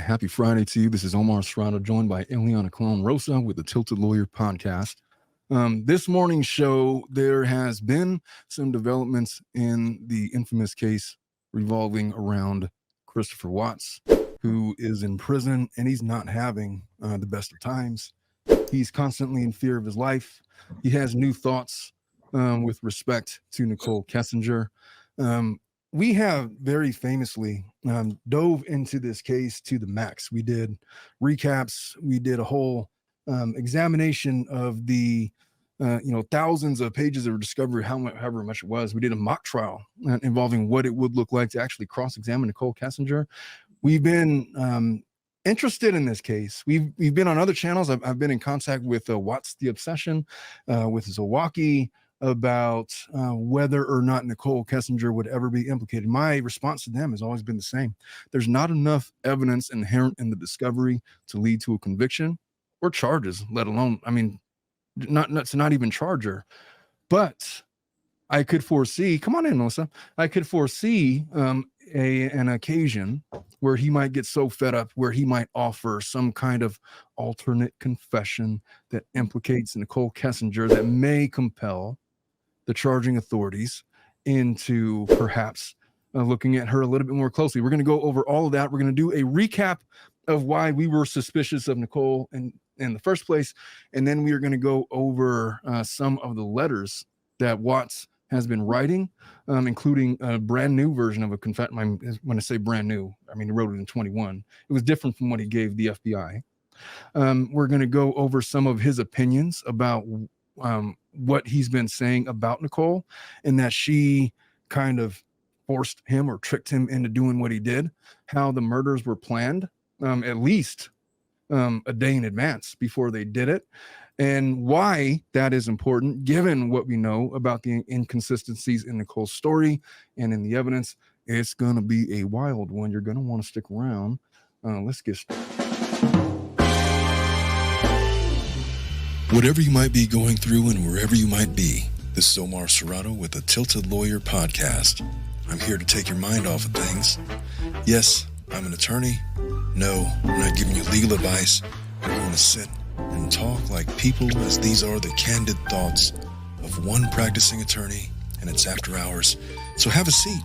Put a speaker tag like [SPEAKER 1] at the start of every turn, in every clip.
[SPEAKER 1] happy Friday to you. This is Omar Serrano, joined by Eliana Colon Rosa with the Tilted Lawyer podcast. This morning's show, there has been some developments in the infamous case revolving around Christopher Watts, who is in prison and he's not having the best of times. He's constantly in fear of his life. He has new thoughts with respect to Nichol Kessinger. We have very famously dove into this case to the max. We did recaps. We did a whole examination of the thousands of pages of discovery, however much it was. We did a mock trial involving what it would look like to actually cross-examine Nichol Kessinger. We've been interested in this case. We've been on other channels. I've been in contact with Watts the Obsession, with Zowoki, about whether or not Nichol Kessinger would ever be implicated. My response to them has always been the same. There's not enough evidence inherent in the discovery to lead to a conviction or charges, let alone, not even charge her. But I could foresee, come on in, Melissa. I could foresee an occasion where he might get so fed up where he might offer some kind of alternate confession that implicates Nichol Kessinger that may compel the charging authorities into perhaps looking at her a little bit more closely. We're going to go over all of that. We're going to do a recap of why we were suspicious of Nichol in the first place. And then we are going to go over some of the letters that Watts has been writing, including a brand new version of a confession. When I say brand new, I mean, he wrote it in 21. It was different from what he gave the FBI. We're going to go over some of his opinions about what he's been saying about Nichol, and that she kind of forced him or tricked him into doing what he did, how the murders were planned, at least a day in advance before they did it, and why that is important given what we know about the inconsistencies in Nichole's story and in the evidence. It's going to be a wild one. You're going to want to stick around. Let's get started.
[SPEAKER 2] Whatever you might be going through and wherever you might be, this is Omar Serrano with the Tilted Lawyer podcast. I'm here to take your mind off of things. Yes, I'm an attorney. No, I'm not giving you legal advice. We're going to sit and talk like people, as these are the candid thoughts of one practicing attorney, and it's after hours. So have a seat.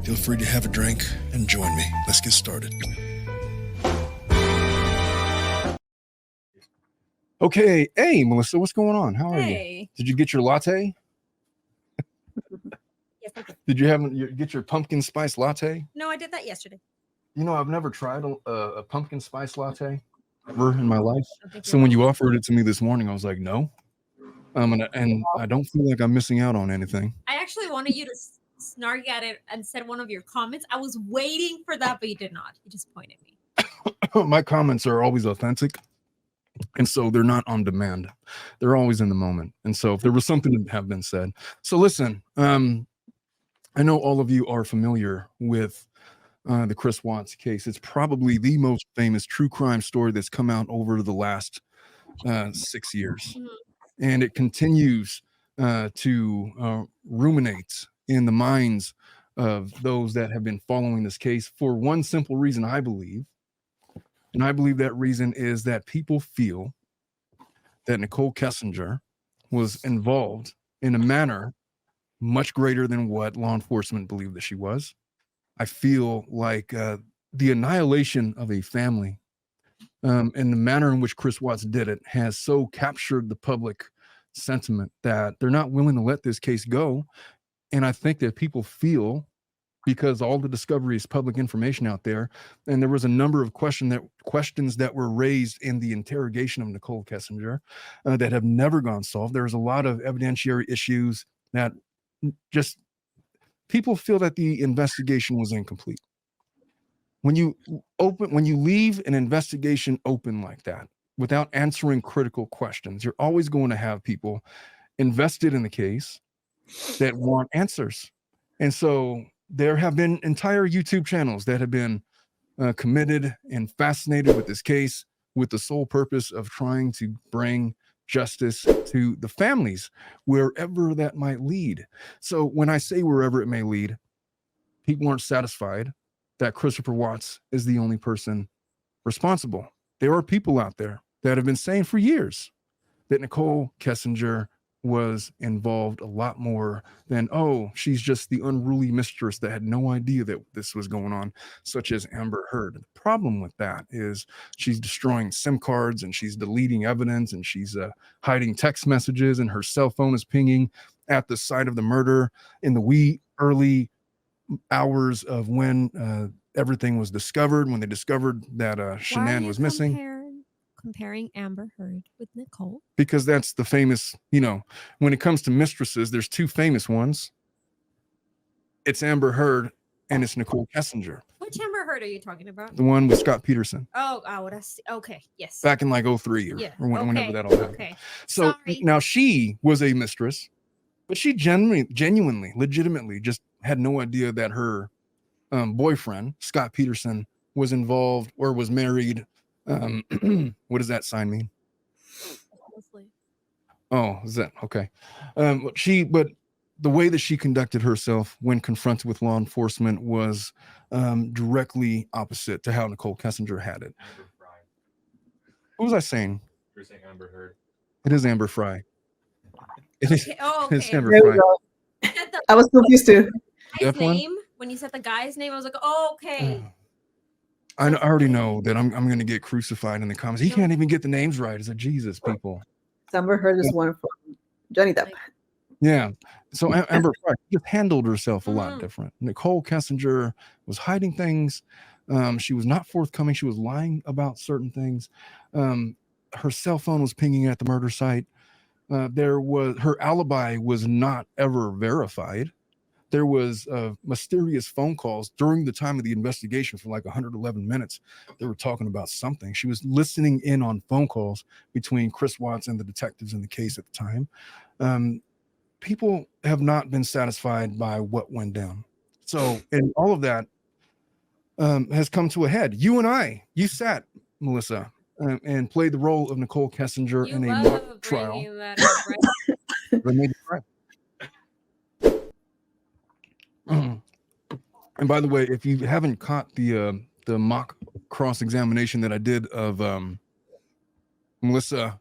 [SPEAKER 2] Feel free to have a drink and join me. Let's get started.
[SPEAKER 1] Okay. Hey, Melissa, what's going on? How are
[SPEAKER 3] Hey.
[SPEAKER 1] you? Did you get your latte?
[SPEAKER 3] Yes, I did.
[SPEAKER 1] Did you get your pumpkin spice latte?
[SPEAKER 3] No, I did that yesterday.
[SPEAKER 1] You know, I've never tried a pumpkin spice latte ever in my life.
[SPEAKER 3] Okay,
[SPEAKER 1] So when you offered it to me this morning, I was like, no. And I don't feel like I'm missing out on anything.
[SPEAKER 3] I actually wanted you to snark at it and said one of your comments. I was waiting for that, but you did not. You just pointed me.
[SPEAKER 1] My comments are always authentic. And so they're not on demand. They're always in the moment. And so if there was something to have been said. So listen, I know all of you are familiar with the Chris Watts case. It's probably the most famous true crime story that's come out over the last 6 years.
[SPEAKER 3] Mhm.
[SPEAKER 1] And it continues to ruminate in the minds of those that have been following this case for one simple reason, I believe. And I believe that reason is that people feel that Nichol Kessinger was involved in a manner much greater than what law enforcement believed that she was. I feel like the annihilation of a family and the manner in which Chris Watts did it has so captured the public sentiment that they're not willing to let this case go. And I think that people feel, because all the discovery is public information out there, and there was a number of questions that were raised in the interrogation of Nichol Kessinger that have never gone solved. There's a lot of evidentiary issues that just people feel that the investigation was incomplete. When you leave an investigation open like that without answering critical questions, you're always going to have people invested in the case that want answers. And so there have been entire YouTube channels that have been committed and fascinated with this case with the sole purpose of trying to bring justice to the families, wherever that might lead. So when I say wherever it may lead, people aren't satisfied that Christopher Watts is the only person responsible. There are people out there that have been saying for years that Nichol Kessinger was involved a lot more than, oh, she's just the unruly mistress that had no idea that this was going on, such as Amber Heard. The problem with that is she's destroying SIM cards and she's deleting evidence and she's hiding text messages, and her cell phone is pinging at the site of the murder in the wee early hours of when everything was discovered, when they discovered that Shanann was missing.
[SPEAKER 3] Comparing Amber Heard with Nicole?
[SPEAKER 1] Because that's the famous, when it comes to mistresses, there's two famous ones. It's Amber Heard and it's Nichol Kessinger.
[SPEAKER 3] Which Amber Heard are you talking about?
[SPEAKER 1] The one with Scott Peterson.
[SPEAKER 3] Okay, yes.
[SPEAKER 1] Back in like 03 or whenever that all happened.
[SPEAKER 3] Okay.
[SPEAKER 1] So
[SPEAKER 3] Sorry.
[SPEAKER 1] now she was a mistress, but she genuinely, legitimately just had no idea that her boyfriend, Scott Peterson, was involved or was married. What does that sign mean? Oh, is that okay? But the way that she conducted herself when confronted with law enforcement was directly opposite to how Nichol Kessinger had it. What was I saying?
[SPEAKER 4] You're saying Amber Heard.
[SPEAKER 1] It is Amber Fry. It is.
[SPEAKER 3] Okay. Oh, okay.
[SPEAKER 1] It's Amber
[SPEAKER 5] There we
[SPEAKER 1] Fry.
[SPEAKER 5] go. I was confused too.
[SPEAKER 3] Guy's name, when you said the guy's name, I was like, oh, okay.
[SPEAKER 1] I already know that I'm going to get crucified in the comments. He can't even get the names right. It's a Jesus, people.
[SPEAKER 5] Amber Heard is one from Johnny Depp.
[SPEAKER 1] Yeah. So Amber Fry just handled herself a lot different. Nichol Kessinger was hiding things. She was not forthcoming. She was lying about certain things. Her cell phone was pinging at the murder site. Her alibi was not ever verified. There was mysterious phone calls during the time of the investigation for like 111 minutes. They were talking about something. She was listening in on phone calls between Chris Watts and the detectives in the case at the time. People have not been satisfied by what went down. So, and all of that has come to a head. You sat, Melissa, and played the role of Nichol Kessinger in a mock trial.
[SPEAKER 3] That up, right?
[SPEAKER 1] And by the way, if you haven't caught the mock cross-examination that I did of Melissa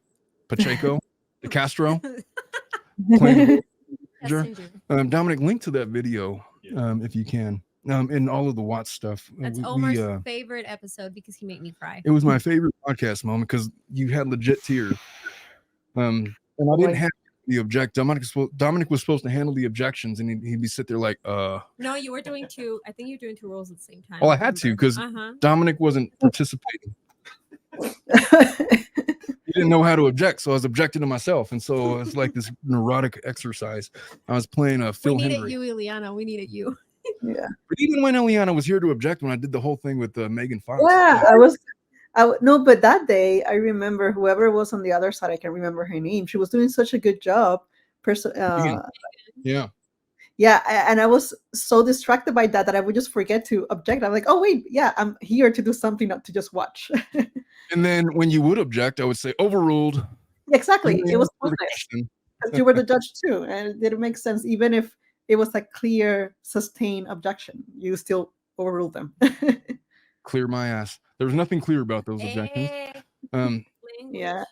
[SPEAKER 1] Pacheco de Castro, Dominic, link to that video if you can, and all of the Watts stuff.
[SPEAKER 3] That's Omar's favorite episode because he made me cry.
[SPEAKER 1] It was my favorite podcast moment because you had legit tears, and I didn't have the object. Dominic was supposed to handle the objections, and he'd be sit there like,
[SPEAKER 3] No, you were doing two. I think you were doing two roles at the same time.
[SPEAKER 1] Oh, I had to because Dominic wasn't participating. He didn't know how to object, so I was objecting to myself, and so it's like this neurotic exercise. I was playing Phil
[SPEAKER 3] We needed
[SPEAKER 1] Hendry.
[SPEAKER 3] you, Ileana. We needed you.
[SPEAKER 5] Yeah.
[SPEAKER 1] But even when Ileana was here to object, when I did the whole thing with Megan Fox.
[SPEAKER 5] Yeah, no, but that day I remember whoever was on the other side. I can't remember her name. She was doing such a good job.
[SPEAKER 1] Yeah.
[SPEAKER 5] Yeah, and I was so distracted by that I would just forget to object. I'm like, oh wait, yeah, I'm here to do something, not to just watch.
[SPEAKER 1] And then when you would object, I would say overruled.
[SPEAKER 5] Exactly. It was because you were the judge too, and it didn't make sense. Even if it was a clear, sustained objection, you still overruled them.
[SPEAKER 1] Clear my ass. There was nothing clear about those objections.
[SPEAKER 5] Yeah.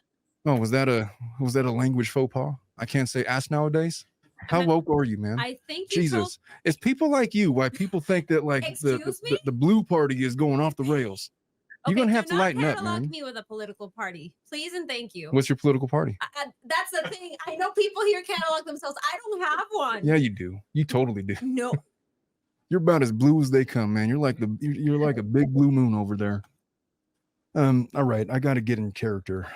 [SPEAKER 1] Oh, was that a language faux pas? I can't say ass nowadays. How woke are you, man?
[SPEAKER 3] I think
[SPEAKER 1] Jesus. It's people like you why people think that like the blue party is going off the rails. You're gonna have to lighten up, man.
[SPEAKER 3] Me with a political party, please and thank you.
[SPEAKER 1] What's your political party?
[SPEAKER 3] That's the thing. I know people here catalog themselves. I don't have one.
[SPEAKER 1] Yeah, you do. You totally do.
[SPEAKER 3] No.
[SPEAKER 1] You're about as blue as they come, man. You're like a big blue moon over there. All right, I gotta get in character.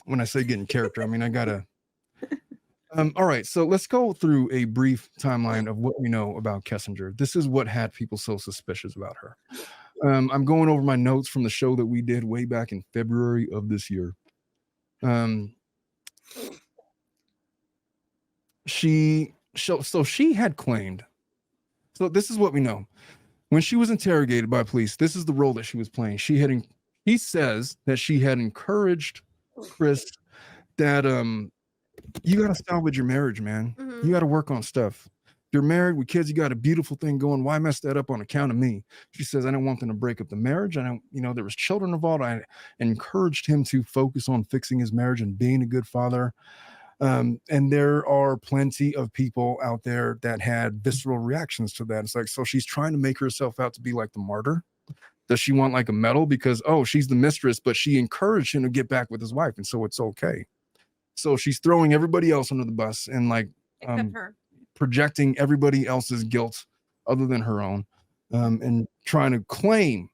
[SPEAKER 1] When I say get in character, I mean I gotta. All right, so let's go through a brief timeline of what we know about Kessinger. This is what had people so suspicious about her. I'm going over my notes from the show that we did way back in February of this year. She had claimed. So this is what we know. When she was interrogated by police, this is the role that she was playing. He says that she had encouraged Chris that you got to salvage your marriage, man. You got to work on stuff. You're married with kids. You got a beautiful thing going. Why mess that up on account of me? She says, I don't want them to break up the marriage. I don't, there was children involved. I encouraged him to focus on fixing his marriage and being a good father. And there are plenty of people out there that had visceral reactions to that. It's like, so she's trying to make herself out to be like the martyr. Does she want like a medal because, she's the mistress, but she encouraged him to get back with his wife. And so it's okay. So she's throwing everybody else under the bus and like
[SPEAKER 3] Except her.
[SPEAKER 1] projecting everybody else's guilt other than her own, and trying to claim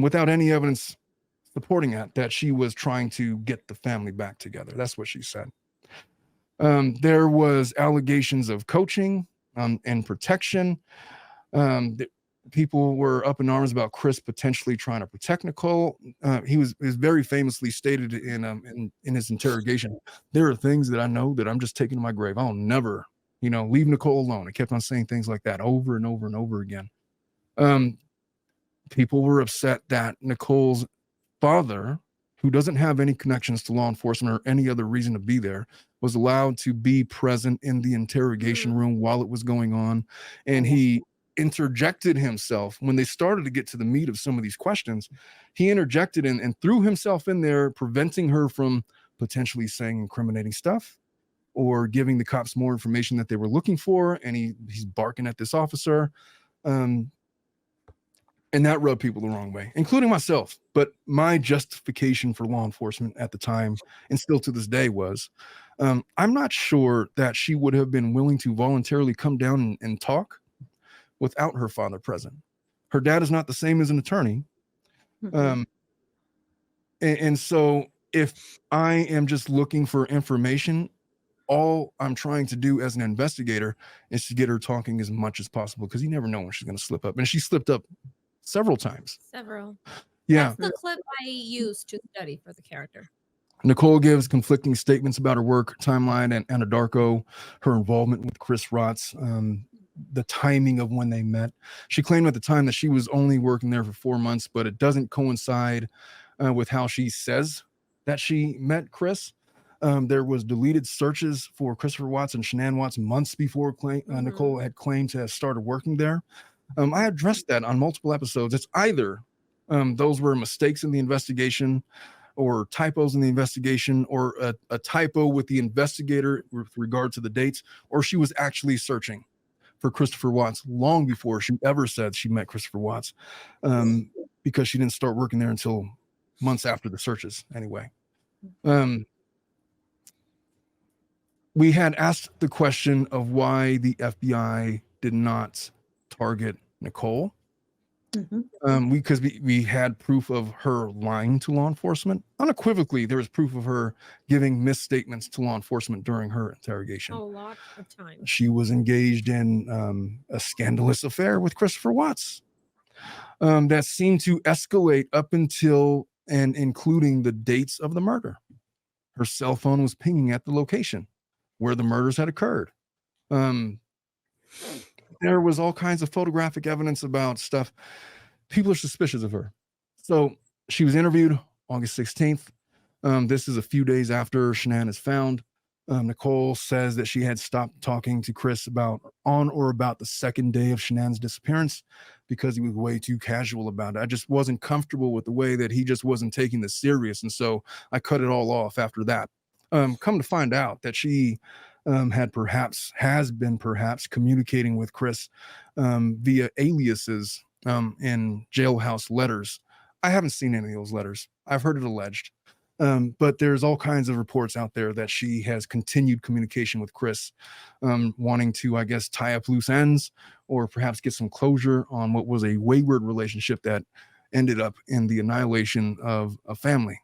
[SPEAKER 1] without any evidence supporting that she was trying to get the family back together. That's what she said. There was allegations of coaching and protection. People were up in arms about Chris potentially trying to protect Nicole. He was very famously stated in his interrogation, there are things that I know that I'm just taking to my grave. I'll never, leave Nicole alone. I kept on saying things like that over and over and over again. People were upset that Nicole's father, who doesn't have any connections to law enforcement or any other reason to be there, was allowed to be present in the interrogation room while it was going on. And he interjected himself when they started to get to the meat of some of these questions. He interjected and threw himself in there, preventing her from potentially saying incriminating stuff or giving the cops more information that they were looking for. And he's barking at this officer. And that rubbed people the wrong way, including myself. But my justification for law enforcement at the time, and still to this day, was I'm not sure that she would have been willing to voluntarily come down and talk without her father present. Her dad is not the same as an attorney. And so if I am just looking for information, all I'm trying to do as an investigator is to get her talking as much as possible, because you never know when she's going to slip up. And she slipped up several times. Yeah.
[SPEAKER 3] That's the clip I used to study for the character.
[SPEAKER 1] Nicole gives conflicting statements about her work timeline and Anadarko, her involvement with Chris Rotz, the timing of when they met. She claimed at the time that she was only working there for 4 months, but it doesn't coincide with how she says that she met Chris. There was deleted searches for Christopher Watts and Shanann Watts months before Nicole had claimed to have started working there. I addressed that on multiple episodes. It's either those were mistakes in the investigation or typos in the investigation, or a typo with the investigator with regard to the dates, or she was actually searching for Christopher Watts long before she ever said she met Christopher Watts, because she didn't start working there until months after the searches anyway. We had asked the question of why the FBI did not target Nicole. Because we had proof of her lying to law enforcement. Unequivocally, there was proof of her giving misstatements to law enforcement during her interrogation.
[SPEAKER 3] A lot of times.
[SPEAKER 1] She was engaged in a scandalous affair with Christopher Watts that seemed to escalate up until and including the dates of the murder. Her cell phone was pinging at the location where the murders had occurred. There was all kinds of photographic evidence about stuff. People are suspicious of her. So she was interviewed August 16th. This is a few days after Shanann is found. Nicole says that she had stopped talking to Chris on or about the second day of Shanann's disappearance because he was way too casual about it. I just wasn't comfortable with the way that he just wasn't taking this serious. And so I cut it all off after that. Come to find out that she has been communicating with Chris via aliases in Jailhouse letters. I haven't seen any of those letters. I've heard it alleged. But there's all kinds of reports out there that she has continued communication with Chris, wanting to, I guess, tie up loose ends or perhaps get some closure on what was a wayward relationship that ended up in the annihilation of a family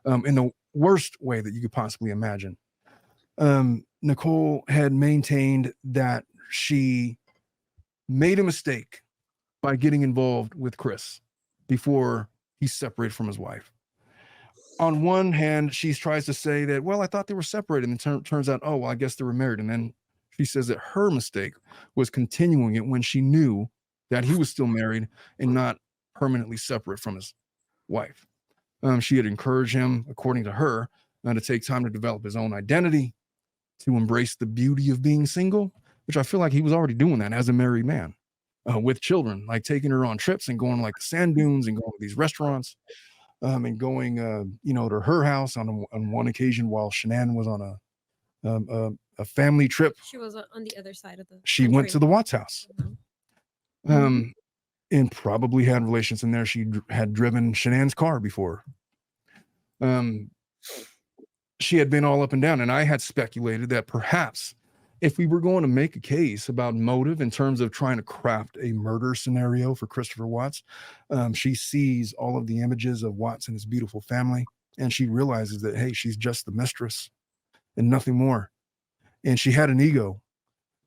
[SPEAKER 1] in the worst way that you could possibly imagine. Nicole had maintained that she made a mistake by getting involved with Chris before he separated from his wife. On one hand, she tries to say that, well, I thought they were separated, and turns out, oh, well, I guess they were married. And then she says that her mistake was continuing it when she knew that he was still married and not permanently separate from his wife. She had encouraged him, according to her, to take time to develop his own identity, to embrace the beauty of being single, which I feel like he was already doing that as a married man with children, like taking her on trips and going like the sand dunes and going to these restaurants and going, to her house on one occasion while Shanann was on a family trip.
[SPEAKER 3] She was on the other side of the
[SPEAKER 1] She
[SPEAKER 3] country.
[SPEAKER 1] went to the Watts house.
[SPEAKER 3] Mhm.
[SPEAKER 1] And probably had relations in there. She had driven Shanann's car before. She had been all up and down, and I had speculated that perhaps if we were going to make a case about motive in terms of trying to craft a murder scenario for Christopher Watts, she sees all of the images of Watts and his beautiful family, and she realizes that, hey, she's just the mistress and nothing more. And she had an ego.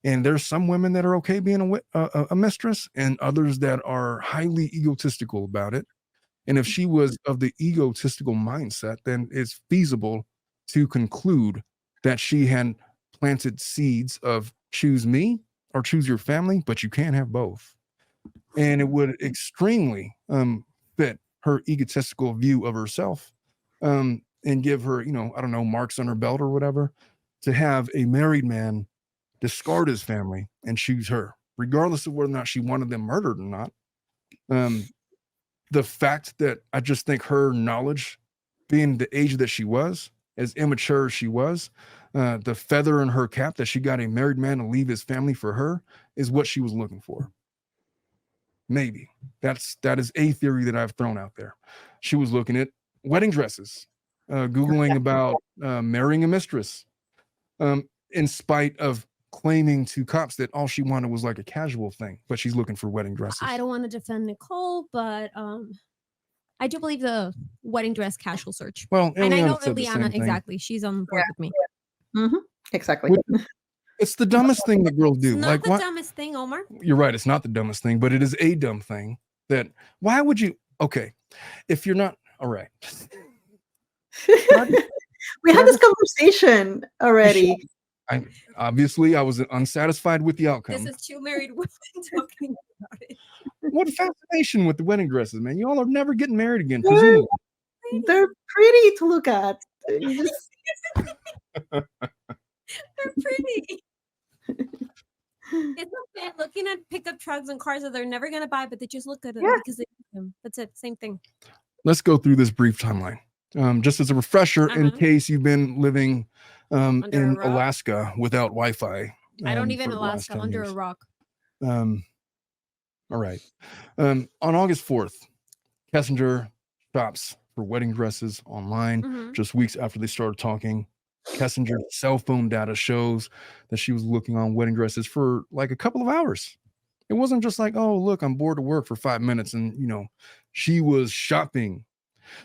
[SPEAKER 1] And there's some women that are okay being a mistress and others that are highly egotistical about it. And if she was of the egotistical mindset, then it's feasible to conclude that she had planted seeds of choose me or choose your family, but you can't have both. And it would extremely fit her egotistical view of herself and give her, I don't know, marks on her belt or whatever, to have a married man discard his family and choose her, regardless of whether or not she wanted them murdered or not. The fact that I just think her knowledge, being the age that she was, as immature as she was, the feather in her cap that she got a married man to leave his family for her is what she was looking for. Maybe that is a theory that I've thrown out there. She was looking at wedding dresses, Googling about marrying a mistress, in spite of claiming to cops that all she wanted was like a casual thing, but she's looking for wedding dresses.
[SPEAKER 3] I don't want to defend Nicole, but I do believe the wedding dress casual search.
[SPEAKER 1] Well,
[SPEAKER 3] and I know
[SPEAKER 1] said the
[SPEAKER 3] Ileana
[SPEAKER 1] same thing.
[SPEAKER 3] exactly. She's on board with me.
[SPEAKER 5] Mm-hmm. Exactly.
[SPEAKER 1] It's the dumbest thing that girls do.
[SPEAKER 3] It's not
[SPEAKER 1] like
[SPEAKER 3] the
[SPEAKER 1] what?
[SPEAKER 3] dumbest thing, Omar.
[SPEAKER 1] You're right. It's not the dumbest thing, but it is a dumb thing. That why would you? Okay, if you're not all right.
[SPEAKER 5] We had this conversation already.
[SPEAKER 1] I was unsatisfied with the outcome.
[SPEAKER 3] This is two married women talking about it.
[SPEAKER 1] What a fascination with the wedding dresses, man. You all are never getting married again, presumably.
[SPEAKER 5] They're pretty to look at.
[SPEAKER 3] They're pretty. It's okay looking at pickup trucks and cars that they're never going to buy, but they just look good because they like them. That's it. Same thing.
[SPEAKER 1] Let's go through this brief timeline. Just as a refresher, in case you've been living in Alaska without Wi-Fi.
[SPEAKER 3] I don't even Alaska, under a rock.
[SPEAKER 1] All right. On August 4th, Kessinger shops for wedding dresses online just weeks after they started talking. Kessinger's cell phone data shows that she was looking on wedding dresses for like a couple of hours. It wasn't just like, oh, look, I'm bored of work for 5 minutes. And, she was shopping.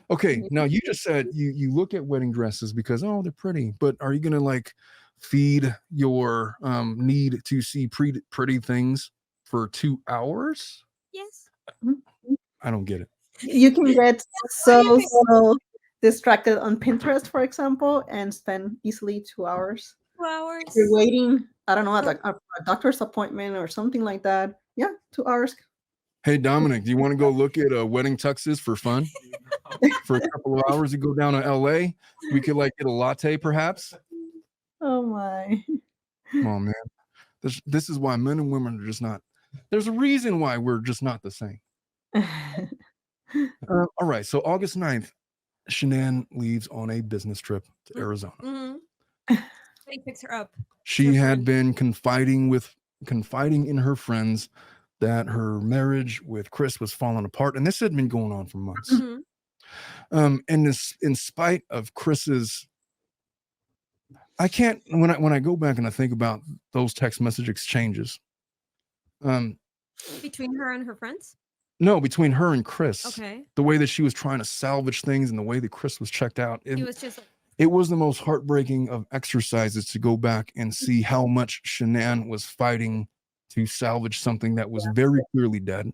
[SPEAKER 1] Okay, now you just said you look at wedding dresses because, oh, they're pretty. But are you going to like feed your need to see pretty things for 2 hours?
[SPEAKER 3] Yes.
[SPEAKER 1] I don't get it.
[SPEAKER 5] You can get so distracted on Pinterest, for example, and spend easily 2 hours.
[SPEAKER 3] 2 hours.
[SPEAKER 5] You're waiting, I don't know, like a doctor's appointment or something like that. Yeah, 2 hours.
[SPEAKER 1] Hey, Dominic, do you want to go look at wedding tuxes for fun? For a couple of hours, you go down to LA. We could like get a latte, perhaps.
[SPEAKER 5] Oh my!
[SPEAKER 1] Come on, man. This is why men and women are just not. There's a reason why we're just not the same. All right. So August 9th, Shanann leaves on a business trip to Arizona.
[SPEAKER 3] He picks her up.
[SPEAKER 1] She had been confiding in her friends that her marriage with Chris was falling apart, and this had been going on for months. And this, in spite of Chris's, I can't. When I go back and I think about those text message exchanges,
[SPEAKER 3] between her and her friends.
[SPEAKER 1] No, between her and Chris.
[SPEAKER 3] Okay.
[SPEAKER 1] The way that she was trying to salvage things and the way that Chris was checked out.
[SPEAKER 3] It
[SPEAKER 1] was the most heartbreaking of exercises to go back and see how much Shanann was fighting to salvage something that was very clearly dead.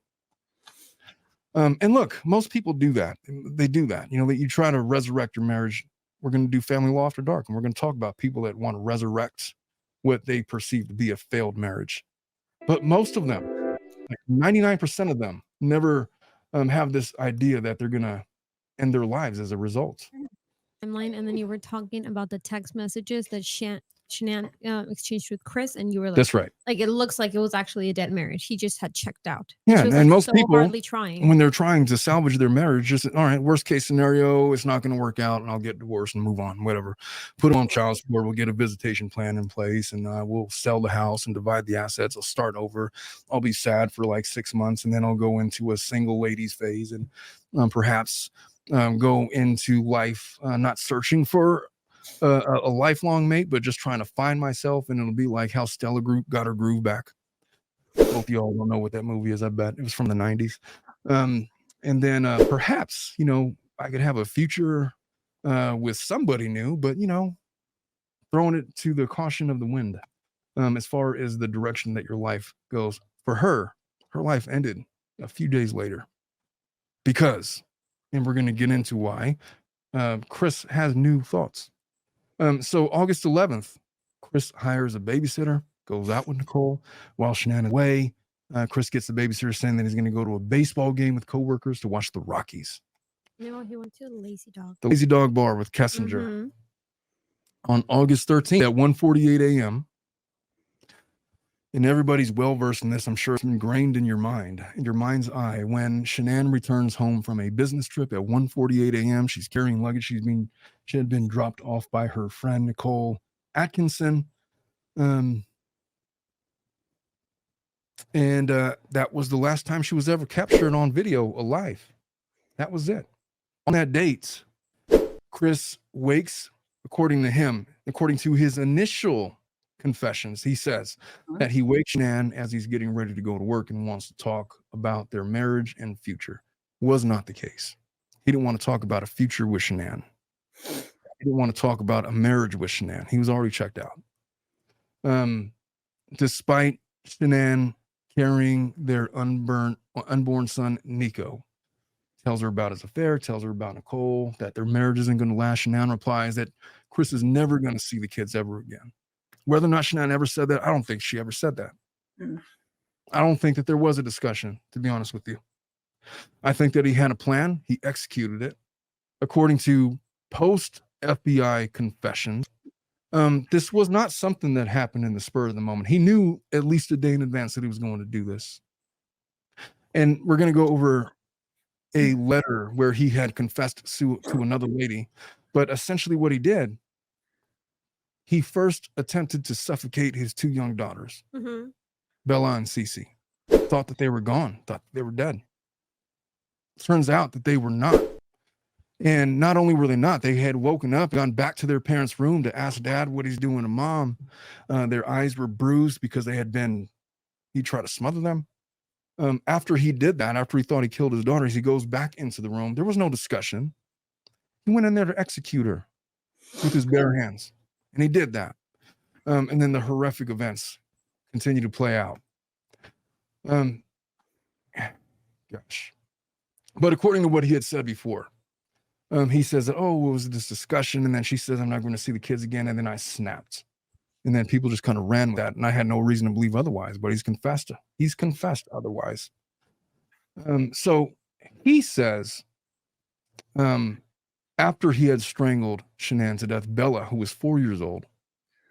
[SPEAKER 1] And look, most people do that. They do that. That you try to resurrect your marriage. We're going to do Family Law After Dark, and we're going to talk about people that want to resurrect what they perceive to be a failed marriage. But most of them, like 99% of them, never have this idea that they're going to end their lives as a result.
[SPEAKER 3] Timeline, and then you were talking about the text messages that Shanann exchanged with Chris, and you were like,
[SPEAKER 1] That's right.
[SPEAKER 3] like it looks like it was actually a dead marriage. He just had checked out.
[SPEAKER 1] Yeah,
[SPEAKER 3] she was,
[SPEAKER 1] and
[SPEAKER 3] like,
[SPEAKER 1] most
[SPEAKER 3] so
[SPEAKER 1] people,
[SPEAKER 3] hardly trying.
[SPEAKER 1] when they're trying to salvage their marriage, just all right, worst case scenario, it's not going to work out, and I'll get divorced and move on, whatever. Put them on child support. We'll get a visitation plan in place, and we'll sell the house and divide the assets. I'll start over. I'll be sad for like 6 months, and then I'll go into a single ladies phase, and perhaps go into life not searching for a lifelong mate, but just trying to find myself. And it'll be like how Stella Group got her groove back. Both y'all don't know what that movie is. I bet it was from the 90s. And then perhaps, I could have a future with somebody new, but, throwing it to the caution of the wind as far as the direction that your life goes. For her life ended a few days later because, and we're going to get into why, Chris has new thoughts. So August 11th, Chris hires a babysitter, goes out with Nicole while Shanann is away. Chris gets the babysitter saying that he's going to go to a baseball game with coworkers to watch the Rockies.
[SPEAKER 3] No, he went to the Lazy Dog.
[SPEAKER 1] The Lazy Dog Bar with Kessinger on August 13th at 1:48 a.m. And everybody's well-versed in this. I'm sure it's ingrained in your mind, in your mind's eye. When Shanann returns home from a business trip at 1:48 a.m., she's carrying luggage. She had been dropped off by her friend, Nicole Atkinson. And that was the last time she was ever captured on video alive. That was it. On that date, Chris wakes, according to his initial confessions, he says that he wakes Shanann as he's getting ready to go to work and wants to talk about their marriage and future. Was not the case. He didn't want to talk about a future with Shanann. He didn't want to talk about a marriage with Shanann. He was already checked out. Despite Shanann carrying their unborn son, Nico, tells her about his affair, tells her about Nicole, that their marriage isn't going to last. Shanann replies that Chris is never going to see the kids ever again. Whether or not Shanann ever said that, I don't think she ever said that. I don't think that there was a discussion, to be honest with you. I think that he had a plan. He executed it. According to post-FBI confessions, this was not something that happened in the spur of the moment. He knew at least a day in advance that he was going to do this. And we're going to go over a letter where he had confessed to another lady. But essentially what he did, he first attempted to suffocate his two young daughters, Bella and Cece. Thought that they were gone, thought they were dead. Turns out that they were not. And not only were they not, they had woken up, gone back to their parents' room to ask dad what he's doing to mom. Their eyes were bruised because he tried to smother them. After he did that, after he thought he killed his daughters, he goes back into the room. There was no discussion. He went in there to execute her with his bare hands. And he did that. And then the horrific events continue to play out. Gosh. But according to what he had said before, he says that, it was this discussion. And then she says, I'm not going to see the kids again. And then I snapped. And then people just kind of ran with that. And I had no reason to believe otherwise, but he's confessed otherwise. So he says, after he had strangled Shanann to death, Bella, who was 4 years old,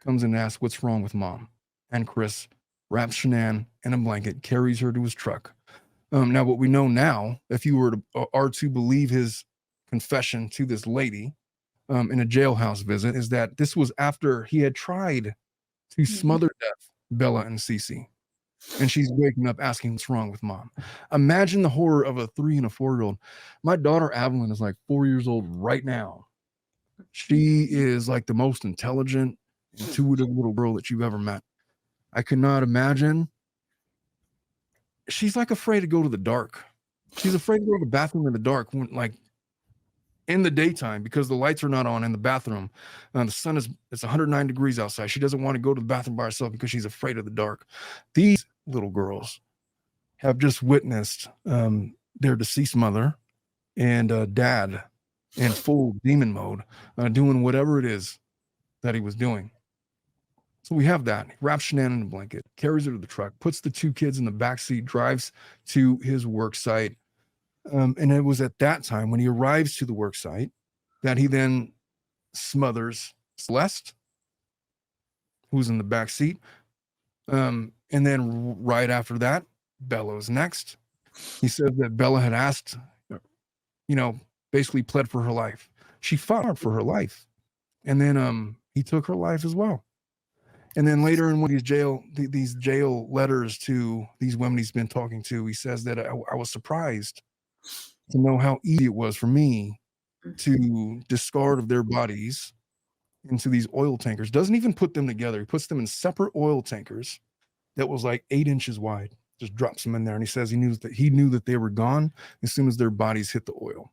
[SPEAKER 1] comes in and asks what's wrong with mom. And Chris wraps Shanann in a blanket, carries her to his truck. Now, what we know now, if you are to believe his confession to this lady in a jailhouse visit, is that this was after he had tried to smother death Bella and Cece. And she's waking up asking what's wrong with mom. Imagine the horror of a 3 and a 4-year-old. My daughter Avalyn is like 4 years old right now. She is like the most intelligent, intuitive little girl that you've ever met. I could not imagine. She's like afraid to go to the dark. She's afraid to go to the bathroom in the dark, like in the daytime, because the lights are not on in the bathroom. The sun it's 109 degrees outside. She doesn't want to go to the bathroom by herself because she's afraid of the dark. These little girls have just witnessed their deceased mother and dad in full demon mode, doing whatever it is that he was doing. So we have that. He wraps Shanann in a blanket, carries her to the truck, puts the 2 kids in the backseat, drives to his work site. And it was at that time when he arrives to the work site that he then smothers Celeste who's in the back seat. And then right after that, Bella's next. He said that Bella had asked, basically pled for her life. She fought for her life. And then he took her life as well. And then later in one of these jail letters to these women he's been talking to, he says that I was surprised to know how easy it was for me to discard of their bodies into these oil tankers. Doesn't even put them together. He puts them in separate oil tankers that was like 8 inches wide. Just drops them in there. And he says he knew that they were gone as soon as their bodies hit the oil.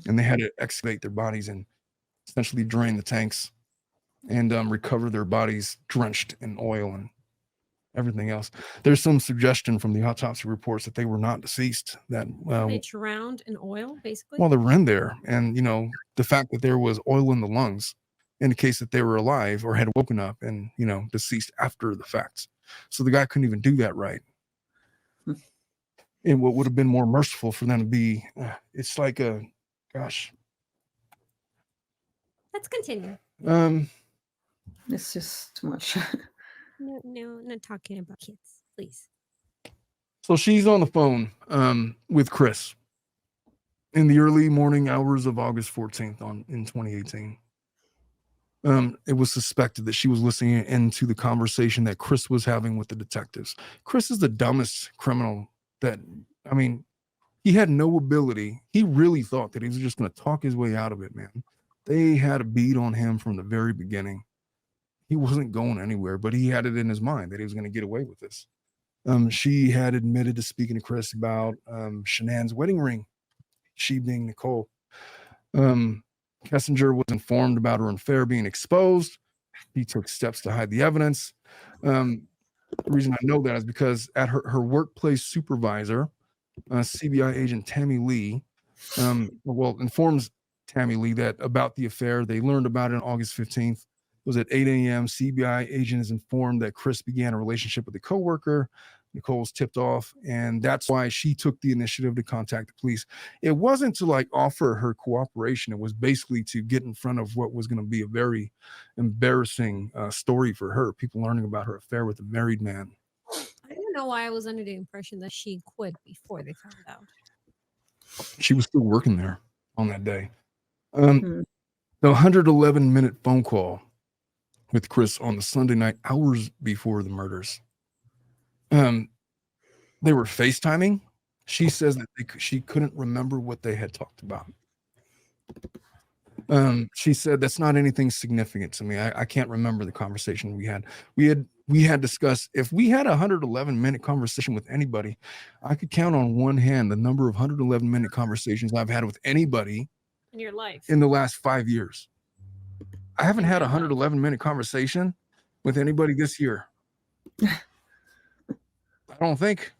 [SPEAKER 1] And they had to excavate their bodies and essentially drain the tanks and recover their bodies drenched in oil and everything else. There's some suggestion from the autopsy reports that they were not deceased, that
[SPEAKER 3] they drowned in oil, basically.
[SPEAKER 1] Well, they were in there, and the fact that there was oil in the lungs indicates that they were alive or had woken up and deceased after the fact. So the guy couldn't even do that right. And what would have been more merciful for them to be, it's like gosh.
[SPEAKER 3] Let's continue.
[SPEAKER 5] It's just too much.
[SPEAKER 3] No, not talking about kids, please.
[SPEAKER 1] So she's on the phone with Chris in the early morning hours of August 14th in 2018. It was suspected that she was listening into the conversation that Chris was having with the detectives. Chris is the dumbest criminal he had no ability. He really thought that he was just going to talk his way out of it, man. They had a beat on him from the very beginning. He wasn't going anywhere, but he had it in his mind that he was going to get away with this. She had admitted to speaking to Chris about Shanann's wedding ring, she being Nicole. Kessinger was informed about her affair being exposed. He took steps to hide the evidence. The reason I know that is because at her workplace supervisor, CBI agent Tammy Lee, informs Tammy Lee that about the affair. They learned about it on August 15th. It was at 8 a.m. CBI agent is informed that Chris began a relationship with a coworker. Nicole was tipped off, and that's why she took the initiative to contact the police. It wasn't to offer her cooperation. It was basically to get in front of what was going to be a very embarrassing story for her. People learning about her affair with a married man.
[SPEAKER 3] I don't know why I was under the impression that she quit before they found out.
[SPEAKER 1] She was still working there on that day. The 111-minute phone call with Chris on the Sunday night, hours before the murders. They were FaceTiming. She says that she couldn't remember what they had talked about. She said that's not anything significant to me. I can't remember the conversation we had. We had discussed, if we had a 111-minute conversation with anybody, I could count on one hand the number of 111-minute conversations I've had with anybody
[SPEAKER 3] in your life
[SPEAKER 1] in the last 5 years. I haven't had a 111-minute conversation with anybody this year. I don't think.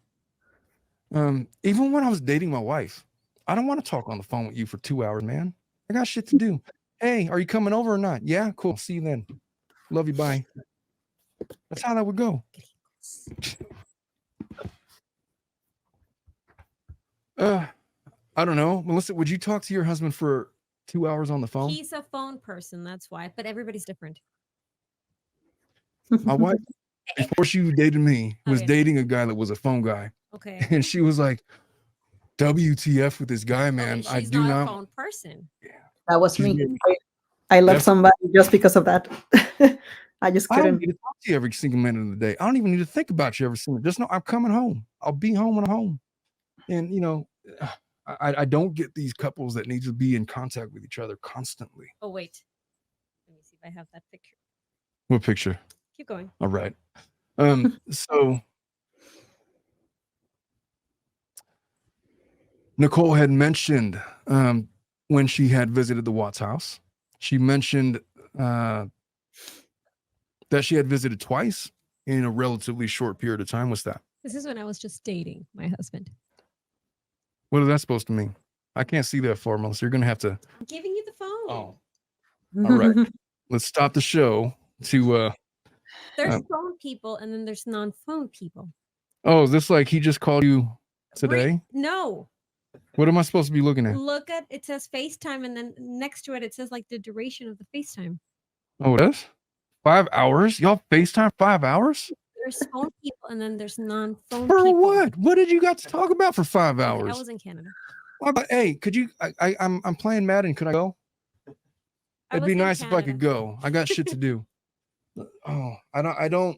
[SPEAKER 1] Even when I was dating my wife, I don't want to talk on the phone with you for 2 hours, man. I got shit to do. Hey, are you coming over or not? Yeah, cool. See you then. Love you. Bye. That's how that would go. I don't know. Melissa, would you talk to your husband for 2 hours on the phone?
[SPEAKER 3] He's a phone person, that's why. But everybody's different.
[SPEAKER 1] My wife, before she dated me, was dating a guy that was a phone guy.
[SPEAKER 3] Okay.
[SPEAKER 1] And she was like, WTF with this guy, man.
[SPEAKER 3] Okay,
[SPEAKER 1] I do not.
[SPEAKER 3] A phone person.
[SPEAKER 1] Yeah.
[SPEAKER 5] That was me. I left somebody just because of that. I just couldn't.
[SPEAKER 1] I don't need to talk to you every single minute of the day. I don't even need to think about you every single. Just know I'm coming home. I'll be home when I'm home. And I don't get these couples that need to be in contact with each other constantly.
[SPEAKER 3] Oh wait, let me see if I have that picture.
[SPEAKER 1] What picture?
[SPEAKER 3] Keep going.
[SPEAKER 1] All right. So Nicole had mentioned when she had visited the Watts house, she mentioned that she had visited twice in a relatively short period of time. What's that?
[SPEAKER 3] This is when I was just dating my husband.
[SPEAKER 1] What is that supposed to mean? I can't see that far, Melissa. You're going to have to.
[SPEAKER 3] I'm giving you the phone.
[SPEAKER 1] Oh, all right. Let's stop the show to.
[SPEAKER 3] There's phone people and then there's non-phone people.
[SPEAKER 1] Oh, is this like he just called you today?
[SPEAKER 3] No.
[SPEAKER 1] What am I supposed to be looking at?
[SPEAKER 3] Look at, it says FaceTime, and then next to it, it says like the duration of the FaceTime.
[SPEAKER 1] Oh, it is? 5 hours? Y'all FaceTime 5 hours?
[SPEAKER 3] There's phone people and then there's non-phone
[SPEAKER 1] For
[SPEAKER 3] people.
[SPEAKER 1] what? What did you got to talk about for 5
[SPEAKER 3] I
[SPEAKER 1] hours?
[SPEAKER 3] was in Canada.
[SPEAKER 1] Hey, could you? I'm playing Madden. Could I go? It'd be nice if I could go. I got shit to do. Oh, I don't.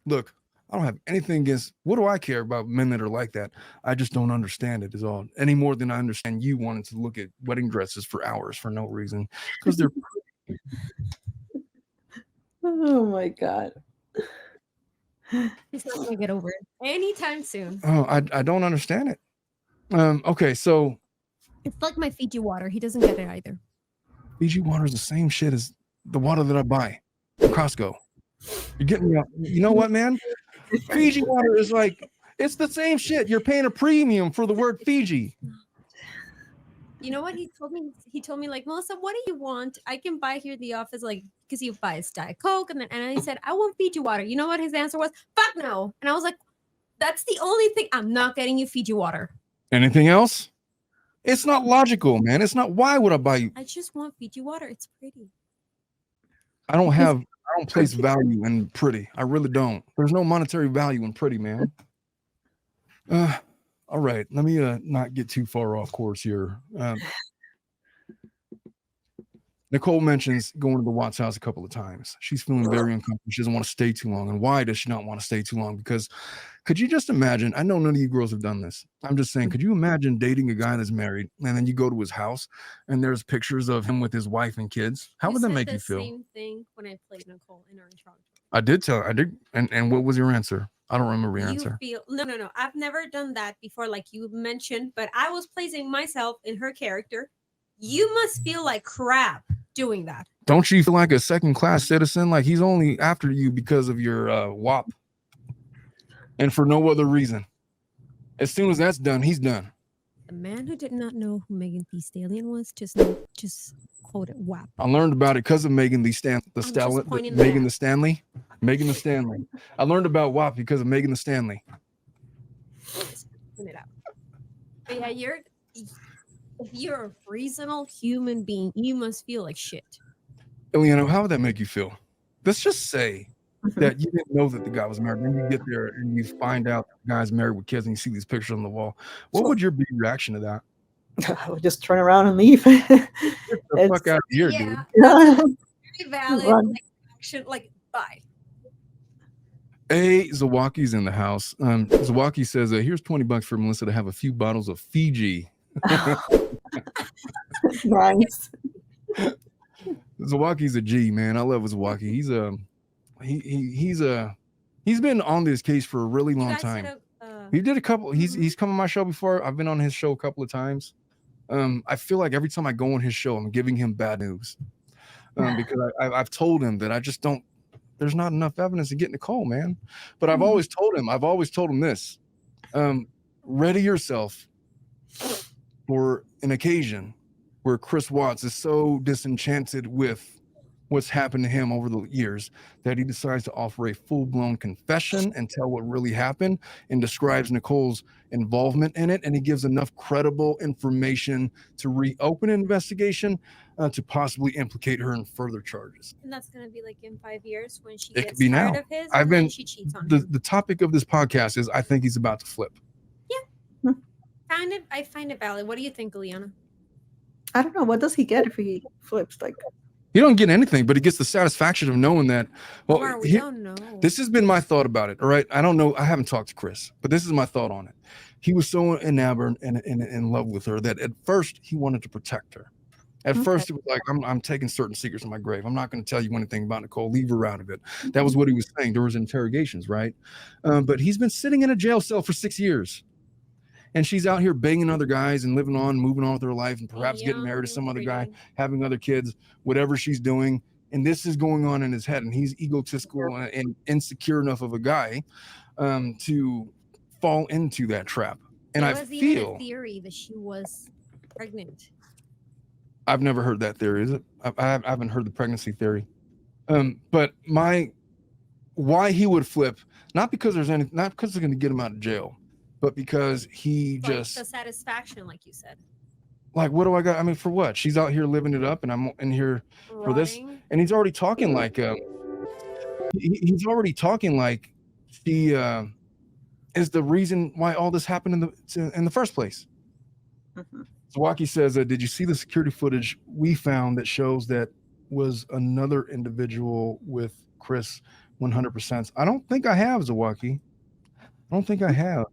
[SPEAKER 1] Look, I don't have anything against. What do I care about men that are like that? I just don't understand it. Is all. Any more than I understand you wanting to look at wedding dresses for hours for no reason because they're.
[SPEAKER 5] Oh my god.
[SPEAKER 3] He's not gonna get over it anytime soon.
[SPEAKER 1] Oh, I don't understand it. Okay, so
[SPEAKER 3] It's like my Fiji water. He doesn't get it either.
[SPEAKER 1] Fiji water is the same shit as the water that I buy from Costco. You're getting me up. You know what, man? Fiji water is like, it's the same shit. You're paying a premium for the word Fiji.
[SPEAKER 3] You know what he told me? He told me, like, Melissa, what do you want? I can buy here at the office, like, because he buys Diet Coke. And I said, I want Fiji water. You know what his answer was? Fuck no. And I was like, that's the only thing. I'm not getting you Fiji water.
[SPEAKER 1] Anything else? It's not logical, man. It's not. Why would I buy you?
[SPEAKER 3] I just want Fiji water. It's pretty.
[SPEAKER 1] I don't place value in pretty. I really don't. There's no monetary value in pretty, man. All right, let me not get too far off course here. Nicole mentions going to the Watts house a couple of times. She's feeling very uncomfortable. She doesn't want to stay too long. And why does she not want to stay too long? Because could you just imagine? I know none of you girls have done this. I'm just saying, could you imagine dating a guy that's married and then you go to his house and there's pictures of him with his wife and kids? How would that make you feel?
[SPEAKER 3] Same thing when I played Nicole in Orange Toronto.
[SPEAKER 1] I did. And what was your answer? I don't remember your answer.
[SPEAKER 3] No. I've never done that before, like you mentioned, but I was placing myself in her character. You must feel like crap doing that.
[SPEAKER 1] Don't you feel like a second-class citizen? Like he's only after you because of your WAP and for no other reason. As soon as that's done, he's done.
[SPEAKER 3] The man who did not know who Megan Thee Stallion was just quoted WAP.
[SPEAKER 1] I learned about it because of Megan Thee Stanley. Megan the Stanley. I learned about WAP because of Megan Thee Stanley.
[SPEAKER 3] It out. But yeah, if you're a reasonable human being, you must feel like shit.
[SPEAKER 1] Eliana, how would that make you feel? Let's just say that you didn't know that the guy was married. Then you get there and you find out the guy's married with kids and you see these pictures on the wall. What would your reaction to that?
[SPEAKER 5] I would just turn around and leave.
[SPEAKER 1] Get the fuck out of here, dude.
[SPEAKER 3] Very valid action. Like, bye.
[SPEAKER 1] Zowoki's in the house. Zowoki says, here's $20 for Melissa to have a few bottles of Fiji.
[SPEAKER 5] Nice.
[SPEAKER 1] Zowoki's a G, man. I love Zowoki. He's been on this case for a really long time. He did a couple. He's come on my show before. I've been on his show a couple of times. I feel like every time I go on his show, I'm giving him bad news because I've told him that I just don't. There's not enough evidence to get Nicole, man. But I've always told him this. Ready yourself for an occasion where Chris Watts is so disenchanted with what's happened to him over the years that he decides to offer a full-blown confession and tell what really happened and describes Nicole's involvement in it. And he gives enough credible information to reopen an investigation to possibly implicate her in further charges.
[SPEAKER 3] And that's going to be like in 5 years when she
[SPEAKER 1] It
[SPEAKER 3] gets
[SPEAKER 1] could be
[SPEAKER 3] tired
[SPEAKER 1] now.
[SPEAKER 3] of his
[SPEAKER 1] I've been
[SPEAKER 3] she cheats on him.
[SPEAKER 1] the topic of this podcast is I think he's about to flip.
[SPEAKER 3] Yeah. I find it valid. What do you think, Eliana?
[SPEAKER 5] I don't know. What does he get if he flips? Like,
[SPEAKER 1] he don't get anything, but he gets the satisfaction of knowing that. Well,
[SPEAKER 3] we don't know.
[SPEAKER 1] This has been my thought about it. All right, I don't know. I haven't talked to Chris, but this is my thought on it. He was so enamored and in love with her that at first he wanted to protect her. At first, it was like, I'm taking certain secrets in my grave. I'm not going to tell you anything about Nicole. Leave her out of it. That was what he was saying. There was interrogations, right? But he's been sitting in a jail cell for 6 years. And she's out here banging other guys and moving on with her life and perhaps getting married to some other guy, having other kids, whatever she's doing. And this is going on in his head. And he's egotistical and insecure enough of a guy to fall into that trap. And I feel
[SPEAKER 3] even a theory that she was pregnant.
[SPEAKER 1] I've never heard that theory. Is it? I haven't heard the pregnancy theory. But why he would flip, not because it's going to get him out of jail, but because he
[SPEAKER 3] like
[SPEAKER 1] just
[SPEAKER 3] the satisfaction, like you said.
[SPEAKER 1] Like, what do I got? I mean, for what? She's out here living it up, and I'm in here for this. And he's already talking like he's already talking like she is the reason why all this happened in the first place.
[SPEAKER 5] Mhm.
[SPEAKER 1] Zowoki says, did you see the security footage we found that shows that was another individual with Chris 100%? I don't think I have, Zowoki. I don't think I have.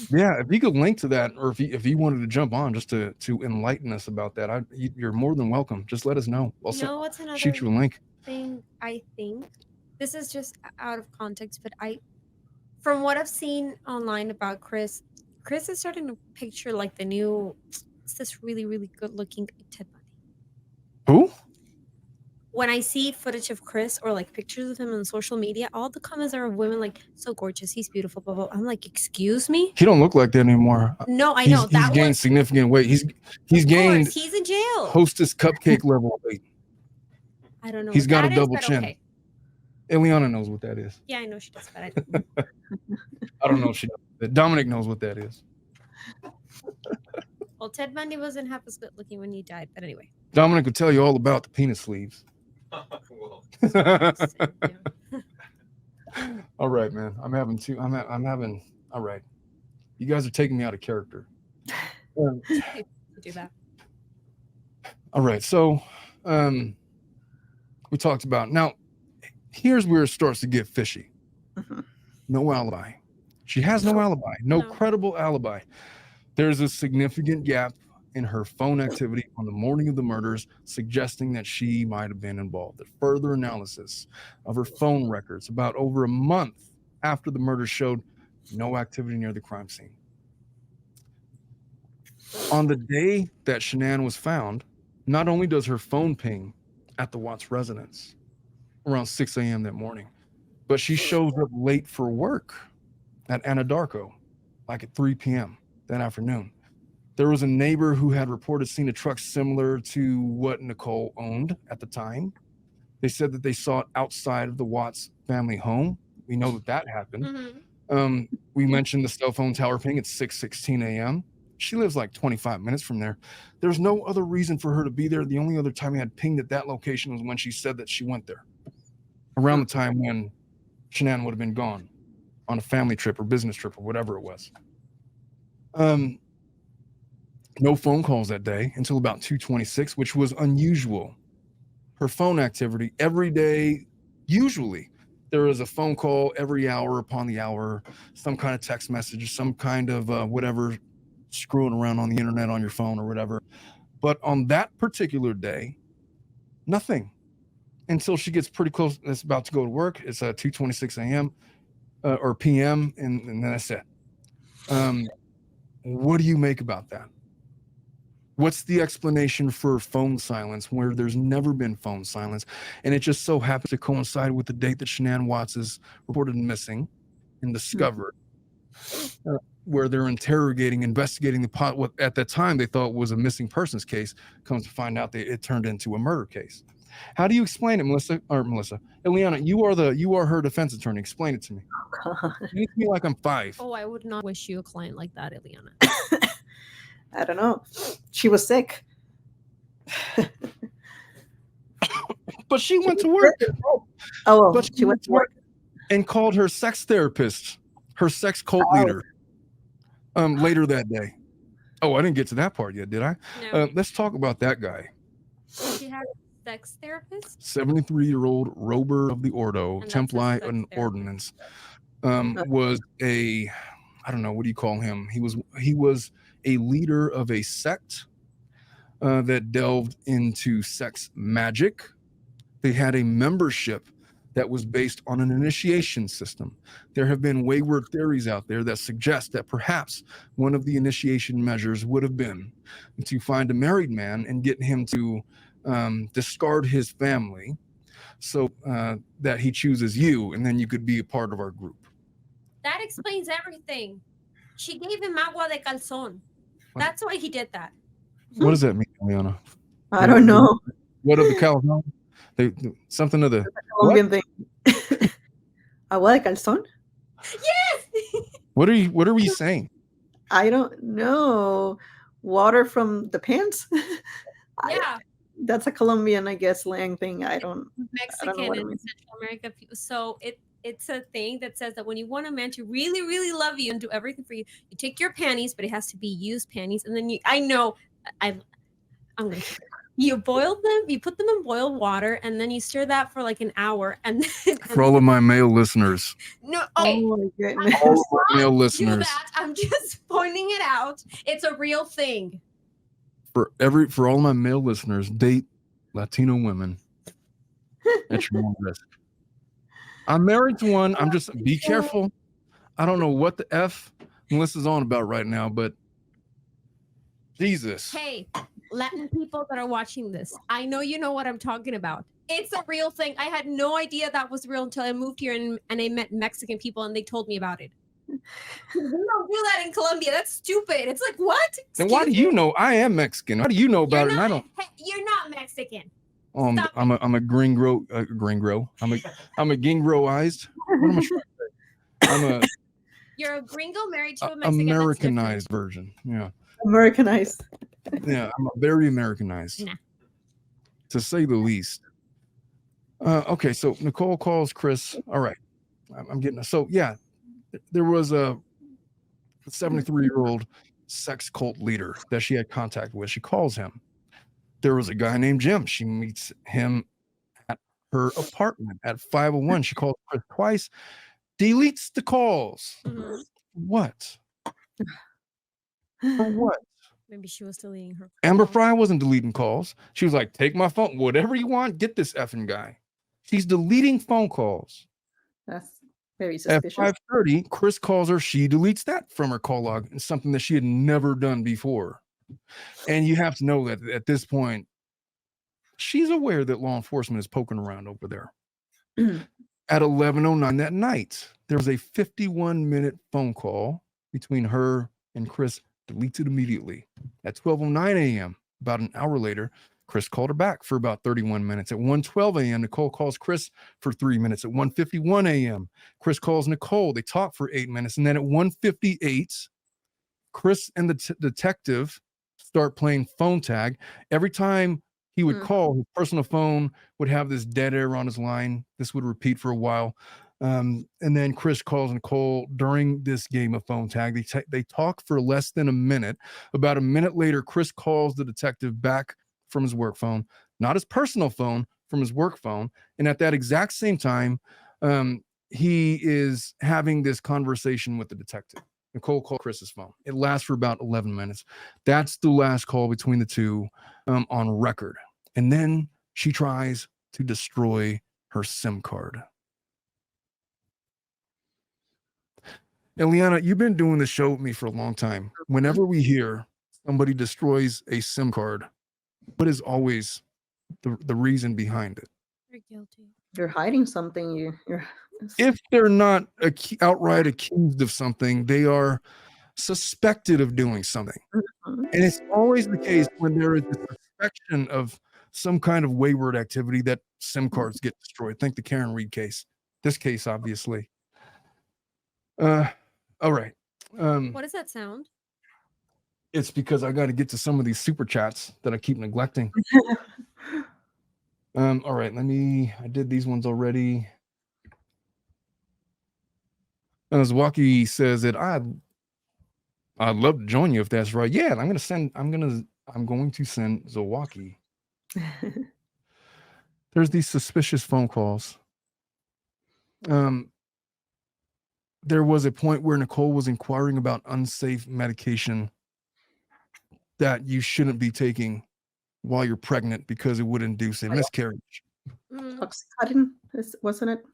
[SPEAKER 1] Yeah, if you could link to that, or if you wanted to jump on just to enlighten us about that, you're more than welcome. Just let us know. I'll
[SPEAKER 3] You know what's another
[SPEAKER 1] shoot you a link.
[SPEAKER 3] thing? I think this is just out of context, but from what I've seen online about Chris is starting to picture like the new. It's this really really good looking Ted Bundy.
[SPEAKER 1] Who?
[SPEAKER 3] When I see footage of Chris or like pictures of him on social media, all the comments are of women like, so gorgeous, he's beautiful, blah, blah. I'm like, excuse me?
[SPEAKER 1] He don't look like that anymore.
[SPEAKER 3] No, I know.
[SPEAKER 1] He's gained significant weight. He's gained
[SPEAKER 3] he's in jail.
[SPEAKER 1] Hostess cupcake level weight.
[SPEAKER 3] I don't know.
[SPEAKER 1] He's got a
[SPEAKER 3] that
[SPEAKER 1] double
[SPEAKER 3] is, but
[SPEAKER 1] chin.
[SPEAKER 3] okay.
[SPEAKER 1] Eliana knows what that is.
[SPEAKER 3] Yeah, I know she does, but
[SPEAKER 1] I don't know if she knows. Dominic knows what that is.
[SPEAKER 3] Well, Ted Bundy wasn't half as good looking when he died, but anyway.
[SPEAKER 1] Dominic will tell you all about the penis sleeves. All right, man. I'm having all right. You guys are taking me out of character.
[SPEAKER 3] Do that.
[SPEAKER 1] All right. So we talked about now. Here's where it starts to get fishy.
[SPEAKER 5] Mhm.
[SPEAKER 1] No alibi. She has no alibi, no credible alibi. There's a significant gap in her phone activity on the morning of the murders, suggesting that she might have been involved. A further analysis of her phone records about over a month after the murder showed no activity near the crime scene. On the day that Shanann was found, not only does her phone ping at the Watts residence around 6 a.m. that morning, but she shows up late for work at Anadarko, like at 3 p.m. that afternoon. There was a neighbor who had reported seeing a truck similar to what Nicole owned at the time. They said that they saw it outside of the Watts family home. We know that happened.
[SPEAKER 3] Mm-hmm.
[SPEAKER 1] We mentioned the cell phone tower ping at 6:16 a.m. She lives like 25 minutes from there. There's no other reason for her to be there. The only other time we had pinged at that location was when she said that she went there, around the time when Shanann would have been gone on a family trip or business trip or whatever it was. No phone calls that day until about 2:26, which was unusual. Her phone activity every day, usually there was a phone call every hour upon the hour, some kind of text message, some kind of whatever, screwing around on the internet on your phone or whatever. But on that particular day, nothing until she gets pretty close. It's about to go to work. It's 2:26 a.m. Or p.m. And then that's it. What do you make about that? What's the explanation for phone silence where there's never been phone silence? And it just so happens to coincide with the date that Shanann Watts is reported missing and discovered, where they're investigating the pot. What at that time they thought was a missing persons case, comes to find out that it turned into a murder case. How do you explain it, Melissa? Eliana, you are her defense attorney. Explain it to me.
[SPEAKER 5] Oh, God.
[SPEAKER 1] Explain it to me like I'm 5.
[SPEAKER 3] Oh, I would not wish you a client like that, Eliana.
[SPEAKER 5] I don't know. She was sick.
[SPEAKER 1] But she went to work.
[SPEAKER 5] Oh, well,
[SPEAKER 1] But
[SPEAKER 5] she went to work.
[SPEAKER 1] And called her sex therapist, her sex cult leader, later that day. Oh, I didn't get to that part yet, did I?
[SPEAKER 3] No.
[SPEAKER 1] Let's talk about that guy.
[SPEAKER 3] She had a sex therapist?
[SPEAKER 1] 73-year-old Rober of the Ordo,
[SPEAKER 3] And that's
[SPEAKER 1] Templi
[SPEAKER 3] a sex
[SPEAKER 1] and
[SPEAKER 3] therapist.
[SPEAKER 1] Ordinance, was I don't know, what do you call him? He was a leader of a sect that delved into sex magic. They had a membership that was based on an initiation system. There have been wayward theories out there that suggest that perhaps one of the initiation measures would have been to find a married man and get him to discard his family so that he chooses you, and then you could be a part of our group.
[SPEAKER 3] That explains everything. She gave him agua de calzón. That's why he did that.
[SPEAKER 1] What does that mean, Liana?
[SPEAKER 5] I don't know.
[SPEAKER 1] What of the California? Something of the
[SPEAKER 5] Colombian thing. Agua de calzón?
[SPEAKER 3] Yes.
[SPEAKER 1] What are we saying?
[SPEAKER 5] I don't know. Water from the pants?
[SPEAKER 3] Yeah.
[SPEAKER 5] That's a Colombian, I guess, slang thing. I don't know
[SPEAKER 3] Mexican
[SPEAKER 5] what it
[SPEAKER 3] and
[SPEAKER 5] means.
[SPEAKER 3] Central America. So it's a thing that says that when you want a man to really, really love you and do everything for you, you take your panties, but it has to be used panties, and then I'm gonna keep it. You boil them, you put them in boiled water, and then you stir that for like an hour, and then
[SPEAKER 1] For all of my male listeners,
[SPEAKER 3] no, okay.
[SPEAKER 5] Oh my goodness.
[SPEAKER 1] all of my male
[SPEAKER 3] Do
[SPEAKER 1] listeners,
[SPEAKER 3] that. I'm just pointing it out. It's a real thing.
[SPEAKER 1] for all my male listeners, date Latino women at your own risk. I'm married to one. I'm just be careful. I don't know what the F Melissa's on about right now, but Jesus.
[SPEAKER 3] Hey, Latin people that are watching this, I know you know what I'm talking about. It's a real thing. I had no idea that was real until I moved here and I met Mexican people and they told me about it. We don't do that in Colombia. That's stupid. It's like, what?
[SPEAKER 1] Then why do you know? I am Mexican. How do you know about it? And I don't.
[SPEAKER 3] Hey, you're not Mexican.
[SPEAKER 1] I'm a gringo. I'm a gingroized. What am I trying to say?
[SPEAKER 3] You're a gringo married to a
[SPEAKER 1] I'm
[SPEAKER 3] Mexican.
[SPEAKER 1] Americanized version. Yeah.
[SPEAKER 5] Americanized.
[SPEAKER 1] Yeah, I'm very Americanized,
[SPEAKER 3] Nah.
[SPEAKER 1] to say the least. Okay, so Nicole calls Chris. All right, I'm getting. So yeah, there was a 73-year-old sex cult leader that she had contact with. She calls him. There was a guy named Jim. She meets him at her apartment at 501. She calls Chris twice, deletes the calls.
[SPEAKER 3] Mhm.
[SPEAKER 1] What? For what?
[SPEAKER 3] Maybe she was deleting her.
[SPEAKER 1] Amber
[SPEAKER 3] call.
[SPEAKER 1] Fry wasn't deleting calls. She was like, take my phone, whatever you want, get this effing guy. She's deleting phone calls.
[SPEAKER 5] That's very
[SPEAKER 1] At
[SPEAKER 5] suspicious.
[SPEAKER 1] 5:30, Chris calls her. She deletes that from her call log. It's something that she had never done before. And you have to know that at this point, she's aware that law enforcement is poking around over there. At 11:09 that night, there was a 51-minute phone call between her and Chris, deleted immediately. At 12:09 a.m., about an hour later, Chris called her back for about 31 minutes. At 1:12 a.m., Nicole calls Chris for 3 minutes. At 1:51 a.m., Chris calls Nicole. They talk for 8 minutes. And then at 1:58, Chris and the detective start playing phone tag. Every time he would call, his personal phone would have this dead air on his line. This would repeat for a while. And then Chris calls Nicole during this game of phone tag. They talk for less than a minute. About a minute later, Chris calls the detective back from his work phone, not his personal phone, from his work phone. And at that exact same time, he is having this conversation with the detective. Nicole called Chris's phone. It lasts for about 11 minutes. That's the last call between the two on record. And then she tries to destroy her SIM card. Eliana, you've been doing this show with me for a long time. Whenever we hear somebody destroys a SIM card, what is always the reason behind it?
[SPEAKER 3] You're guilty.
[SPEAKER 5] You're hiding something. You're
[SPEAKER 1] If they're not outright accused of something, they are suspected of doing something.
[SPEAKER 5] Mhm.
[SPEAKER 1] And it's always the case when there is a suspicion of some kind of wayward activity that SIM cards get destroyed. Think the Karen Reed case. This case, obviously. All right.
[SPEAKER 3] What does that sound?
[SPEAKER 1] It's because I got to get to some of these super chats that I keep neglecting. All right, I did these ones already. Zowoki says that I'd love to join you if that's right. Yeah, I'm going to send Zowoki. There's these suspicious phone calls. There was a point where Nicole was inquiring about unsafe medication that you shouldn't be taking while you're pregnant because it would induce a miscarriage.
[SPEAKER 5] Oxycontin, wasn't it?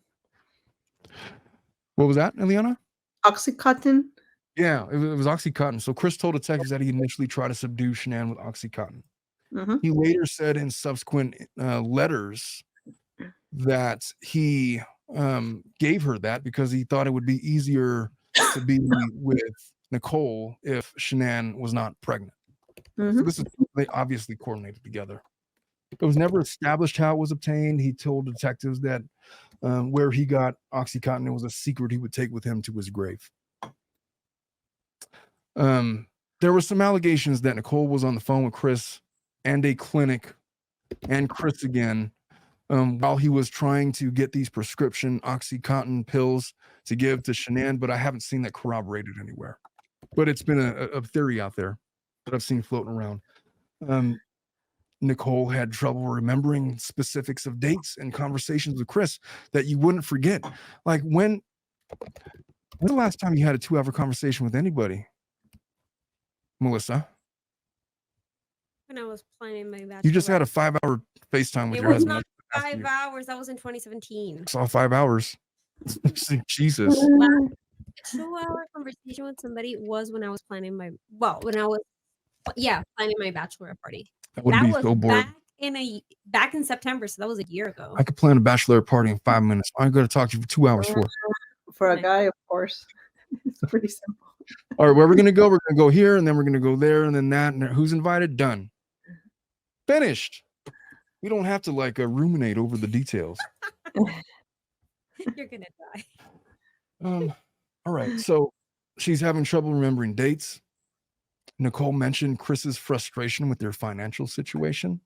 [SPEAKER 1] What was that, Eliana?
[SPEAKER 5] Oxycontin.
[SPEAKER 1] Yeah, it was Oxycontin. So Chris told detectives that he initially tried to subdue Shanann with Oxycontin.
[SPEAKER 5] Mhm.
[SPEAKER 1] He later said in subsequent letters that he gave her that because he thought it would be easier to be with Nicole if Shanann was not pregnant. So this is, they obviously coordinated together. It was never established how it was obtained. He told detectives that where he got Oxycontin, it was a secret he would take with him to his grave. There were some allegations that Nicole was on the phone with Chris and a clinic and Chris again, while he was trying to get these prescription Oxycontin pills to give to Shanann, but I haven't seen that corroborated anywhere. But it's been a theory out there that I've seen floating around. Nicole had trouble remembering specifics of dates and conversations with Chris that you wouldn't forget. Like when's the last time you had a 2-hour conversation with anybody? Melissa?
[SPEAKER 3] When I was planning my bachelor.
[SPEAKER 1] You just had a 5-hour FaceTime with
[SPEAKER 3] it
[SPEAKER 1] your
[SPEAKER 3] was
[SPEAKER 1] husband.
[SPEAKER 3] not 5 hours. That was in 2017.
[SPEAKER 1] I saw 5 hours. Jesus.
[SPEAKER 3] 2-hour conversation with somebody was when I was planning my planning my bachelor party.
[SPEAKER 1] That would
[SPEAKER 3] That
[SPEAKER 1] be
[SPEAKER 3] was
[SPEAKER 1] so boring.
[SPEAKER 3] back in September, so that was a year ago.
[SPEAKER 1] I could plan a bachelor party in 5 minutes. I'm going to talk to you for 2 hours for.
[SPEAKER 5] For a guy, of course, it's pretty simple.
[SPEAKER 1] All right, where we're going to go? We're going to go here, and then we're going to go there, and then that. And who's invited? Done. Finished. We don't have to like ruminate over the details.
[SPEAKER 3] You're gonna die.
[SPEAKER 1] All right. So she's having trouble remembering dates. Nicole mentioned Chris's frustration with their financial situation.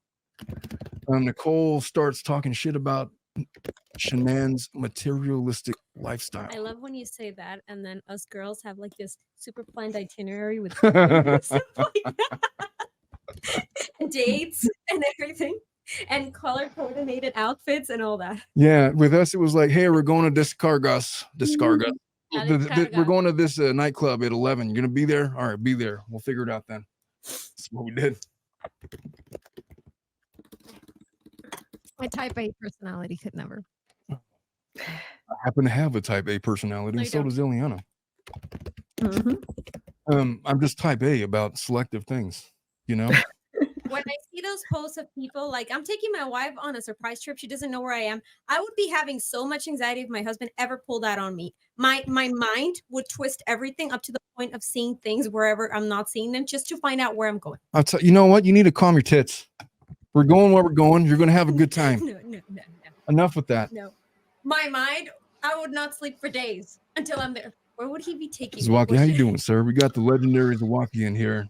[SPEAKER 1] Nicole starts talking shit about Shanann's materialistic lifestyle.
[SPEAKER 3] I love when you say that, and then us girls have like this super planned itinerary with stuff like that. Dates and everything, and color coordinated outfits and all that.
[SPEAKER 1] Yeah, with us it was like, hey, we're going to Descargas. We're going to this nightclub at 11. You're gonna be there? All right, be there. We'll figure it out then. That's what we did.
[SPEAKER 3] My type A personality could never.
[SPEAKER 1] I happen to have a type A personality, and so does Ileana. I'm just type A about selective things, you know.
[SPEAKER 3] When I see those posts of people like, I'm taking my wife on a surprise trip, she doesn't know where I am, I would be having so much anxiety if my husband ever pulled that on me. My mind would twist everything up to the point of seeing things wherever I'm not seeing them, just to find out where I'm going.
[SPEAKER 1] You know what? You need to calm your tits. We're going where we're going. You're going to have a good time.
[SPEAKER 3] No.
[SPEAKER 1] Enough with that.
[SPEAKER 3] No. My mind, I would not sleep for days until I'm there. Where would he be taking
[SPEAKER 1] Zowoki, how you doing, sir? We got the legendary Zowoki in here.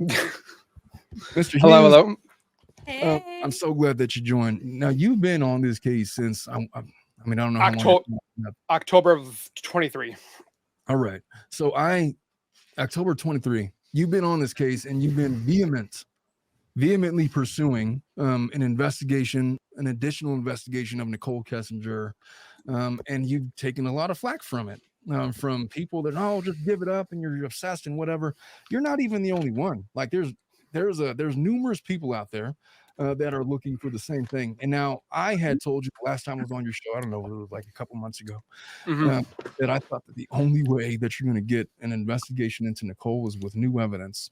[SPEAKER 1] Mr. Hughes,
[SPEAKER 4] hello.
[SPEAKER 3] Hey.
[SPEAKER 1] I'm so glad that you joined. Now, you've been on this case since, I don't know how long.
[SPEAKER 4] October of 23.
[SPEAKER 1] All right. So October 23, you've been on this case and you've been vehemently pursuing an additional investigation of Nichol Kessinger, and you've taken a lot of flack from it, from people that, just give it up and you're obsessed and whatever. You're not even the only one. Like there's numerous people out there that are looking for the same thing. And now I had told you last time I was on your show, I don't know, it was like a couple months ago, that I thought that the only way that you're going to get an investigation into Nicole was with new evidence.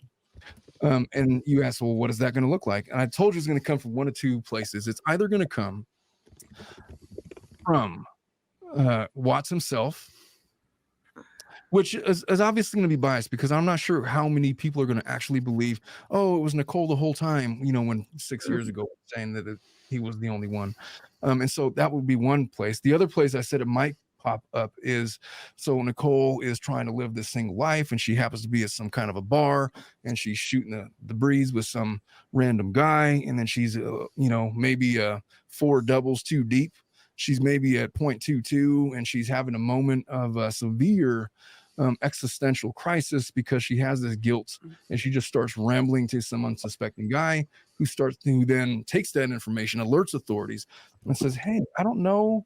[SPEAKER 1] And you asked, well, what is that going to look like? And I told you it's going to come from one of two places. It's either going to come from Watts himself, which is obviously going to be biased, because I'm not sure how many people are going to actually believe, it was Nicole the whole time, when 6 years ago saying that he was the only one. And so that would be one place. The other place I said it might pop up is, so Nicole is trying to live this single life, and she happens to be at some kind of a bar, and she's shooting the breeze with some random guy, and then she's maybe 4 doubles too deep. She's maybe at 0.22, and she's having a moment of a severe existential crisis because she has this guilt, and she just starts rambling to some unsuspecting guy who then takes that information, alerts authorities, and says, hey, I don't know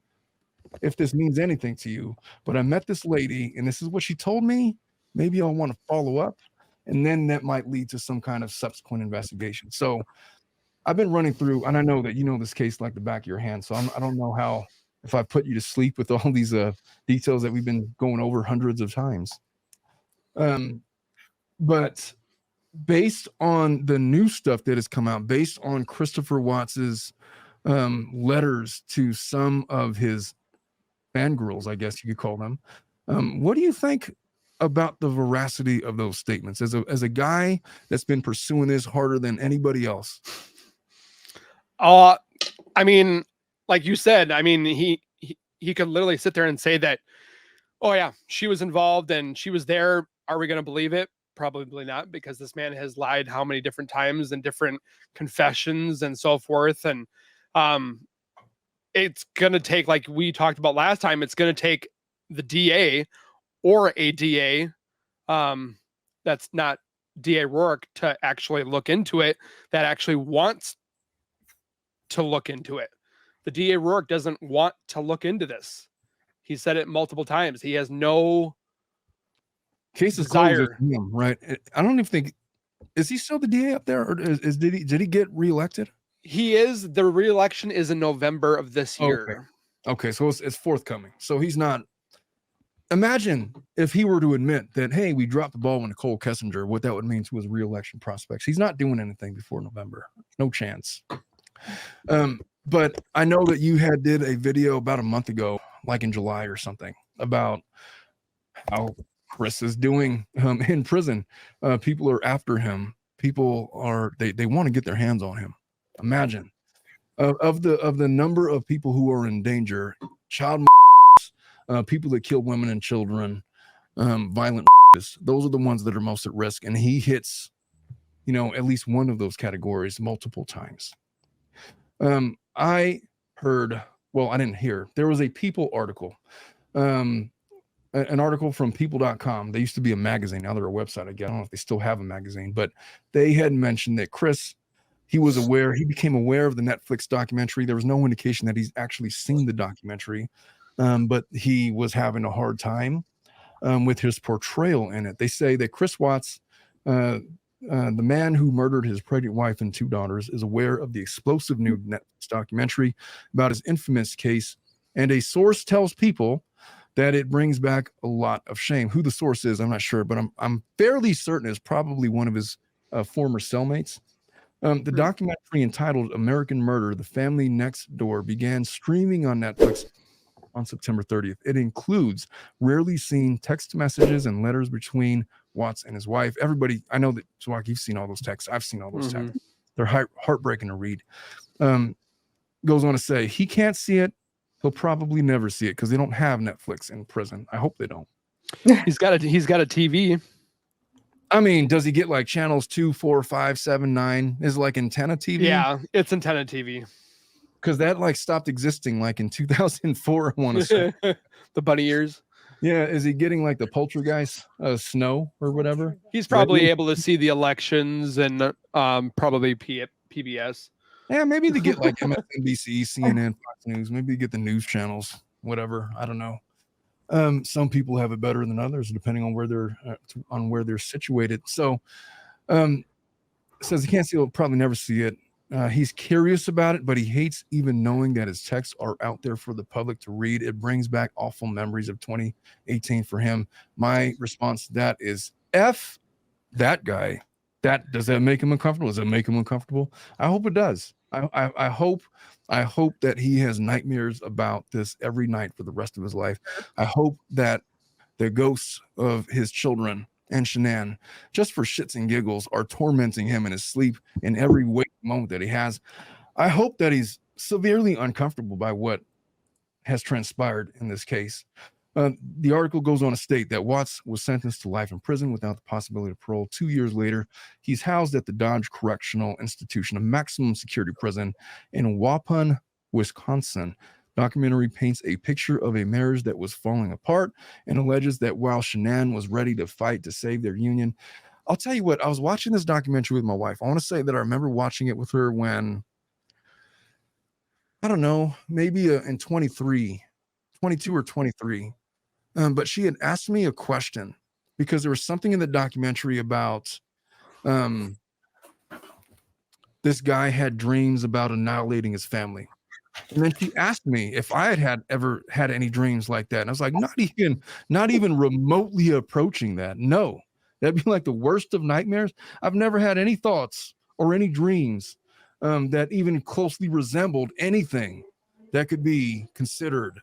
[SPEAKER 1] if this means anything to you, but I met this lady and this is what she told me. Maybe I'll want to follow up, and then that might lead to some kind of subsequent investigation. So I've been running through, and I know that you know this case like the back of your hand, so I don't know if I put you to sleep with all these details that we've been going over hundreds of times. But based on the new stuff that has come out, based on Christopher Watts's letters to some of his fangirls, I guess you could call them, what do you think about the veracity of those statements as a guy that's been pursuing this harder than anybody else?
[SPEAKER 4] I mean, like you said, I mean, he could literally sit there and say that, oh yeah, she was involved and she was there. Are we going to believe it? Probably not, because this man has lied how many different times and different confessions and so forth. And It's going to take, like we talked about last time, it's going to take the DA or a DA that's not DA Rourke to actually look into it, that actually wants to look into it. The DA Rourke doesn't want to look into this. He said it multiple times. He has no
[SPEAKER 1] case is closed
[SPEAKER 4] desire.
[SPEAKER 1] with him, right? I don't even think, is he still the DA up there, or did he get reelected?
[SPEAKER 4] He is. The reelection is in November of this year.
[SPEAKER 1] Okay, so it's forthcoming. So he's not. Imagine if he were to admit that, hey, we dropped the ball with Nichol Kessinger, what that would mean to his reelection prospects. He's not doing anything before November. No chance. But I know that you did a video about a month ago, like in July or something, about how Chris is doing in prison. People are after him. People are they want to get their hands on him. Imagine of the number of people who are in danger, child people that kill women and children, violent, those are the ones that are most at risk, and he hits, at least one of those categories multiple times. I heard, well, I didn't hear, there was a People article, an article from people.com. They used to be a magazine. Now they're a website. I don't know if they still have a magazine, but they had mentioned that Chris, he became aware of the Netflix documentary. There was no indication that he's actually seen the documentary, but he was having a hard time with his portrayal in it. They say that Chris Watts, the man who murdered his pregnant wife and 2 daughters, is aware of the explosive new Netflix documentary about his infamous case, and a source tells People that it brings back a lot of shame. Who the source is, I'm not sure, but I'm fairly certain it's probably one of his former cellmates. The documentary, entitled American Murder: The Family Next Door, began streaming on Netflix on September 30th. It includes rarely seen text messages and letters between Watts and his wife. Everybody, I know that, Zowoki, you've seen all those texts. I've seen all those texts. They're heartbreaking to read. Goes on to say, he can't see it. He'll probably never see it because they don't have Netflix in prison. I hope they don't.
[SPEAKER 4] He's got a TV.
[SPEAKER 1] I mean, does he get like channels 2, 4, 5, 7, 9? Is it like antenna TV?
[SPEAKER 4] Yeah, it's antenna TV.
[SPEAKER 1] Because that like stopped existing like in 2004, I want to say.
[SPEAKER 4] The bunny ears.
[SPEAKER 1] Yeah, is he getting like the poltergeist snow or whatever?
[SPEAKER 4] He's probably able to see the elections and probably PBS.
[SPEAKER 1] Yeah, maybe they get like MSNBC, CNN, Fox News. Maybe they get the news channels, whatever. I don't know. Some people have it better than others, depending on where they're situated. So, says he can't see it, he'll probably never see it. He's curious about it, but he hates even knowing that his texts are out there for the public to read. It brings back awful memories of 2018 for him. My response to that is F that guy. Does that make him uncomfortable? Does it make him uncomfortable? I hope it does. I hope that he has nightmares about this every night for the rest of his life. I hope that the ghosts of his children and Shanann, just for shits and giggles, are tormenting him in his sleep in every waking moment that he has. I hope that he's severely uncomfortable by what has transpired in this case. The article goes on to state that Watts was sentenced to life in prison without the possibility of parole. 2 years later, he's housed at the Dodge Correctional Institution, a maximum security prison in Waupun, Wisconsin. Documentary paints a picture of a marriage that was falling apart and alleges that while Shanann was ready to fight to save their union. I'll tell you what, I was watching this documentary with my wife. I want to say that I remember watching it with her when, I don't know, maybe in 22 or 23. But she had asked me a question because there was something in the documentary about this guy had dreams about annihilating his family. And then she asked me if I had ever had any dreams like that. And I was like, not even remotely approaching that. No, that'd be like the worst of nightmares. I've never had any thoughts or any dreams that even closely resembled anything that could be considered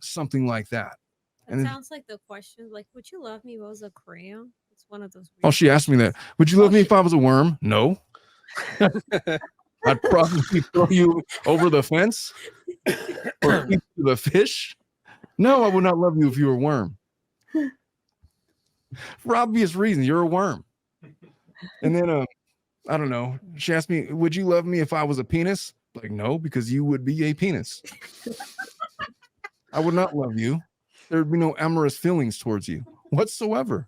[SPEAKER 1] something like that.
[SPEAKER 3] That sounds like the question, like, would you love me if I was a crayon? It's one of those.
[SPEAKER 1] Oh, she asked me that. Would you love me if I was a worm? No. I'd probably throw you over the fence or eat the fish. No, I would not love you if you were a worm. For obvious reasons, you're a worm. And then, I don't know. She asked me, would you love me if I was a penis? Like, no, because you would be a penis. I would not love you. There would be no amorous feelings towards you whatsoever.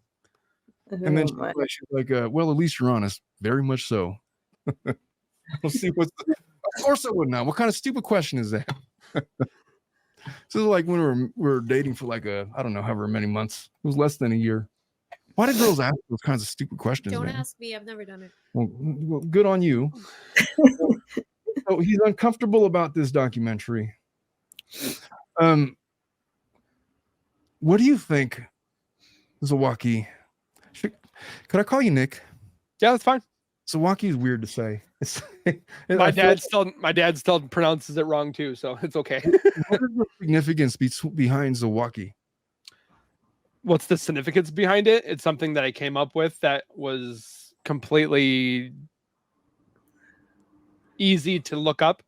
[SPEAKER 1] And then she's like, well, at least you're honest. Very much so. We'll see what's of course I would not. What kind of stupid question is that? So like when we were dating for like I don't know, however many months. It was less than a year. Why do girls ask those kinds of stupid questions?
[SPEAKER 3] Don't
[SPEAKER 1] man?
[SPEAKER 3] ask me. I've never done it.
[SPEAKER 1] Well, good on you. So he's uncomfortable about this documentary. What do you think, Zowoki? Could I call you Nick?
[SPEAKER 4] Yeah, that's fine.
[SPEAKER 1] Zowoki is weird to say.
[SPEAKER 4] My dad still pronounces it wrong too, so it's okay.
[SPEAKER 1] What is the significance behind Zowoki?
[SPEAKER 4] What's the significance behind it? It's something that I came up with that was completely easy to look up.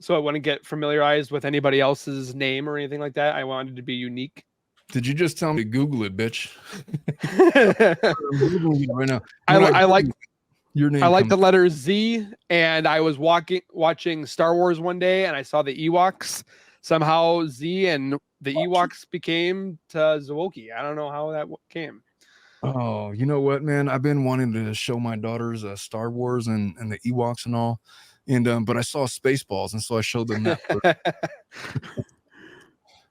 [SPEAKER 4] So I wouldn't get familiarized with anybody else's name or anything like that. I wanted to be unique.
[SPEAKER 1] Did you just tell me to Google it, bitch? I'm Googling it right now.
[SPEAKER 4] I like
[SPEAKER 1] your name.
[SPEAKER 4] I like the letter Z, and I was watching Star Wars one day, and I saw the Ewoks. Somehow Z and the Ewoks became to Zowoki. I don't know how that came.
[SPEAKER 1] Oh, you know what, man? I've been wanting to show my daughters Star Wars and the Ewoks and all, and but I saw Spaceballs, and so I showed them that.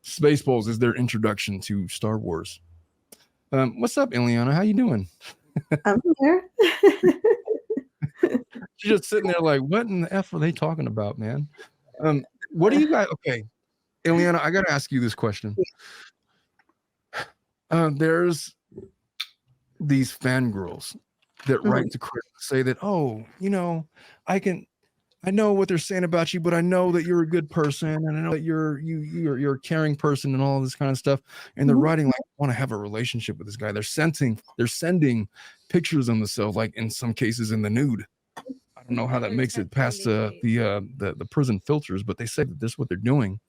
[SPEAKER 1] Spaceballs is their introduction to Star Wars. What's up, Ileana? How you doing?
[SPEAKER 5] I'm here.
[SPEAKER 1] She's just sitting there like, what in the F are they talking about, man? What do you guys? Okay, Ileana, I got to ask you this question. There's these fangirls that write to Chris say that, oh, you know, I know what they're saying about you, but I know that you're a good person, and I know that you're a caring person and all this kind of stuff. And they're writing like, I want to have a relationship with this guy. They're sending pictures of themselves, like in some cases in the nude. I don't know how that makes it past the prison filters, but they say that this is what they're doing,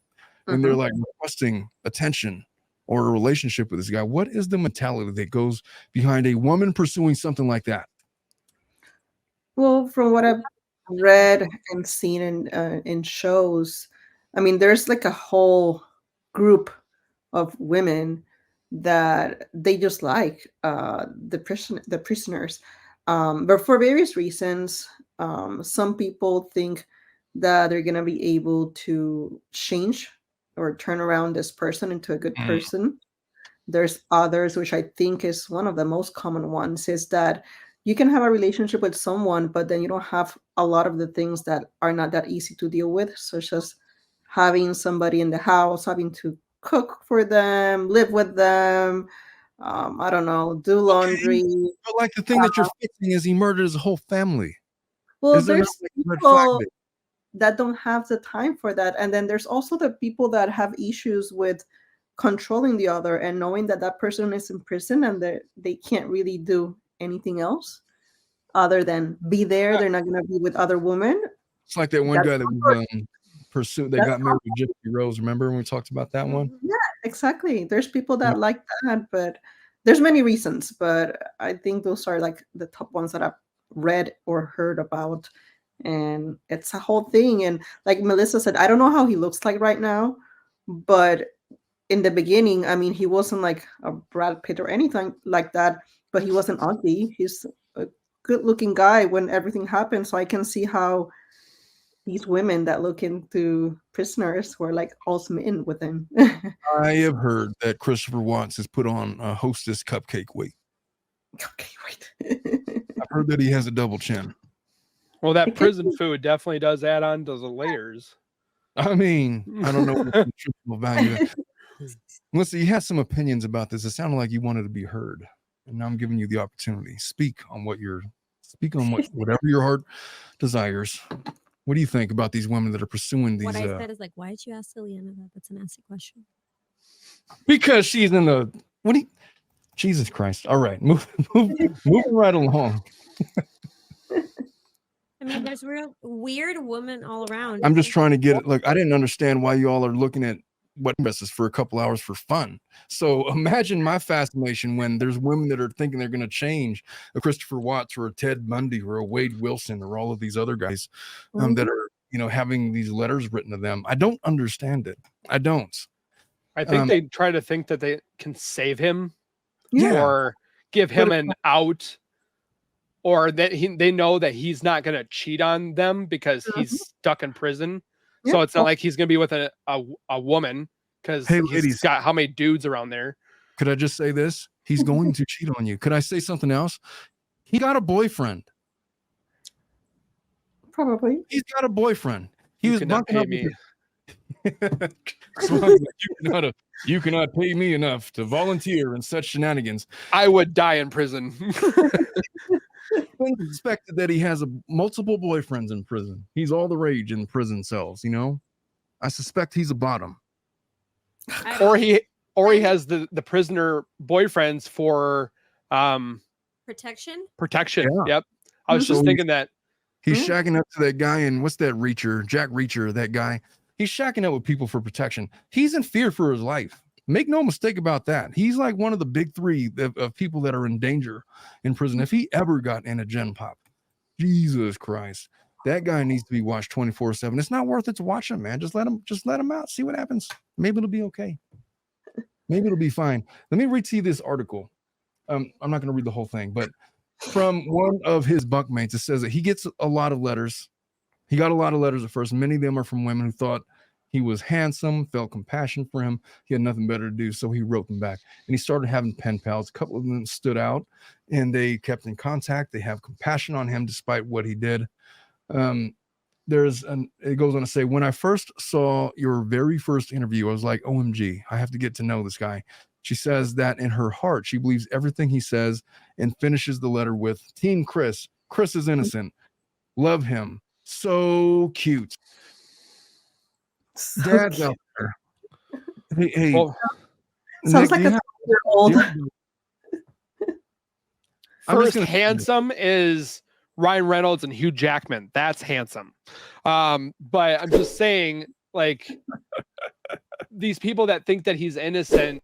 [SPEAKER 1] and they're like requesting attention or a relationship with this guy. What is the mentality that goes behind a woman pursuing something like that?
[SPEAKER 5] Well, from what I've read and seen in shows, I mean, there's like a whole group of women that they just like the prisoners, but for various reasons. Some people think that they're gonna be able to change or turn around this person into a good person. There's others, which I think is one of the most common ones, is that you can have a relationship with someone, but then you don't have a lot of the things that are not that easy to deal with, such as having somebody in the house, having to cook for them, live with them, I don't know, do laundry.
[SPEAKER 1] Okay. But like the thing that you're fixing is he murdered his whole family.
[SPEAKER 5] Well,
[SPEAKER 1] Is there
[SPEAKER 5] there's
[SPEAKER 1] not, like, red
[SPEAKER 5] people
[SPEAKER 1] flag there?
[SPEAKER 5] that don't have the time for that. And then there's also the people that have issues with controlling the other and knowing that that person is in prison and they can't really do anything else other than be there. They're not going to be with other women.
[SPEAKER 1] It's like that one guy that was pursued. They got married with Gypsy Rose. Remember when we talked about that one?
[SPEAKER 5] Yeah, exactly. There's people that like that, but there's many reasons. But I think those are like the top ones that I've read or heard about. And it's a whole thing. And like Melissa said, I don't know how he looks like right now, but in the beginning, I mean, he wasn't like a Brad Pitt or anything like that, but he wasn't ugly. He's a good looking guy when everything happened. So I can see how these women that look into prisoners were like all smitten with him.
[SPEAKER 1] I have heard that Christopher Watts has put on a hostess cupcake weight.
[SPEAKER 5] Okay, wait.
[SPEAKER 1] I've heard that he has a double chin.
[SPEAKER 4] Well, that prison food definitely does add on to the layers.
[SPEAKER 1] I mean, I don't know what the nutritional value is. Melissa, you had some opinions about this. It sounded like you wanted to be heard. And now I'm giving you the opportunity. Speak on whatever your heart desires. What do you think about these women that are pursuing these?
[SPEAKER 3] What I said is like, why did you ask Ileana that? That's a nasty question.
[SPEAKER 1] Because she's in the Jesus Christ. All right, moving right along.
[SPEAKER 3] I mean, there's real weird women all around.
[SPEAKER 1] I'm just trying to get it. Look, I didn't understand why you all are looking at what is for a couple hours for fun. So imagine my fascination when there's women that are thinking they're going to change a Christopher Watts or a Ted Bundy or a Wade Wilson or all of these other guys that are having these letters written to them. I don't understand it. I don't.
[SPEAKER 4] I think they try to think that they can save him
[SPEAKER 1] Yeah.
[SPEAKER 4] or give him an out, or that they know that he's not going to cheat on them because he's stuck in prison. So it's not like he's going to be with a woman because he's got how many dudes around there.
[SPEAKER 1] Could I just say this? He's going to cheat on you. Could I say something else? He got a boyfriend.
[SPEAKER 5] Probably.
[SPEAKER 1] He's got a boyfriend. He was bunking up
[SPEAKER 4] me.
[SPEAKER 1] You cannot pay me enough to volunteer in such shenanigans.
[SPEAKER 4] I would die in prison.
[SPEAKER 1] It's suspected that he has multiple boyfriends in prison. He's all the rage in prison cells, I suspect he's a bottom.
[SPEAKER 4] Or he has the prisoner boyfriends for
[SPEAKER 3] protection.
[SPEAKER 1] Yeah.
[SPEAKER 4] Yep. I was just thinking that.
[SPEAKER 1] He's shacking up to that guy, and what's that Reacher? Jack Reacher, that guy. He's shacking up with people for protection. He's in fear for his life. Make no mistake about that. He's like one of the big three of people that are in danger in prison. If he ever got in a gen pop, Jesus Christ, that guy needs to be watched 24/7. It's not worth it to watch him, man. Just let him out. See what happens. Maybe it'll be okay. Maybe it'll be fine. Let me read to you this article. I'm not going to read the whole thing, but from one of his bunkmates, it says that he gets a lot of letters. He got a lot of letters at first. Many of them are from women who thought he was handsome, felt compassion for him. He had nothing better to do, so he wrote them back. And he started having pen pals. A couple of them stood out, and they kept in contact. They have compassion on him despite what he did. It goes on to say, when I first saw your very first interview, I was like, OMG, I have to get to know this guy. She says that in her heart, she believes everything he says and finishes the letter with, Team Chris. Chris is innocent. Love him. So cute. Dad's out there. Hey,
[SPEAKER 5] well, sounds like a 12-year-old.
[SPEAKER 4] First handsome is Ryan Reynolds and Hugh Jackman. That's handsome. But I'm just saying, like, these people that think that he's innocent,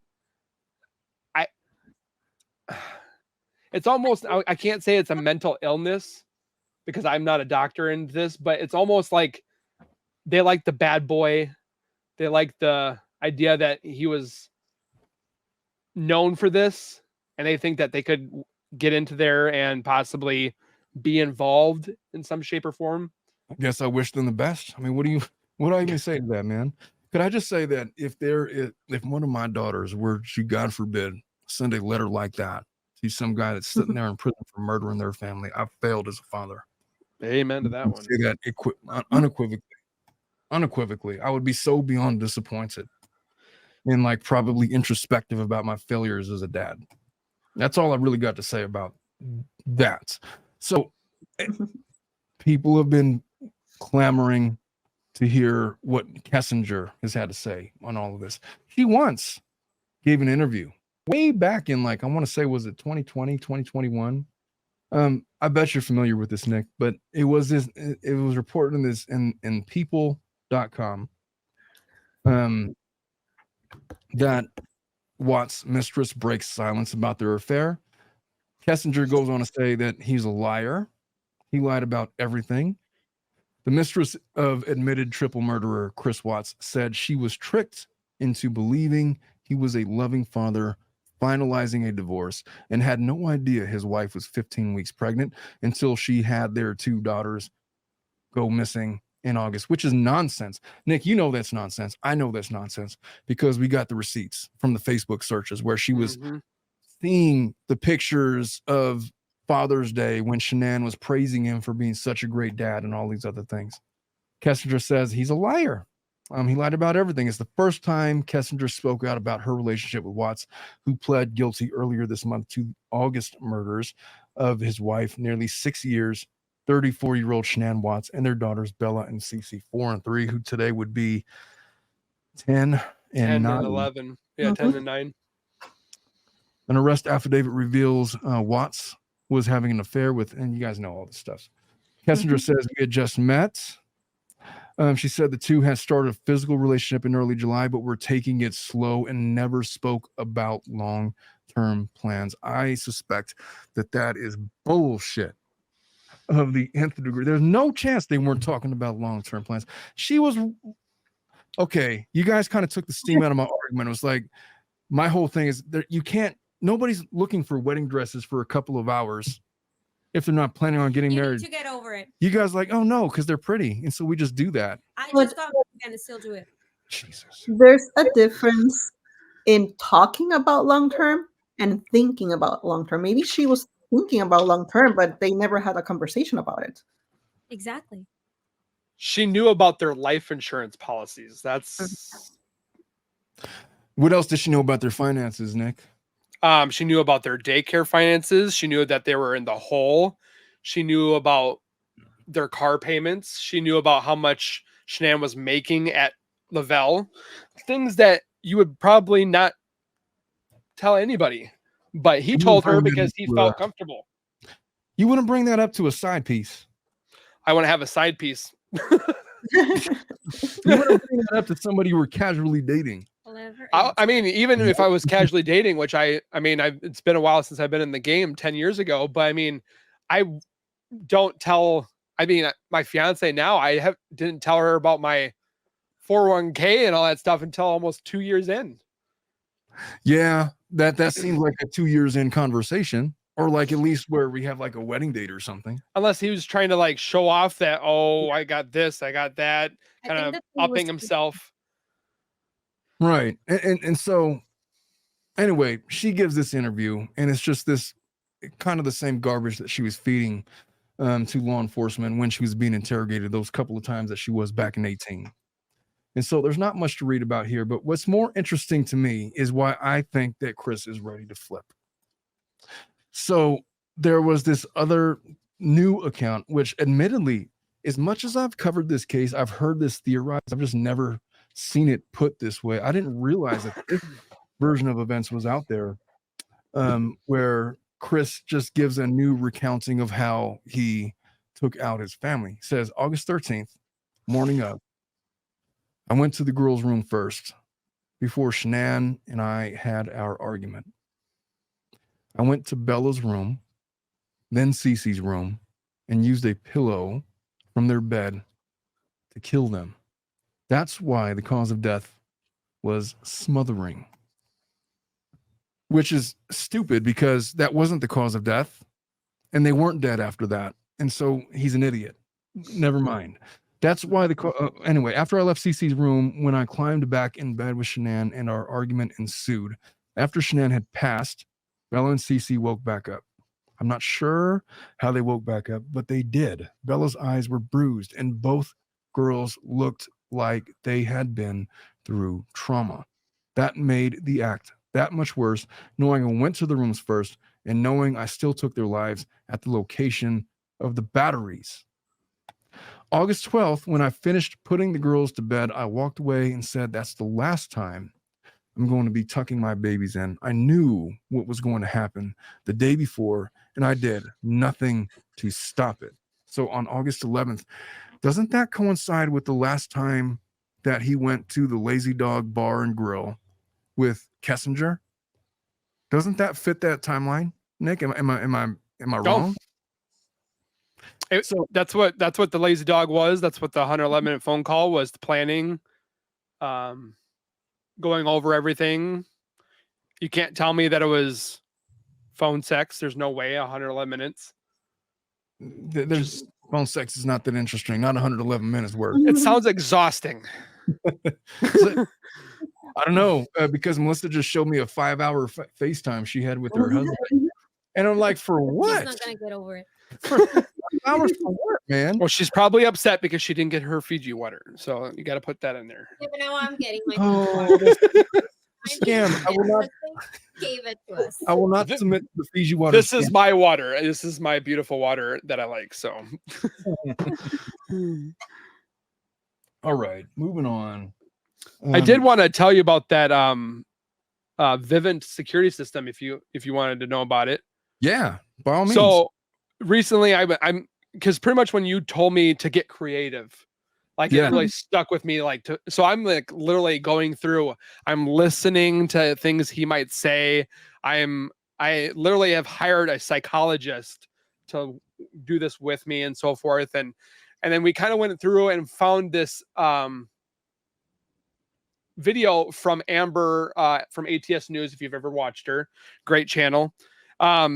[SPEAKER 4] it's almost, I can't say it's a mental illness because I'm not a doctor in this, but it's almost like they like the bad boy. They like the idea that he was known for this, and they think that they could get into there and possibly be involved in some shape or form.
[SPEAKER 1] I guess I wish them the best. I mean, what do I even say to that, man? Could I just say that if one of my daughters were to, God forbid, send a letter like that to some guy that's sitting there in prison for murdering their family, I failed as a father.
[SPEAKER 4] Amen to that one.
[SPEAKER 1] Say that unequivocally. I would be so beyond disappointed and like probably introspective about my failures as a dad. That's all I really got to say about that. So people have been clamoring to hear what Kessinger has had to say on all of this. He once gave an interview way back in, like, I want to say, was it 2020, 2021? I bet you're familiar with this, Nick, but it was reported in this in people.com that Watt's mistress breaks silence about their affair. Kessinger goes on to say that he's a liar. He lied about everything. The mistress of admitted triple murderer Chris Watts said she was tricked into believing he was a loving father finalizing a divorce and had no idea his wife was 15 weeks pregnant until she had their two daughters go missing in August, which is nonsense. Nick, you know that's nonsense. I know that's nonsense because we got the receipts from the Facebook searches where she was seeing the pictures of Father's Day when Shanann was praising him for being such a great dad and all these other things. Kessinger says he's a liar. He lied about everything. It's the first time Kessinger spoke out about her relationship with Watts, who pled guilty earlier this month to August murders of his wife, nearly 6 years, 34-year-old Shanann Watts, and their daughters Bella and Cece, 4 and 3, who today would be 10 and 9.
[SPEAKER 4] 11. Yeah, 10 and 9.
[SPEAKER 1] An arrest affidavit reveals Watts was having an affair with, and you guys know all this stuff. Kessinger says we had just met. She said the two had started a physical relationship in early July, but were taking it slow and never spoke about long-term plans. I suspect that is bullshit. of the nth degree. There's no chance they weren't talking about long-term plans. She was okay. You guys kind of took the steam out of my argument. It was like my whole thing is that you can't. Nobody's looking for wedding dresses for a couple of hours if they're not planning on getting married.
[SPEAKER 3] You need to get over it.
[SPEAKER 1] You guys like, oh no, because they're pretty, and so we just do that.
[SPEAKER 3] I just got and still do it.
[SPEAKER 1] Jesus.
[SPEAKER 5] There's a difference in talking about long term and thinking about long term. Maybe she was thinking about long term, but they never had a conversation about it.
[SPEAKER 3] Exactly.
[SPEAKER 4] She knew about their life insurance policies. That's
[SPEAKER 1] What else did she know about their finances, Nick?
[SPEAKER 4] she knew about their daycare finances. She knew that they were in the hole. She knew about their car payments. She knew about how much Shanann was making at Lavelle. Things that you would probably not tell anybody. But he told her because he felt comfortable.
[SPEAKER 1] You wouldn't bring that up to a side piece.
[SPEAKER 4] I want to have a side piece.
[SPEAKER 1] You wouldn't bring that up to somebody you were casually dating.
[SPEAKER 4] I mean, even if I was casually dating, which it's been a while since I've been in the game 10 years ago, but I mean, I don't tell, my fiance now, didn't tell her about my 401k and all that stuff until almost 2 years in.
[SPEAKER 1] Yeah, that seems like a 2 years in conversation, or like at least where we have like a wedding date or something.
[SPEAKER 4] Unless he was trying to like show off that, oh, I got this, I got that, kind of upping himself.
[SPEAKER 1] Right. And so anyway, she gives this interview and it's just this kind of the same garbage that she was feeding to law enforcement when she was being interrogated those couple of times that she was back in 18. And so there's not much to read about here, but what's more interesting to me is why I think that Chris is ready to flip. So there was this other new account, which admittedly, as much as I've covered this case, I've heard this theorized, I've just never seen it put this way. I didn't realize that this version of events was out there, where Chris just gives a new recounting of how he took out his family. He says, August 13th, morning of, I went to the girls' room first before Shanann and I had our argument. I went to Bella's room, then Cece's room, and used a pillow from their bed to kill them. That's why the cause of death was smothering, which is stupid because that wasn't the cause of death and they weren't dead after that. And so he's an idiot. Never mind. That's why anyway, after I left Cece's room, when I climbed back in bed with Shanann and our argument ensued, after Shanann had passed, Bella and Cece woke back up. I'm not sure how they woke back up, but they did. Bella's eyes were bruised and both girls looked like they had been through trauma. That made the act that much worse, knowing I went to the rooms first and knowing I still took their lives at the location of the batteries. August 12th, when I finished putting the girls to bed, I walked away and said, that's the last time I'm going to be tucking my babies in. I knew what was going to happen the day before, and I did nothing to stop it. So on August 11th, doesn't that coincide with the last time that he went to the Lazy Dog Bar and Grill with Kessinger? Doesn't that fit that timeline, Nick? Am I wrong?
[SPEAKER 4] So that's what the Lazy Dog was. That's what the 111-minute phone call was. The planning, going over everything. You can't tell me that it was phone sex. There's no way. 111 minutes.
[SPEAKER 1] There's phone sex is not that interesting. Not 111 minutes worth.
[SPEAKER 4] It sounds exhausting.
[SPEAKER 1] I don't know, because Melissa just showed me a 5-hour FaceTime she had with her husband, and I'm like, for what?
[SPEAKER 3] She's not gonna get over it.
[SPEAKER 1] For 5 hours for what, man?
[SPEAKER 4] Well, she's probably upset because she didn't get her Fiji water, so you got to put that in there.
[SPEAKER 3] Yeah, but now I'm getting my
[SPEAKER 1] scam. I will not.
[SPEAKER 3] Gave it to us.
[SPEAKER 1] I will not submit to the Fiji water.
[SPEAKER 4] This is my water. This is my beautiful water that I like. So,
[SPEAKER 1] all right, moving on.
[SPEAKER 4] I did want to tell you about that Vivint security system if you wanted to know about it.
[SPEAKER 1] Yeah, by all means.
[SPEAKER 4] So recently I'm because pretty much when you told me to get creative, like it really stuck with me. So I'm like literally going through, I'm listening to things he might say. I literally have hired a psychologist do this with me and so forth. And then we kind of went through and found this video from Amber from ATS News. If you've ever watched her, great channel.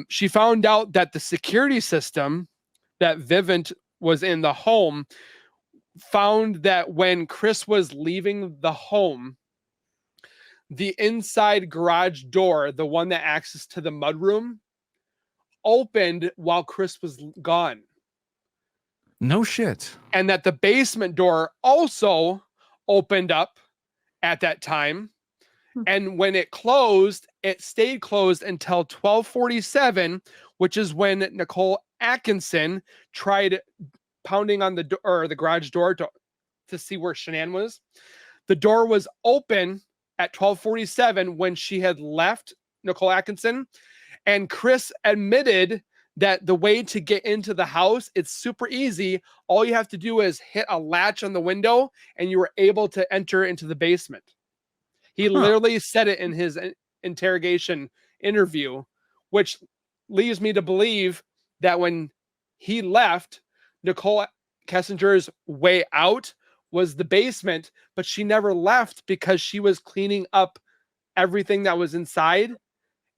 [SPEAKER 4] She found out that the security system that Vivint was in the home found that when Chris was leaving the home, the inside garage door, the one that access to the mudroom, opened while Chris was gone.
[SPEAKER 1] No shit.
[SPEAKER 4] And that the basement door also opened up at that time. And when it closed, it stayed closed until 12:47, which is when Nicole Atkinson tried pounding on the or the garage door to see where Shanann was. The door was open at 12:47 when she had left Nicole Atkinson, and Chris admitted that the way to get into the house, it's super easy. All you have to do is hit a latch on the window and you were able to enter into the basement. He literally said it in his interrogation interview, which leaves me to believe that when he left, Nichol Kessinger's way out was the basement, but she never left because she was cleaning up everything that was inside.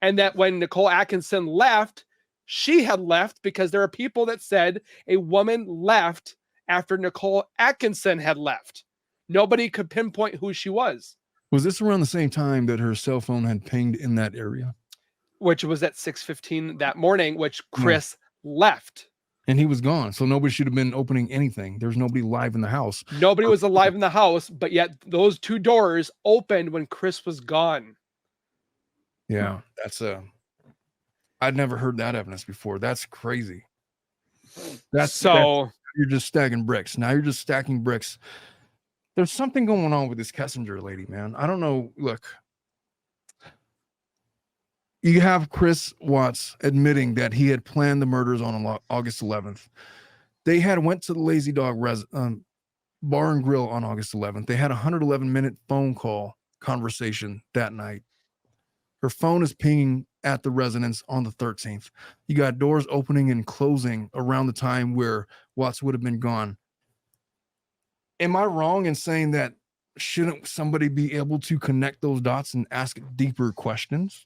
[SPEAKER 4] And that when Nicole Atkinson left, she had left because there are people that said a woman left after Nicole Atkinson had left. Nobody could pinpoint who she was.
[SPEAKER 1] Was this around the same time that her cell phone had pinged in that area?
[SPEAKER 4] Which was at 6:15 that morning, which Chris left.
[SPEAKER 1] And he was gone. So nobody should have been opening anything. There's nobody live in the house.
[SPEAKER 4] Nobody was alive in the house, but yet those two doors opened when Chris was gone.
[SPEAKER 1] Yeah, I'd never heard that evidence before. That's crazy. That's you're just stacking bricks. Now you're just stacking bricks. There's something going on with this Kessinger lady, man. I don't know. Look, you have Chris Watts admitting that he had planned the murders on August 11th. They had went to the Lazy Dog Bar and Grill on August 11th. They had a 111-minute phone call conversation that night. Her phone is pinging at the residence on the 13th. You got doors opening and closing around the time where Watts would have been gone. Am I wrong in saying that shouldn't somebody be able to connect those dots and ask deeper questions?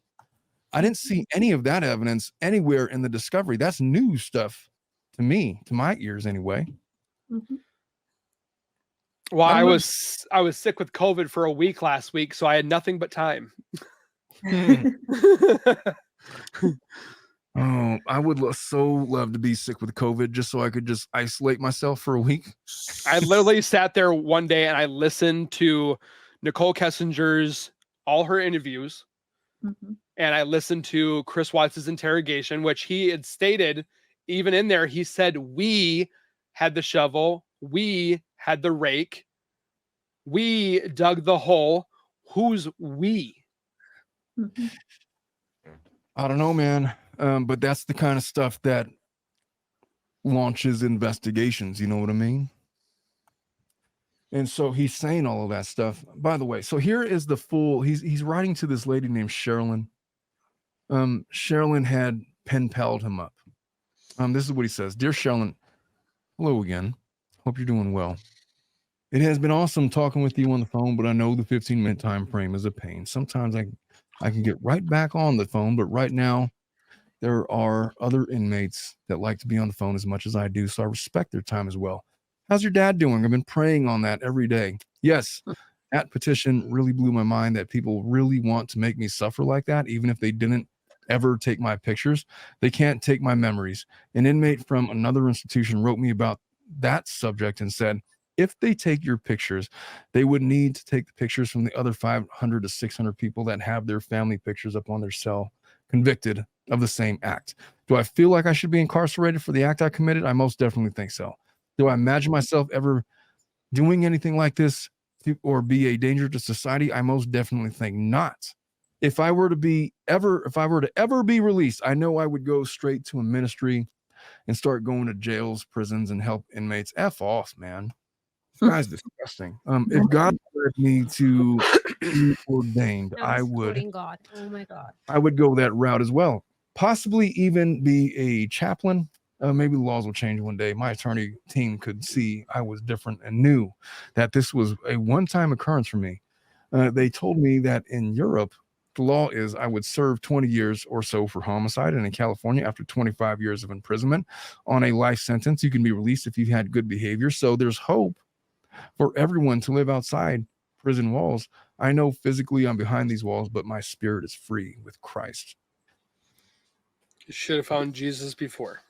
[SPEAKER 1] I didn't see any of that evidence anywhere in the discovery. That's new stuff to me, to my ears anyway.
[SPEAKER 5] Mm-hmm.
[SPEAKER 4] Well, I was sick with COVID for a week last week, so I had nothing but time.
[SPEAKER 1] Oh, I would so love to be sick with COVID just so I could just isolate myself for a week.
[SPEAKER 4] I literally sat there one day and I listened to Nichol Kessinger's all her interviews.
[SPEAKER 5] Mm-hmm.
[SPEAKER 4] And I listened to Chris Watts' interrogation, which he had stated even in there. He said, we had the shovel. We had the rake. We dug the hole. Who's we?
[SPEAKER 5] Mm-hmm.
[SPEAKER 1] I don't know, man. But that's the kind of stuff that launches investigations. You know what I mean? And so he's saying all of that stuff. By the way, so here is the full, he's writing to this lady named Sherilyn. Sherilyn had pen palled him up. This is what he says. Dear Sherilyn, hello again. Hope you're doing well. It has been awesome talking with you on the phone, but I know the 15-minute time frame is a pain. Sometimes I can get right back on the phone, but right now there are other inmates that like to be on the phone as much as I do, so I respect their time as well. How's your dad doing? I've been praying on that every day. Yes, that petition really blew my mind that people really want to make me suffer like that, even if they didn't ever take my pictures. They can't take my memories. An inmate from another institution wrote me about that subject and said, if they take your pictures, they would need to take the pictures from the other 500 to 600 people that have their family pictures up on their cell, convicted of the same act. Do I feel like I should be incarcerated for the act I committed? I most definitely think so. Do I imagine myself ever doing anything like this or be a danger to society? I most definitely think not. If I were to ever be released, I know I would go straight to a ministry and start going to jails, prisons, and help inmates. F off, man. This guy's disgusting. If God led me to be ordained, I would.
[SPEAKER 3] God. Oh my God.
[SPEAKER 1] I would go that route as well. Possibly even be a chaplain. maybe the laws will change one day. My attorney team could see I was different and knew that this was a one-time occurrence for me. They told me that in Europe, the law is I would serve 20 years or so for homicide. And in California, after 25 years of imprisonment on a life sentence, you can be released if you've had good behavior. So there's hope for everyone to live outside prison walls. I know physically I'm behind these walls, but my spirit is free with Christ.
[SPEAKER 4] You should have found Jesus before.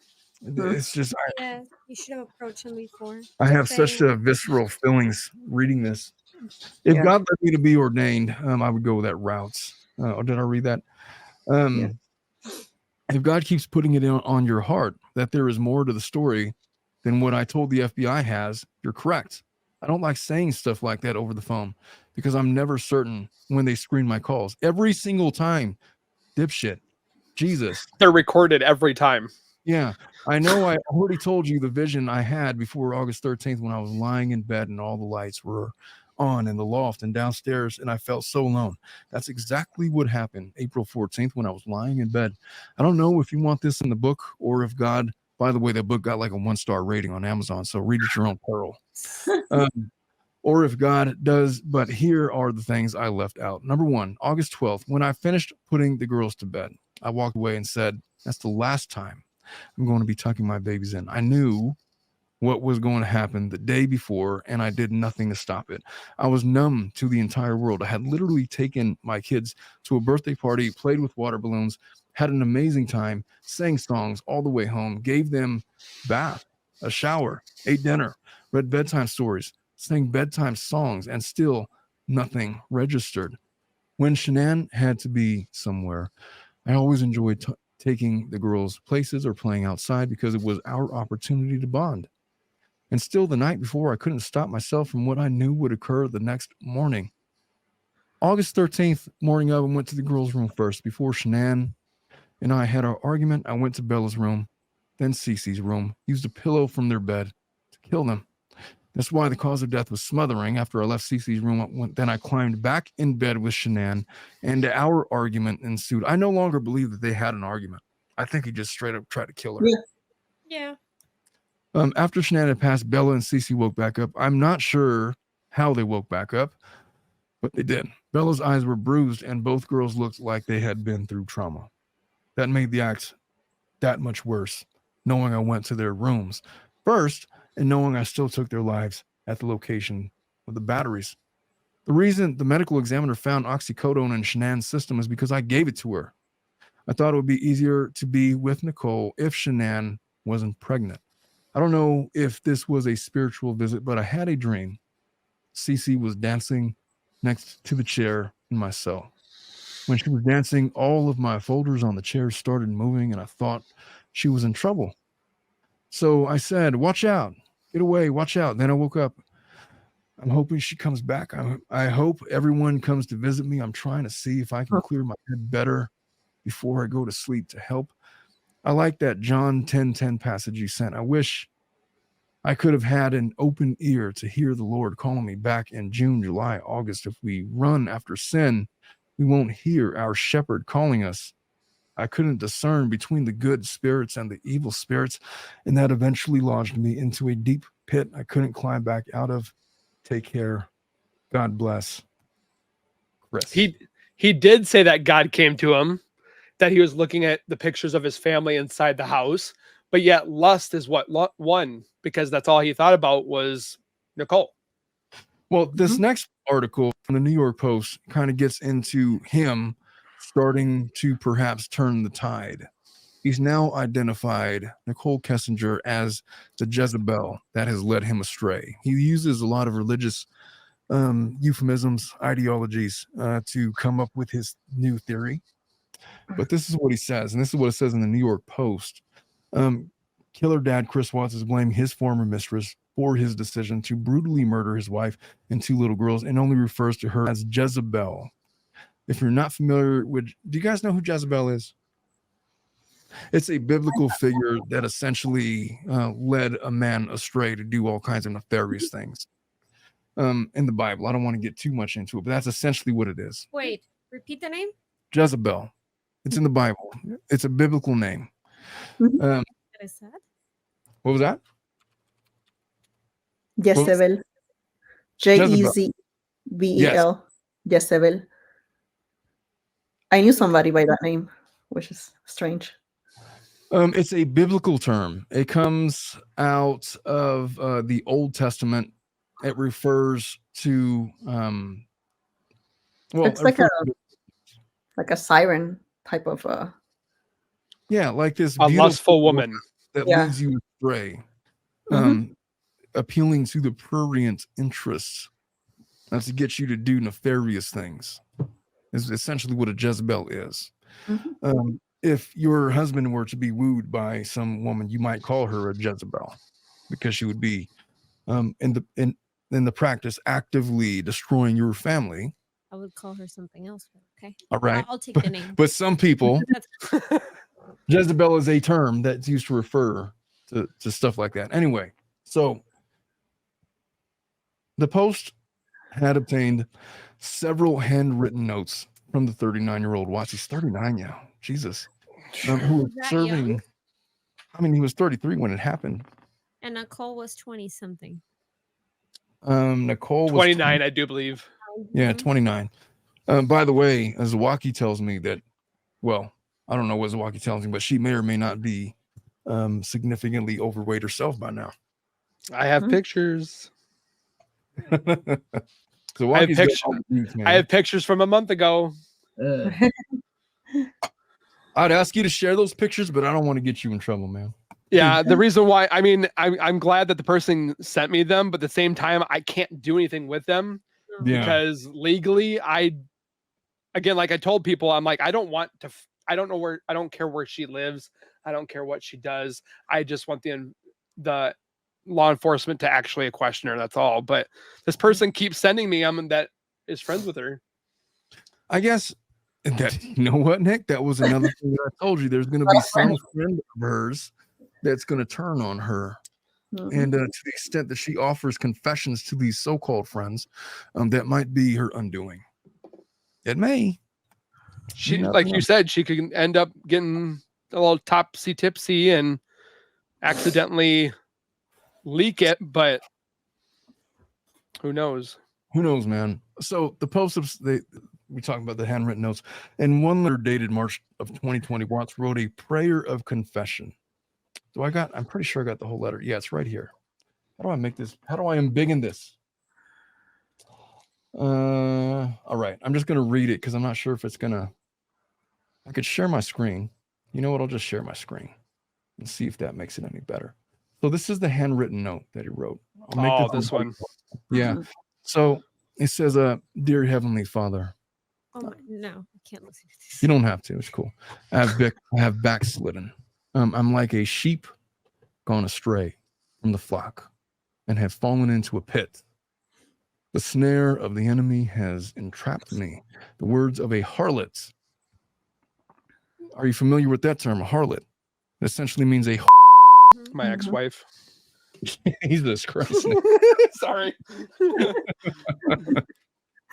[SPEAKER 1] It's just,
[SPEAKER 3] Yeah, you should have approached him before.
[SPEAKER 1] I have
[SPEAKER 3] Saying-
[SPEAKER 1] such visceral feelings reading this. If
[SPEAKER 5] Yeah.
[SPEAKER 1] God led me to be ordained, I would go that route. Or did I read that? If God keeps putting it on your heart that there is more to the story than what I told the FBI has, you're correct. I don't like saying stuff like that over the phone because I'm never certain when they screen my calls. Every single time, dipshit, Jesus.
[SPEAKER 4] They're recorded every time.
[SPEAKER 1] Yeah, I know. I already told you the vision I had before August 13th when I was lying in bed and all the lights were on in the loft and downstairs and I felt so alone. That's exactly what happened April 14th when I was lying in bed. I don't know if you want this in the book or if God, by the way, that book got like a 1-star rating on Amazon, so read at your own peril. Or if God does, but here are the things I left out. Number one, August 12th, when I finished putting the girls to bed, I walked away and said, that's the last time I'm going to be tucking my babies in. I knew what was going to happen the day before, and I did nothing to stop it. I was numb to the entire world. I had literally taken my kids to a birthday party, played with water balloons, had an amazing time, sang songs all the way home, gave them bath, a shower, ate dinner, read bedtime stories, sang bedtime songs, and still nothing registered. When Shanann had to be somewhere, I always enjoyed taking the girls places or playing outside because it was our opportunity to bond. And still the night before, I couldn't stop myself from what I knew would occur the next morning. August 13th, morning of, I went to the girls' room first. Before Shanann and I had our argument, I went to Bella's room, then Cece's room, used a pillow from their bed to kill them. That's why the cause of death was smothering. After I left Cece's room, then I climbed back in bed with Shanann, and our argument ensued. I no longer believe that they had an argument. I think he just straight up tried to kill her.
[SPEAKER 3] Yeah.
[SPEAKER 1] After Shanann had passed, Bella and Cece woke back up. I'm not sure how they woke back up, but they did. Bella's eyes were bruised, and both girls looked like they had been through trauma. That made the act that much worse, knowing I went to their rooms first and knowing I still took their lives at the location of the batteries. The reason the medical examiner found oxycodone in Shanann's system is because I gave it to her. I thought it would be easier to be with Nicole if Shanann wasn't pregnant. I don't know if this was a spiritual visit, but I had a dream. Cece was dancing next to the chair in my cell. When she was dancing, all of my folders on the chair started moving, and I thought she was in trouble. So I said, watch out, get away, watch out. Then I woke up. I'm hoping she comes back. I hope everyone comes to visit me. I'm trying to see if I can clear my head better before I go to sleep to help. I like that John 10:10 passage you sent. I wish I could have had an open ear to hear the Lord calling me back in June, July, August. If we run after sin, we won't hear our shepherd calling us. I couldn't discern between the good spirits and the evil spirits, and that eventually lodged me into a deep pit I couldn't climb back out of. Take care. God bless. Chris.
[SPEAKER 4] He did say that God came to him, that he was looking at the pictures of his family inside the house, but yet lust is what won, because that's all he thought about was Nicole.
[SPEAKER 1] Well, this next article from the New York Post kind of gets into him starting to perhaps turn the tide. He's now identified Nichol Kessinger as the Jezebel that has led him astray. He uses a lot of religious euphemisms, ideologies to come up with his new theory. But this is what he says, and this is what it says in the New York Post. Killer dad Chris Watts is blaming his former mistress for his decision to brutally murder his wife and 2 little girls, and only refers to her as Jezebel. If you're not familiar with, do you guys know who Jezebel is? It's a biblical figure that essentially led a man astray to do all kinds of nefarious things in the Bible. I don't want to get too much into it, but that's essentially what it is.
[SPEAKER 3] Wait, repeat the name?
[SPEAKER 1] Jezebel. It's in the Bible. It's a biblical name.
[SPEAKER 3] That is sad.
[SPEAKER 1] What was that?
[SPEAKER 5] Jezebel. Jezebel. Jezebel. I knew somebody by that name, which is strange.
[SPEAKER 1] It's a biblical term. It comes out of the Old Testament. It refers to
[SPEAKER 5] It's like a siren type of
[SPEAKER 1] like this
[SPEAKER 4] A
[SPEAKER 1] beautiful
[SPEAKER 4] lustful woman.
[SPEAKER 1] that
[SPEAKER 5] Yeah.
[SPEAKER 1] leads you astray,
[SPEAKER 5] Mhm.
[SPEAKER 1] appealing to the prurient interests. That's to get you to do nefarious things. Is essentially what a Jezebel is.
[SPEAKER 5] Mhm.
[SPEAKER 1] If your husband were to be wooed by some woman, you might call her a Jezebel because she would be in the practice actively destroying your family.
[SPEAKER 3] I would call her something else. But okay.
[SPEAKER 1] All right.
[SPEAKER 3] I'll take the name.
[SPEAKER 1] But some people,
[SPEAKER 3] That's-
[SPEAKER 1] Jezebel is a term that's used to refer to stuff like that. Anyway, so the Post had obtained several handwritten notes from the 39-year-old watch. He's 39 now. Jesus. Who was
[SPEAKER 3] That
[SPEAKER 1] serving.
[SPEAKER 3] young?
[SPEAKER 1] I mean, he was 33 when it happened.
[SPEAKER 3] And Nicole was 20 something.
[SPEAKER 1] Nicole was
[SPEAKER 4] 29, I do believe.
[SPEAKER 1] Yeah, 29. By the way, Zowoki tells me that, well, I don't know what Zowoki tells me, but she may or may not be significantly overweight herself by now.
[SPEAKER 4] I have
[SPEAKER 5] Mhm.
[SPEAKER 4] pictures.
[SPEAKER 1] So
[SPEAKER 4] I have pictures from a month ago.
[SPEAKER 1] I'd ask you to share those pictures, but I don't want to get you in trouble, man.
[SPEAKER 4] Yeah, the reason why, I mean, I'm glad that the person sent me them, but at the same time, I can't do anything with them
[SPEAKER 1] Yeah.
[SPEAKER 4] because legally, again, like I told people, I'm like, I don't care where she lives. I don't care what she does. I just want the law enforcement to actually question her. That's all. But this person keeps sending me that is friends with her.
[SPEAKER 1] I guess that, you know what, Nick? That was another thing that I told you. There's going to be some friend of hers that's going to turn on her.
[SPEAKER 5] Mhm.
[SPEAKER 1] And to the extent that she offers confessions to these so-called friends, that might be her undoing. It may.
[SPEAKER 4] She,
[SPEAKER 1] never
[SPEAKER 4] like
[SPEAKER 1] know.
[SPEAKER 4] you said, she could end up getting a little topsy-tipsy and accidentally leak it, but who knows?
[SPEAKER 1] Who knows, man? So the posts, we talk about the handwritten notes. And one letter dated March of 2020, Watts wrote a prayer of confession. I'm pretty sure I got the whole letter. Yeah, it's right here. How do I make this? How do I embiggen this? All right. I'm just going to read it because I'm not sure if it's going to. I could share my screen. You know what? I'll just share my screen and see if that makes it any better. So this is the handwritten note that he wrote. I'll make
[SPEAKER 4] This one.
[SPEAKER 1] Yeah.
[SPEAKER 5] Mhm.
[SPEAKER 1] So it says, Dear Heavenly Father.
[SPEAKER 3] Oh my, no, I can't listen to this.
[SPEAKER 1] You don't have to. It's cool. I have backslidden. I'm like a sheep gone astray from the flock and have fallen into a pit. The snare of the enemy has entrapped me. The words of a harlot. Are you familiar with that term, a harlot? It essentially means a.
[SPEAKER 4] My ex-wife.
[SPEAKER 1] Jesus Christ.
[SPEAKER 4] Sorry.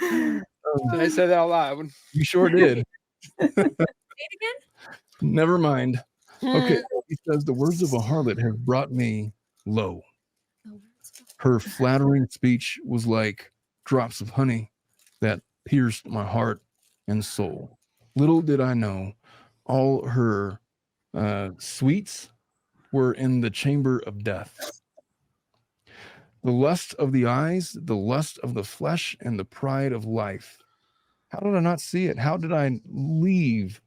[SPEAKER 4] Did I say that out loud?
[SPEAKER 1] You sure did.
[SPEAKER 3] Say it again?
[SPEAKER 1] Never mind. Okay. He says the words of a harlot have brought me low. Her flattering speech was like drops of honey that pierced my heart and soul. Little did I know, all her sweets were in the chamber of death. The lust of the eyes, the lust of the flesh, and the pride of life. How did I not see it? How did I leave?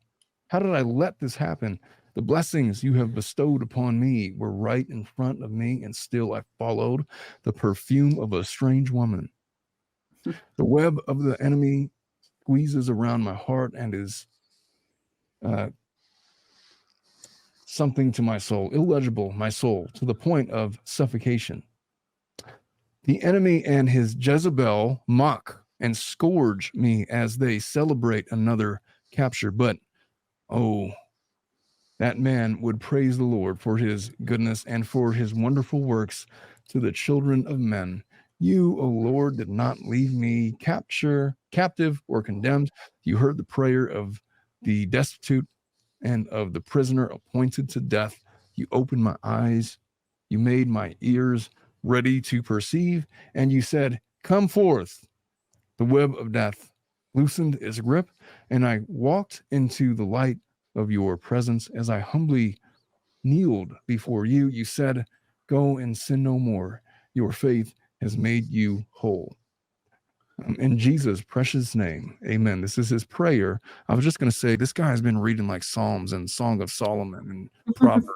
[SPEAKER 1] How did I let this happen? The blessings you have bestowed upon me were right in front of me, and still I followed the perfume of a strange woman. The web of the enemy squeezes around my heart and is something to my soul, illegible, my soul, to the point of suffocation. The enemy and his Jezebel mock and scourge me as they celebrate another capture. But, oh, that man would praise the Lord for his goodness and for his wonderful works to the children of men. You, O Lord, did not leave me captive or condemned. You heard the prayer of the destitute and of the prisoner appointed to death. You opened my eyes. You made my ears ready to perceive, and you said, come forth. The web of death loosened its grip, and I walked into the light of your presence. As I humbly kneeled before you, you said, go and sin no more. Your faith has made you whole. In Jesus' precious name, amen. This is his prayer. I was just going to say, this guy has been reading like Psalms and Song of Solomon and Proverbs.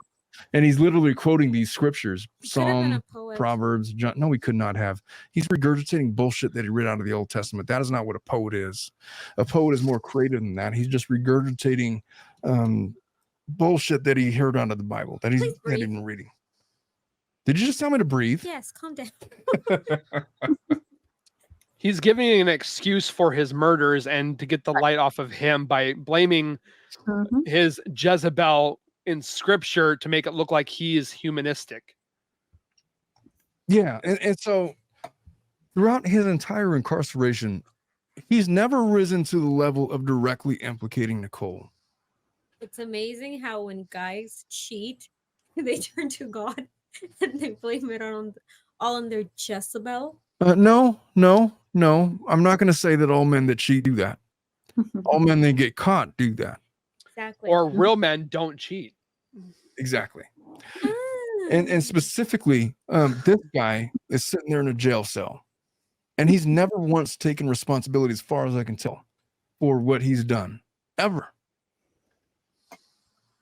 [SPEAKER 1] And he's literally quoting these scriptures, Psalm, Proverbs. John. No, he could not have. He's regurgitating bullshit that he read out of the Old Testament. That is not what a poet is. A poet is more creative than that. He's just regurgitating bullshit that he heard out of the Bible that he's not even reading. Did you just tell me to breathe?
[SPEAKER 3] Yes, calm down.
[SPEAKER 4] He's giving an excuse for his murders and to get the light off of him by blaming his Jezebel in scripture to make it look like he is humanistic.
[SPEAKER 1] Yeah. And so throughout his entire incarceration, he's never risen to the level of directly implicating Nicole.
[SPEAKER 3] It's amazing how when guys cheat, they turn to God and they blame it all on their Jezebel.
[SPEAKER 1] No. I'm not going to say that all men that cheat do that. All men that get caught do that.
[SPEAKER 3] Exactly.
[SPEAKER 4] Or real men don't cheat.
[SPEAKER 1] Exactly. And specifically, this guy is sitting there in a jail cell, and he's never once taken responsibility, as far as I can tell, for what he's done, ever.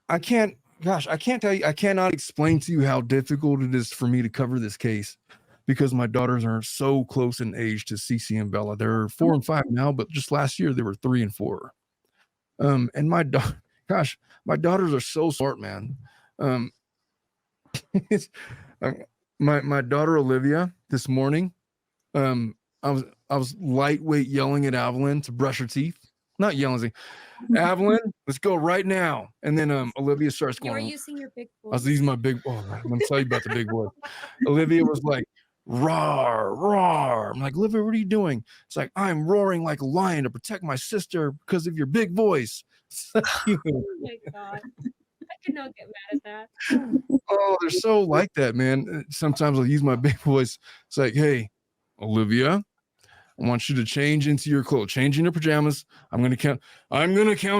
[SPEAKER 1] I can't tell you, I cannot explain to you how difficult it is for me to cover this case because my daughters are so close in age to Cece and Bella. They're 4 and 5 now, but just last year they were 3 and 4. And my daughters are so smart, man. My daughter Olivia this morning, I was lightweight yelling at Evelyn to brush her teeth. Not yelling, Evelyn, let's go right now. And then Olivia starts going.
[SPEAKER 3] You were using your big voice.
[SPEAKER 1] I was using my big. Oh, I'm gonna tell you about the big voice. Olivia was like, roar, roar. I'm like, Olivia, what are you doing? It's like, I'm roaring like a lion to protect my sister because of your big voice.
[SPEAKER 3] Oh my God. I could not get mad at that.
[SPEAKER 1] Oh, they're so like that, man. Sometimes I'll use my big voice. It's like, hey, Olivia, I want you to change into your clothes, change in your pajamas. I'm gonna count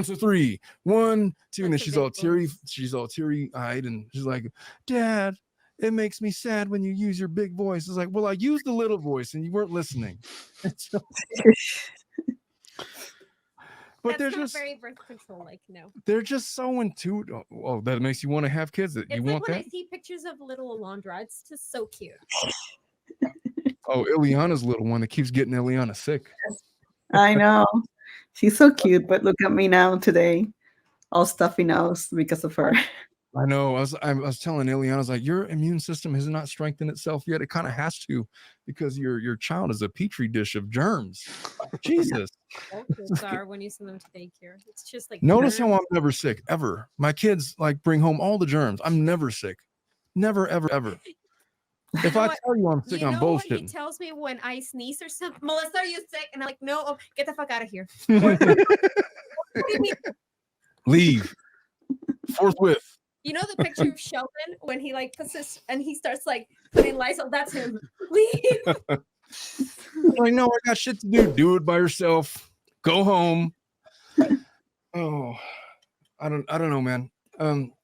[SPEAKER 1] to 3. 1, 2, and then she's all teary-eyed, and she's like, Dad, it makes me sad when you use your big voice. It's like, well, I used the little voice and you weren't listening. But
[SPEAKER 3] that's not very birth control, like, no.
[SPEAKER 1] They're just so intuitive. Oh, that makes you want to have kids. That
[SPEAKER 3] it's
[SPEAKER 1] you
[SPEAKER 3] like
[SPEAKER 1] want
[SPEAKER 3] when
[SPEAKER 1] that?
[SPEAKER 3] I see pictures of little Alondra, it's just so cute.
[SPEAKER 1] Oh, Ileana's little one that keeps getting Ileana sick.
[SPEAKER 5] I know. She's so cute, but look at me now today, all stuffy nose because of her.
[SPEAKER 1] I know. I was telling Ileana, I was like, your immune system has not strengthened itself yet. It kind of has to, because your child is a petri dish of germs. Jesus.
[SPEAKER 3] All kids are when you send them to daycare. It's just like
[SPEAKER 1] notice how I'm never sick ever. My kids like bring home all the germs. I'm never sick. Never, ever, ever. If I tell you I'm sick, I'm bullshitting.
[SPEAKER 3] He tells me when I sneeze or something, Melissa, are you sick? And I'm like, no, get the fuck out of here.
[SPEAKER 1] Leave. Forthwith.
[SPEAKER 3] You know the picture of Sheldon when he like puts this and he starts like putting Lysol? That's him. Leave.
[SPEAKER 1] I know I got shit to do. Do it by yourself. Go home. Oh, I don't know, man.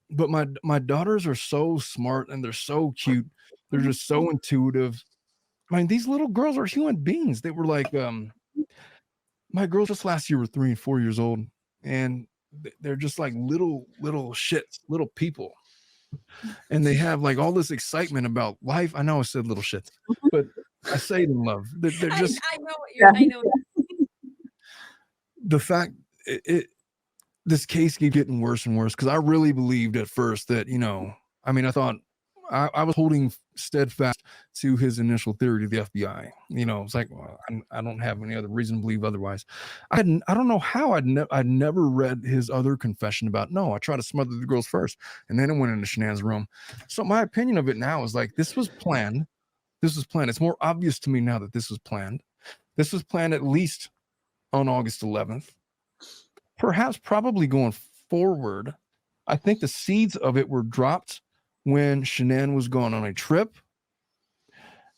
[SPEAKER 1] But my daughters are so smart and they're so cute. They're just so intuitive. I mean, these little girls are human beings. They were like, my girls just last year were 3 and 4 years old, and they're just like little shits, little people. And they have like all this excitement about life. I know I said little shits, but I say it in love. They're just.
[SPEAKER 3] I know what you're. I know.
[SPEAKER 1] The fact this case keeps getting worse and worse, because I really believed at first that, I thought I was holding steadfast to his initial theory to the FBI. It's like, well, I don't have any other reason to believe otherwise. I don't know how I'd never read his other confession about, no, I tried to smother the girls first, and then it went into Shanann's room. So my opinion of it now is like, this was planned. It's more obvious to me now that this was planned. This was planned at least on August 11th. Perhaps probably going forward. I think the seeds of it were dropped when Shanann was going on a trip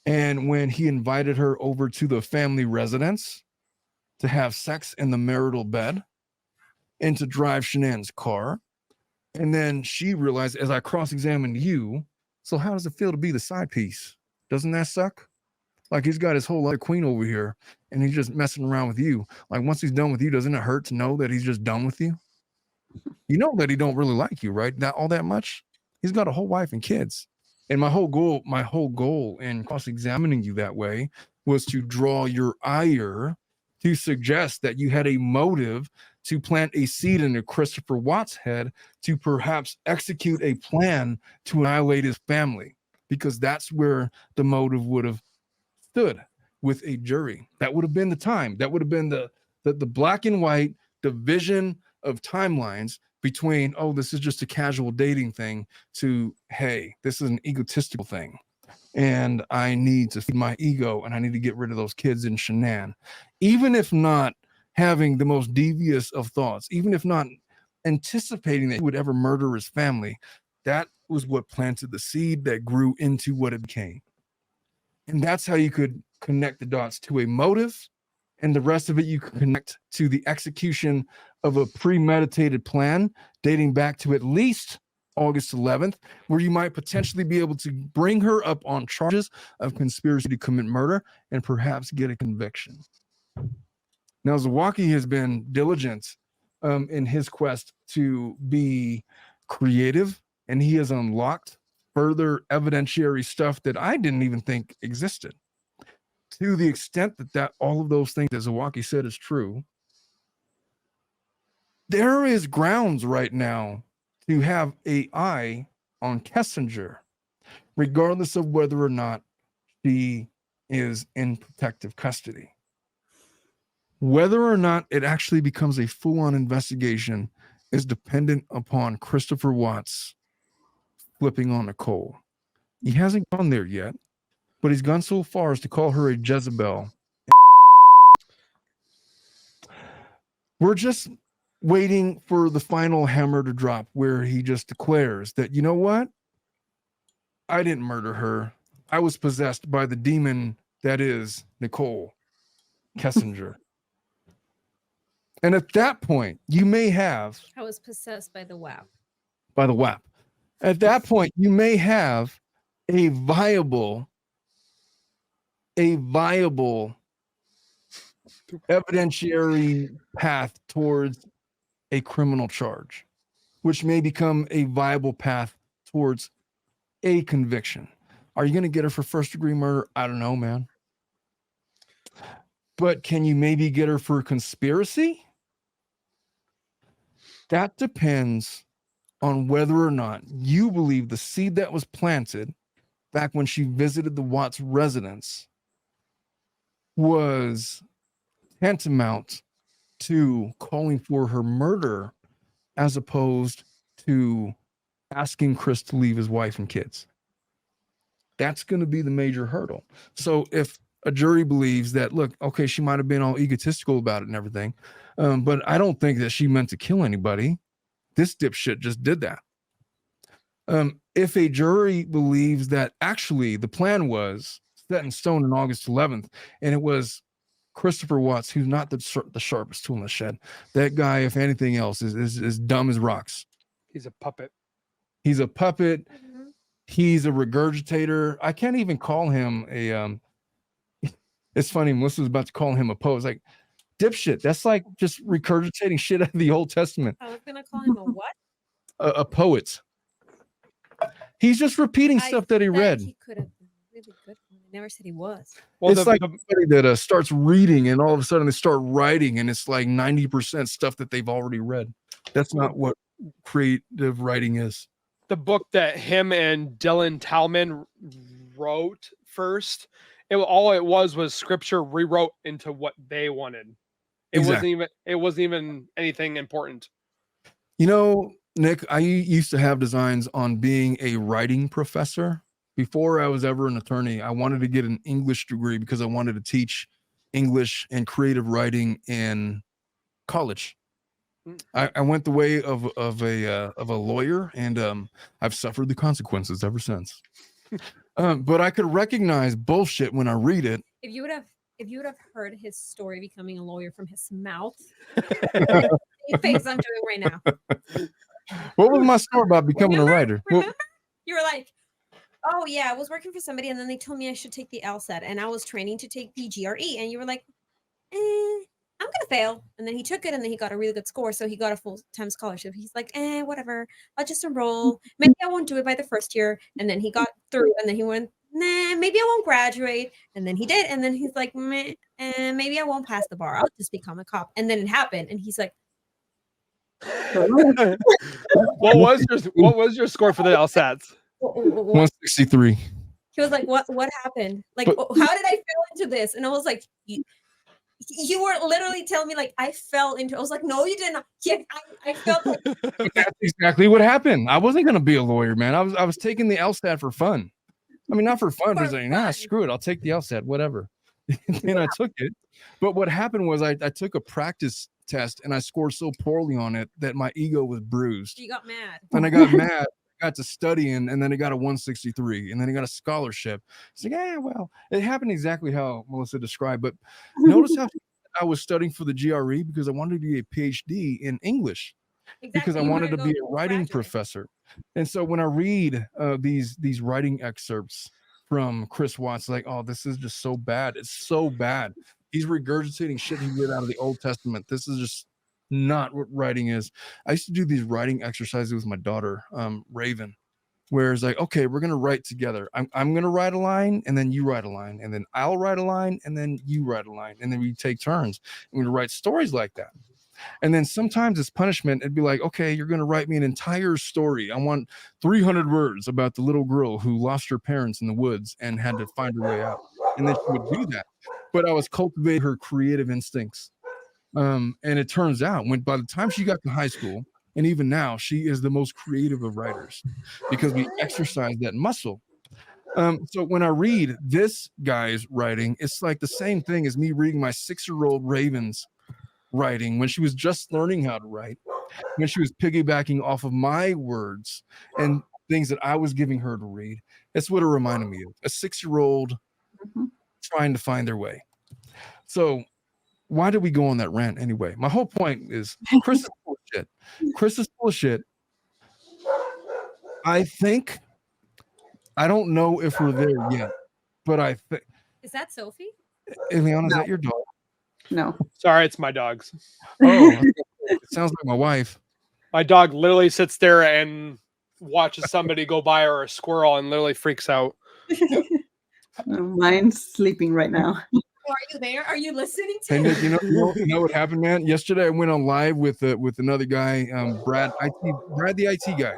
[SPEAKER 1] and when he invited her over to the family residence to have sex in the marital bed and to drive Shanann's car. And then she realized, as I cross-examined you, so how does it feel to be the side piece? Doesn't that suck? Like, he's got his whole other queen over here and he's just messing around with you. Like, once he's done with you, doesn't it hurt to know that he's just done with you? You know that he don't really like you, right? Not all that much. He's got a whole wife and kids. And my whole goal in cross-examining you that way was to draw your ire to suggest that you had a motive to plant a seed into Christopher Watts' head to perhaps execute a plan to annihilate his family, because that's where the motive would have stood with a jury. That would have been the time. That would have been the black and white division of timelines between, oh, this is just a casual dating thing, to, hey, this is an egotistical thing. And I need to feed my ego and I need to get rid of those kids in Shanann. Even if not having the most devious of thoughts, even if not anticipating that he would ever murder his family, that was what planted the seed that grew into what it became. And that's how you could connect the dots to a motive, and the rest of it you could connect to the execution of a premeditated plan dating back to at least August 11th, where you might potentially be able to bring her up on charges of conspiracy to commit murder and perhaps get a conviction. Now, Zowoki has been diligent in his quest to be creative, and he has unlocked further evidentiary stuff that I didn't even think existed. To the extent that all of those things that Zowoki said is true, there is grounds right now to have an eye on Kessinger, regardless of whether or not she is in protective custody. Whether or not it actually becomes a full-on investigation is dependent upon Christopher Watts flipping on Nicole. He hasn't gone there yet, but he's gone so far as to call her a Jezebel. We're just waiting for the final hammer to drop, where he just declares that, you know what? I didn't murder her. I was possessed by the demon that is Nichol Kessinger. And at that point, you may have...
[SPEAKER 3] I was possessed by the WAP.
[SPEAKER 1] By the WAP. At that point, you may have a viable evidentiary path towards a criminal charge, which may become a viable path towards a conviction. Are you going to get her for first-degree murder? I don't know, man. But can you maybe get her for conspiracy? That depends on whether or not you believe the seed that was planted back when she visited the Watts residence was tantamount to calling for her murder, as opposed to asking Chris to leave his wife and kids. That's going to be the major hurdle. So if a jury believes that, look, okay, she might have been all egotistical about it and everything, but I don't think that she meant to kill anybody. This dipshit just did that. If a jury believes that actually the plan was set in stone on August 11th, and it was Christopher Watts, who's not the sharpest tool in the shed. That guy, if anything else, is dumb as rocks.
[SPEAKER 4] He's a puppet.
[SPEAKER 1] He's a puppet. Mm-hmm. He's a regurgitator. I can't even call him a... It's funny, Melissa's about to call him a poet. It's like, dipshit. That's like just regurgitating shit out of the Old Testament.
[SPEAKER 3] I was going to call him a what?
[SPEAKER 1] A poet. He's just repeating stuff that he read.
[SPEAKER 3] He could have been really good. I never said he was.
[SPEAKER 1] Well, it's like somebody that starts reading and all of a sudden they start writing and it's like 90% stuff that they've already read. That's not what creative writing is.
[SPEAKER 4] The book that him and Dylan Talman wrote first, all it was scripture rewrote into what they wanted. It wasn't even anything important.
[SPEAKER 1] You know, Nick, I used to have designs on being a writing professor. Before I was ever an attorney, I wanted to get an English degree because I wanted to teach English and creative writing in college. I went the way of a lawyer, and I've suffered the consequences ever since. But I could recognize bullshit when I read it.
[SPEAKER 3] If you would have heard his story becoming a lawyer from his mouth, the face I'm doing right now.
[SPEAKER 1] What was my story about becoming a writer?
[SPEAKER 3] Remember? You were like, oh yeah, I was working for somebody, and then they told me I should take the LSAT, and I was training to take the GRE, and you were like, I'm gonna fail. And then he took it, and then he got a really good score, so he got a full-time scholarship. He's like, whatever, I'll just enroll. Maybe I won't do it by the first year. And then he got through, and then he went, nah, maybe I won't graduate. And then he did, and then he's like, maybe I won't pass the bar. I'll just become a cop. And then it happened, and he's like,
[SPEAKER 4] what was your score for the LSATs?
[SPEAKER 1] 163.
[SPEAKER 3] He was like, what happened? Like, how did I fall into this? And I was like, you were literally telling me like I fell into. I was like, no, you didn't. Yeah, I felt like
[SPEAKER 1] that's exactly what happened. I wasn't gonna be a lawyer, man. I was taking the LSAT for fun. I mean, not for fun, but like, nah, screw it. I'll take the LSAT, whatever. And I took it. But what happened was I took a practice test and I scored so poorly on it that my ego was bruised.
[SPEAKER 3] You got mad.
[SPEAKER 1] And I got mad. Got to studying, and then I got a 163, and then I got a scholarship. It's like, well, it happened exactly how Melissa described. But notice how I was studying for the GRE because I wanted to be a PhD in English, because I wanted to be a writing professor. And so when I read these writing excerpts from Chris Watts, like, oh, this is just so bad. It's so bad. He's regurgitating shit he read out of the Old Testament. This is just not what writing is. I used to do these writing exercises with my daughter, Raven, where it's like, okay, we're gonna write together. I'm gonna write a line, and then you write a line, and then I'll write a line, and then you write a line, and then we take turns and we write stories like that. And then sometimes as punishment, it'd be like, okay, you're gonna write me an entire story. I want 300 words about the little girl who lost her parents in the woods and had to find her way out. And then she would do that. But I was cultivating her creative instincts. And it turns out by the time she got to high school, and even now, she is the most creative of writers because we exercise that muscle. So when I read this guy's writing, it's like the same thing as me reading my 6-year-old Raven's writing when she was just learning how to write, when she was piggybacking off of my words and things that I was giving her to read. That's what it reminded me of, a 6-year-old trying to find their way. So why did we go on that rant anyway? My whole point is Chris is full of shit. Chris is full of shit. I don't know if we're there yet, but I think.
[SPEAKER 3] Is that Sophie?
[SPEAKER 1] Eliana, is that your dog?
[SPEAKER 5] No.
[SPEAKER 4] Sorry, it's my dogs.
[SPEAKER 1] Oh, it sounds like my wife.
[SPEAKER 4] My dog literally sits there and watches somebody go by or a squirrel and literally freaks out.
[SPEAKER 5] Mine's sleeping right now.
[SPEAKER 3] Are you there? Are you listening to
[SPEAKER 1] Hey,
[SPEAKER 3] me?
[SPEAKER 1] Nick, you know what happened, man? Yesterday I went on live with another guy, Brad the IT guy.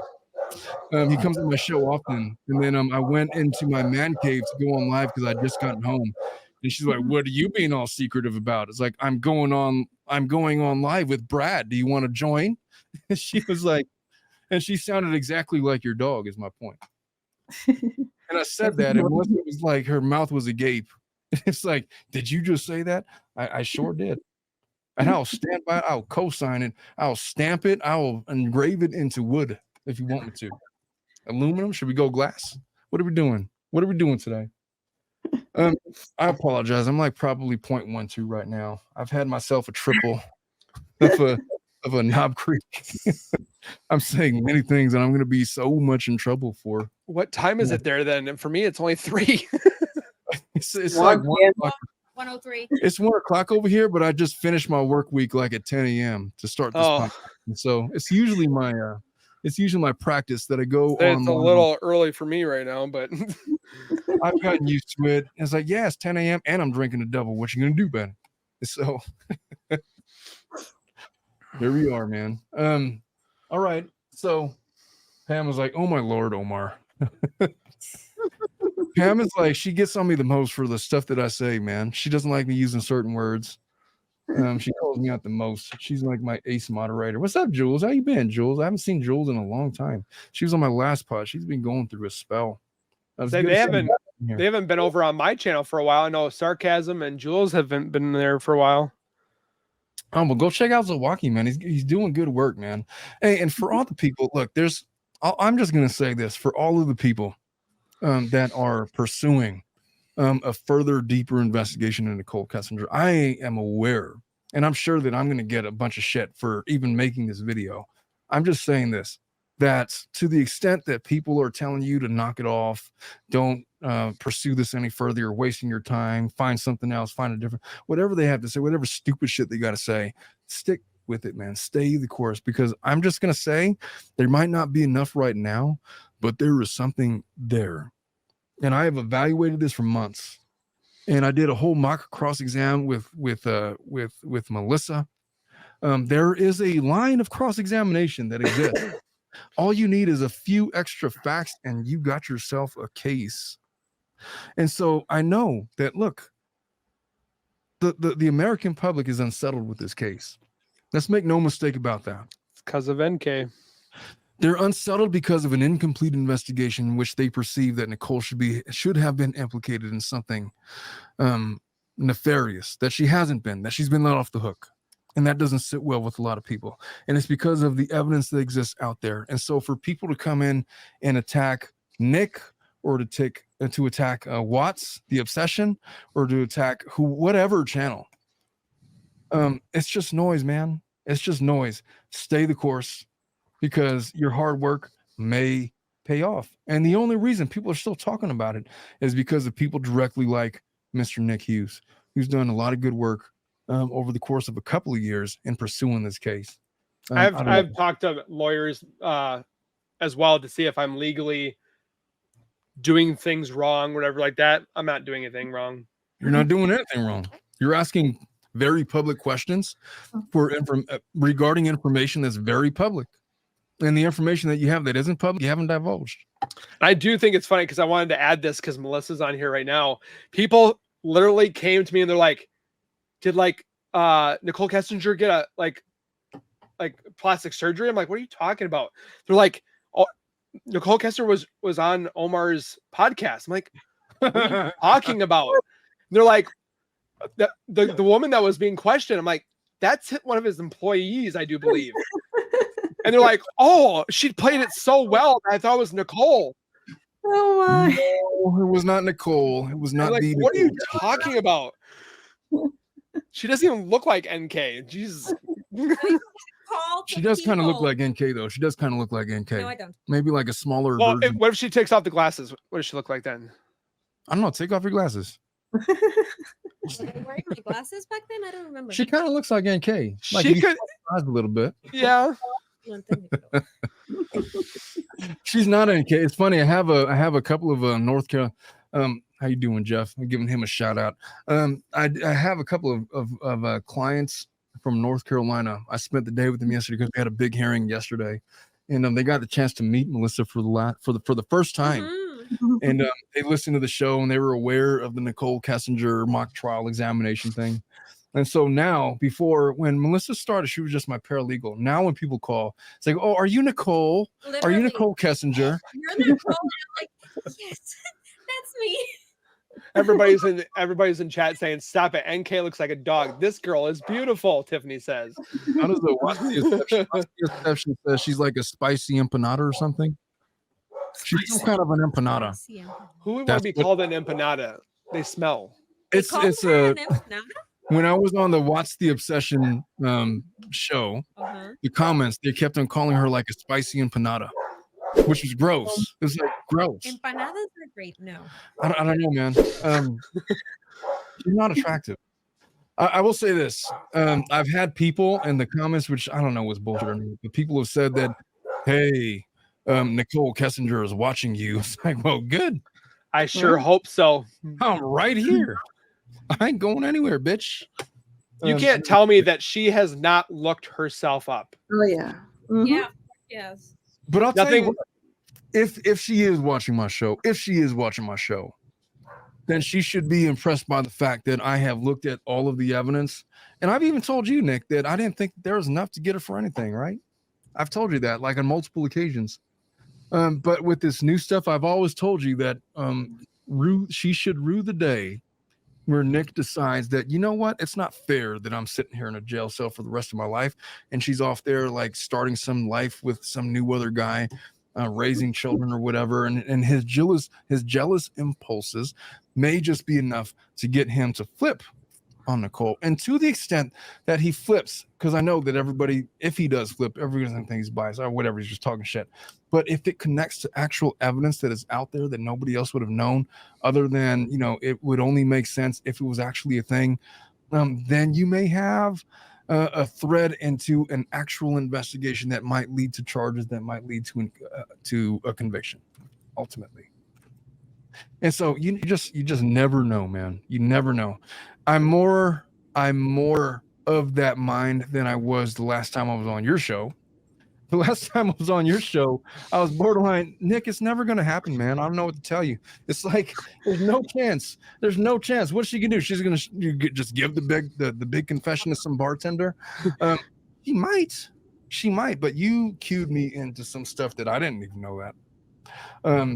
[SPEAKER 1] He comes on my show often, and then I went into my man cave to go on live because I'd just gotten home. And she's like, "What are you being all secretive about?" It's like, I'm going on live with Brad. Do you want to join? And she was like, and she sounded exactly like your dog, is my point. And I said that, and Melissa was like, her mouth was agape. It's like, did you just say that? I sure did. And I'll stand by it. I'll co-sign it. I'll stamp it. I'll engrave it into wood if you want me to. Aluminum? Should we go glass? What are we doing? What are we doing today? I apologize. I'm like probably 0.12 right now. I've had myself a triple of a Knob Creek. I'm saying many things, and I'm going to be so much in trouble for.
[SPEAKER 4] What time is it there then? And for me, it's only 3.
[SPEAKER 1] It's like
[SPEAKER 3] 103.
[SPEAKER 1] It's 1 o'clock over here, but I just finished my work week like at 10 a.m. to start this podcast. And so it's usually my practice that I go on.
[SPEAKER 4] It's a little early for me right now, but
[SPEAKER 1] I've gotten used to it. It's like, yeah, it's 10 a.m. and I'm drinking a double. What you gonna do, Ben? So here we are, man. All right. So Pam was like, "Oh my Lord, Omar." Pam is like, she gets on me the most for the stuff that I say, man. She doesn't like me using certain words. She calls me out the most. She's like my ace moderator. What's up, Jules? How you been, Jules? I haven't seen Jules in a long time. She was on my last pod. She's been going through a spell.
[SPEAKER 4] they haven't been over on my channel for a while. I know Sarcasm and Jules haven't been there for a while.
[SPEAKER 1] Oh, well, go check out Zowoki, man. He's doing good work, man. Hey, and for all the people, look, I'm just gonna say this for all of the people that are pursuing a further, deeper investigation into Nichol Kessinger. I am aware, and I'm sure that I'm gonna get a bunch of shit for even making this video. I'm just saying this, that to the extent that people are telling you to knock it off, don't pursue this any further, you're wasting your time, find something else, find a different, whatever they have to say, whatever stupid shit they got to say, stick with it, man. Stay the course, because I'm just going to say there might not be enough right now, but there is something there. And I have evaluated this for months. And I did a whole mock cross exam with Melissa. There is a line of cross examination that exists. All you need is a few extra facts and you got yourself a case. And so I know that, look, the American public is unsettled with this case. Let's make no mistake about that.
[SPEAKER 4] It's because of NK.
[SPEAKER 1] They're unsettled because of an incomplete investigation in which they perceive that Nicole should have been implicated in something nefarious, that she hasn't been, that she's been let off the hook. And that doesn't sit well with a lot of people. And it's because of the evidence that exists out there. And so for people to come in and attack Nick, or to attack Watts, the Obsession, or to attack whatever channel, it's just noise, man. It's just noise. Stay the course, because your hard work may pay off. And the only reason people are still talking about it is because of people directly like Mr. Nick Hughes, who's done a lot of good work over the course of a couple of years in pursuing this case.
[SPEAKER 4] I've talked to lawyers as well to see if I'm legally doing things wrong, whatever like that. I'm not doing anything wrong.
[SPEAKER 1] You're not doing anything wrong. You're asking very public questions regarding information that's very public. And the information that you have that isn't public, you haven't divulged.
[SPEAKER 4] I do think it's funny because I wanted to add this because Melissa's on here right now. People literally came to me and they're like, did Nichol Kessinger get a like plastic surgery? I'm like, what are you talking about? They're like, oh, Nichol Kessinger was on Omar's podcast. I'm like, what are you talking about? And they're like, the woman that was being questioned. I'm like, that's one of his employees, I do believe. And they're like, oh, she played it so well. I thought it was Nicole.
[SPEAKER 5] Oh my!
[SPEAKER 1] No, it was not Nicole. It was not.
[SPEAKER 4] Like,
[SPEAKER 1] the
[SPEAKER 4] what
[SPEAKER 1] Nicole.
[SPEAKER 4] are you talking about? She doesn't even look like NK. Jesus.
[SPEAKER 1] She does kind of look like NK, though. She does kind of look like NK.
[SPEAKER 3] No, I don't.
[SPEAKER 1] Maybe like a smaller
[SPEAKER 4] Well,
[SPEAKER 1] version.
[SPEAKER 4] what if she takes off the glasses? What does she look like then?
[SPEAKER 1] I don't know. Take off your glasses.
[SPEAKER 3] Was I wearing my glasses back then? I don't remember.
[SPEAKER 1] She kind of looks like NK. Like
[SPEAKER 4] She could,
[SPEAKER 1] a little bit.
[SPEAKER 4] yeah.
[SPEAKER 1] She's not NK. It's funny. I have a couple of North Carolina. How you doing, Jeff? I'm giving him a shout out. I have a couple of clients from North Carolina. I spent the day with them yesterday because we had a big hearing yesterday, and they got the chance to meet Melissa for the first time.
[SPEAKER 3] Mm-hmm.
[SPEAKER 1] And they listened to the show and they were aware of the Nichol Kessinger mock trial examination thing. And so now, when Melissa started, she was just my paralegal. Now when people call, it's like, oh, are you Nicole?
[SPEAKER 3] Literally.
[SPEAKER 1] Are you Nichol Kessinger?
[SPEAKER 3] You're Nicole. I'm like, yes, that's me.
[SPEAKER 4] Everybody's in chat saying, stop it. NK looks like a dog. This girl is beautiful, Tiffany says.
[SPEAKER 1] How does what's the exception says she's like a spicy empanada or something? She's some kind of an empanada.
[SPEAKER 4] Who would want to be called an empanada? They smell.
[SPEAKER 1] It's when I was on the What's the Obsession show, the comments, they kept on calling her like a spicy empanada, which was gross. It was like gross.
[SPEAKER 3] Empanadas are great. No.
[SPEAKER 1] I don't know, man. She's not attractive. I will say this. I've had people in the comments, which I don't know was bullshit or not, but people have said that, hey, Nichol Kessinger is watching you. It's like, well, good.
[SPEAKER 4] I sure hope so.
[SPEAKER 1] I'm right here. I ain't going anywhere, bitch.
[SPEAKER 4] You can't tell me that she has not looked herself up.
[SPEAKER 5] Oh yeah. Mm-hmm.
[SPEAKER 3] Yeah. Yes.
[SPEAKER 1] But I'll tell you what, if she is watching my show, then she should be impressed by the fact that I have looked at all of the evidence. And I've even told you, Nick, that I didn't think there was enough to get her for anything, right? I've told you that, like on multiple occasions. But with this new stuff, I've always told you that she should rue the day where Nick decides that, you know what, it's not fair that I'm sitting here in a jail cell for the rest of my life, and she's off there like starting some life with some new other guy, raising children or whatever, and his jealous impulses may just be enough to get him to flip on Nicole. And to the extent that he flips, because I know that everybody, if he does flip, everybody's gonna think he's biased or whatever, he's just talking shit. But if it connects to actual evidence that is out there that nobody else would have known, other than, you know, it would only make sense if it was actually a thing, then you may have a thread into an actual investigation that might lead to charges, that might lead to a conviction ultimately. And so you just never know, man. You never know. I'm more of that mind than I was the last time I was on your show. The last time I was on your show, I was borderline, Nick, it's never going to happen, man. I don't know what to tell you. It's like, there's no chance. There's no chance. What's she going to do? She's going to just give the big confession to some bartender? She might, but you cued me into some stuff that I didn't even know that.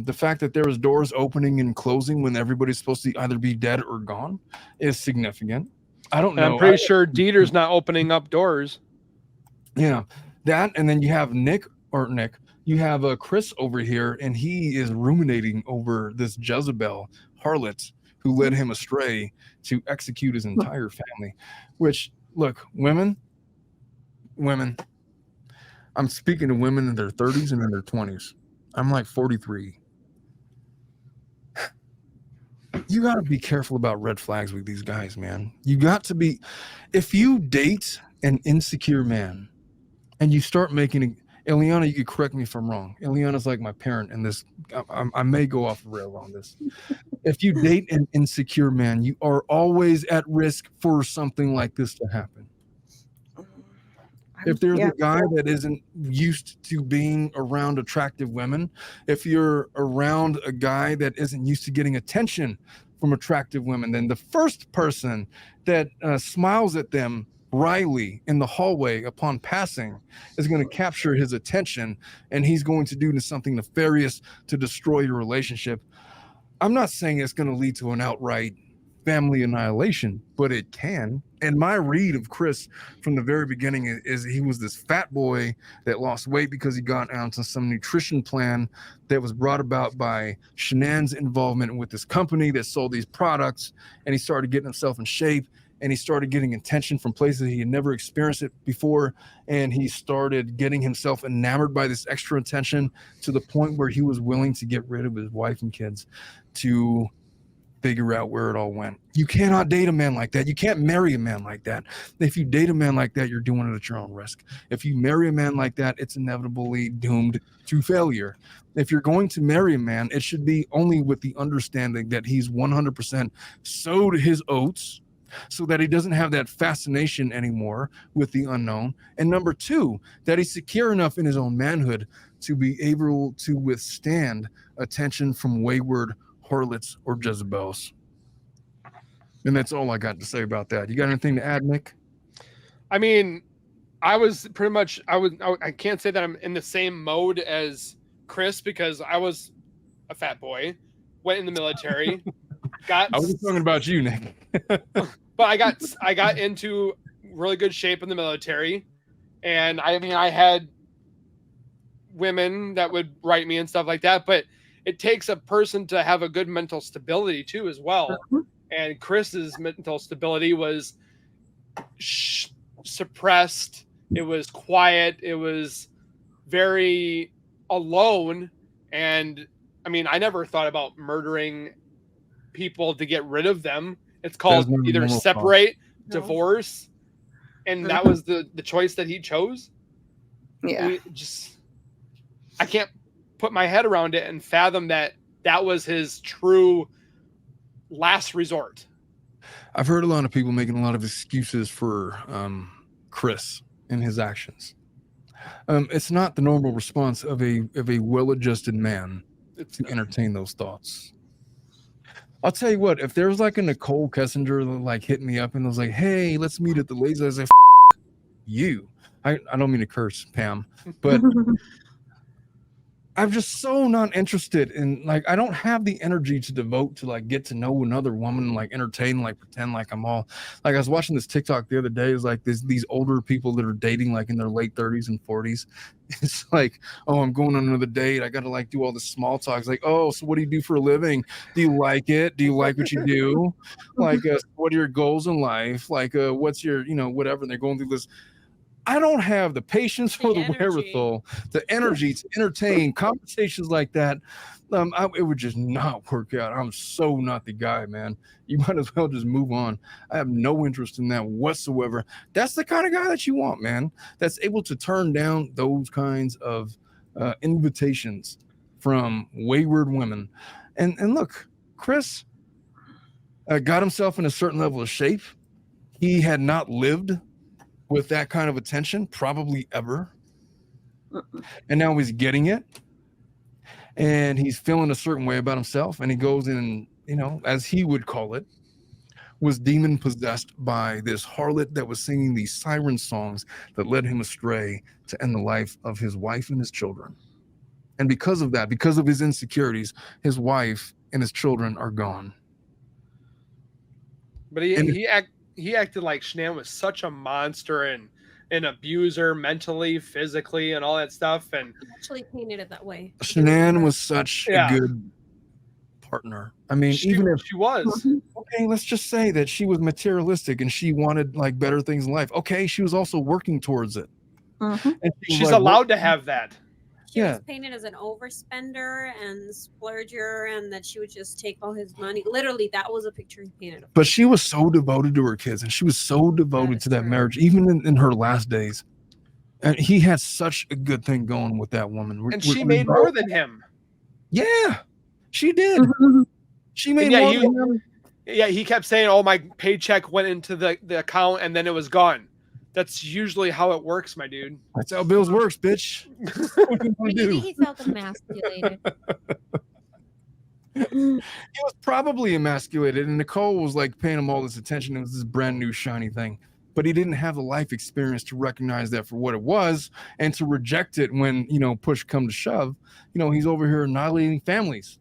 [SPEAKER 1] The fact that there was doors opening and closing when everybody's supposed to either be dead or gone is significant. I don't know.
[SPEAKER 4] I'm pretty sure Dieter's not opening up doors.
[SPEAKER 1] Yeah, that, and then you have Nick. You have Chris over here, and he is ruminating over this Jezebel harlot who led him astray to execute his entire family. Which, look, women. I'm speaking to women in their 30s and in their 20s. I'm like 43. You got to be careful about red flags with these guys, man. You got to be, if you date an insecure man and you start making, Eliana, you could correct me if I'm wrong. Eliana's like my parent in this. I may go off the rail on this. If you date an insecure man, you are always at risk for something like this to happen. If there's a guy that isn't used to being around attractive women, if you're around a guy that isn't used to getting attention from attractive women, then the first person that smiles at them wryly in the hallway upon passing is going to capture his attention, and he's going to do something nefarious to destroy your relationship. I'm not saying it's going to lead to an outright family annihilation, but it can. And my read of Chris from the very beginning is he was this fat boy that lost weight because he got onto some nutrition plan that was brought about by Shanann's involvement with this company that sold these products, and he started getting himself in shape, and he started getting attention from places he had never experienced it before, and he started getting himself enamored by this extra attention to the point where he was willing to get rid of his wife and kids to figure out where it all went. You cannot date a man like that. You can't marry a man like that. If you date a man like that, you're doing it at your own risk. If you marry a man like that, it's inevitably doomed to failure. If you're going to marry a man, it should be only with the understanding that he's 100% sowed his oats so that he doesn't have that fascination anymore with the unknown. And number two, that he's secure enough in his own manhood to be able to withstand attention from wayward harlots or Jezebels. And that's all I got to say about that. You got anything to add, Nick?
[SPEAKER 4] I mean, I can't say that I'm in the same mode as Chris because I was a fat boy, went in the military, I
[SPEAKER 1] wasn't talking about you, Nick.
[SPEAKER 4] But I got into really good shape in the military, and I had women that would write me and stuff like that, but it takes a person to have a good mental stability too as well. Mm-hmm. And Chris's mental stability was suppressed. It was quiet. It was very alone. And I never thought about murdering people to get rid of them. It's called either separate, divorce. And that was the choice that he chose.
[SPEAKER 5] Yeah.
[SPEAKER 4] I can't put my head around it and fathom that was his true last resort.
[SPEAKER 1] I've heard a lot of people making a lot of excuses for Chris and his actions. It's not the normal response of a well-adjusted man to entertain those thoughts. I'll tell you what, if there was like a Nichol Kessinger like hit me up and was like, hey, let's meet at the Lazy, I say, you. I don't mean to curse, Pam, but I'm just so not interested in, like, I don't have the energy to devote to like get to know another woman, like entertain, like pretend like I'm all like. I was watching this TikTok the other day. It's like these older people that are dating like in their late 30s and 40s. It's like, oh, I'm going on another date. I got to like do all this small talk. It's like, oh, so what do you do for a living? Do you like it? Do you like what you do? Like, what are your goals in life? Like, what's your, whatever. And they're going through this. I don't have the patience or the wherewithal, the energy to entertain conversations like that. It would just not work out. I'm so not the guy, man. You might as well just move on. I have no interest in that whatsoever. That's the kind of guy that you want, man. That's able to turn down those kinds of invitations from wayward women. And look, Chris got himself in a certain level of shape. He had not lived with that kind of attention probably ever, and now he's getting it, and he's feeling a certain way about himself, and he goes in, as he would call it, was demon possessed by this harlot that was singing these siren songs that led him astray to end the life of his wife and his children. And because of that, because of his insecurities, his wife and his children are gone.
[SPEAKER 4] But he acted like Shanann was such a monster and an abuser mentally, physically, and all that stuff. And
[SPEAKER 3] he actually painted it that way.
[SPEAKER 1] Shanann was such a good partner. I mean, even if
[SPEAKER 4] she was,
[SPEAKER 1] okay, let's just say that she was materialistic and she wanted like better things in life. Okay, she was also working towards it.
[SPEAKER 4] And she's allowed to have that.
[SPEAKER 3] She was painted as an overspender and splurger, and that she would just take all his money. Literally, that was a picture he painted.
[SPEAKER 1] But she was so devoted to her kids, and she was so devoted to that marriage, even in her last days. And he had such a good thing going with that woman.
[SPEAKER 4] And she made more than him.
[SPEAKER 1] Yeah, she did. She made more than him.
[SPEAKER 4] Yeah, he kept saying, "Oh, my paycheck went into the account, and then it was gone." That's usually how it works, my dude.
[SPEAKER 1] That's how bills works, bitch.
[SPEAKER 3] Maybe he felt emasculated.
[SPEAKER 1] He was probably emasculated, and Nicole was like paying him all this attention. It was this brand new shiny thing, but he didn't have the life experience to recognize that for what it was and to reject it when, push come to shove. He's over here annihilating families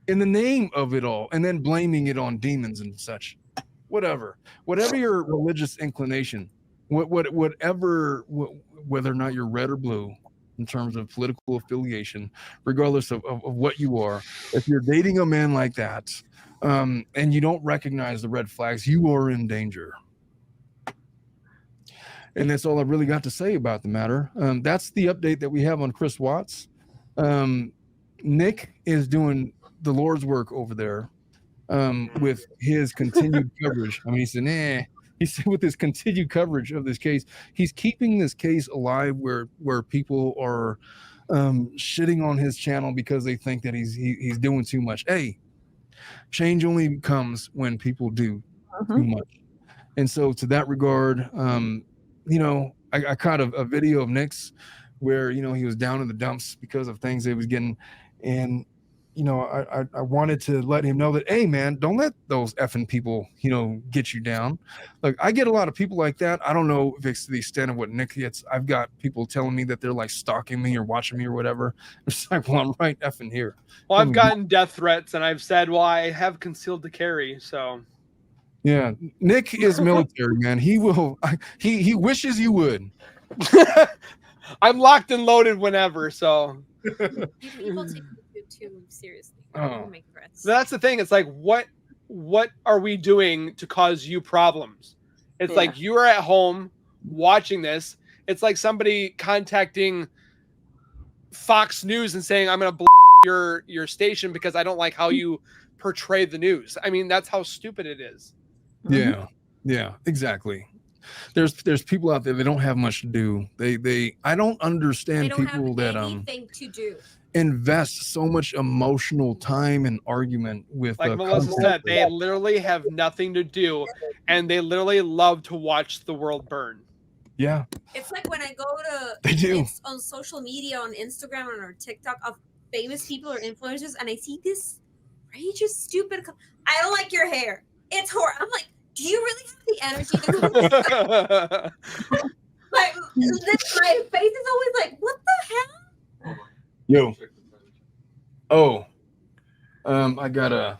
[SPEAKER 1] in the name of it all, and then blaming it on demons and such. Whatever your religious inclination. Whatever, whether or not you're red or blue in terms of political affiliation, regardless of what you are, if you're dating a man like that, and you don't recognize the red flags, you are in danger. And that's all I really got to say about the matter. That's the update that we have on Chris Watts. Nick is doing the Lord's work over there with his continued coverage. I mean, he said, He said with his continued coverage of this case, he's keeping this case alive where people are shitting on his channel because they think that he's doing too much. Hey, change only comes when people do too much. And so to that regard, I caught a video of Nick's where, he was down in the dumps because of things he was getting. And I wanted to let him know that, hey, man, don't let those effing people, get you down. Like, I get a lot of people like that. I don't know if it's to the extent of what Nick gets. I've got people telling me that they're like stalking me or watching me or whatever. It's like, well, I'm right effing here.
[SPEAKER 4] Well, I've gotten death threats, and I've said, well, I have concealed to carry, so.
[SPEAKER 1] Yeah, Nick is military, man. He will. He wishes you would.
[SPEAKER 4] I'm locked and loaded whenever, so.
[SPEAKER 3] People take too seriously. Make threats.
[SPEAKER 4] That's the thing. It's like, what are we doing to cause you problems? It's like you are at home watching this. It's like somebody contacting Fox News and saying, I'm going to blow your station because I don't like how you portray the news. I mean, that's how stupid it is.
[SPEAKER 1] Yeah, exactly. There's people out there that don't have much to do. I don't understand people that
[SPEAKER 3] anything to do.
[SPEAKER 1] Invest so much emotional time and argument with,
[SPEAKER 4] like Melissa said, they literally have nothing to do, and they literally love to watch the world burn.
[SPEAKER 1] Yeah,
[SPEAKER 3] it's like when I go to on social media, on Instagram or TikTok, of famous people or influencers, and I see this outrageous, stupid. I don't like your hair. It's horrible. I'm like, do you really have the energy to come? my face is always like, what the hell?
[SPEAKER 1] Yo, Oh, I gotta.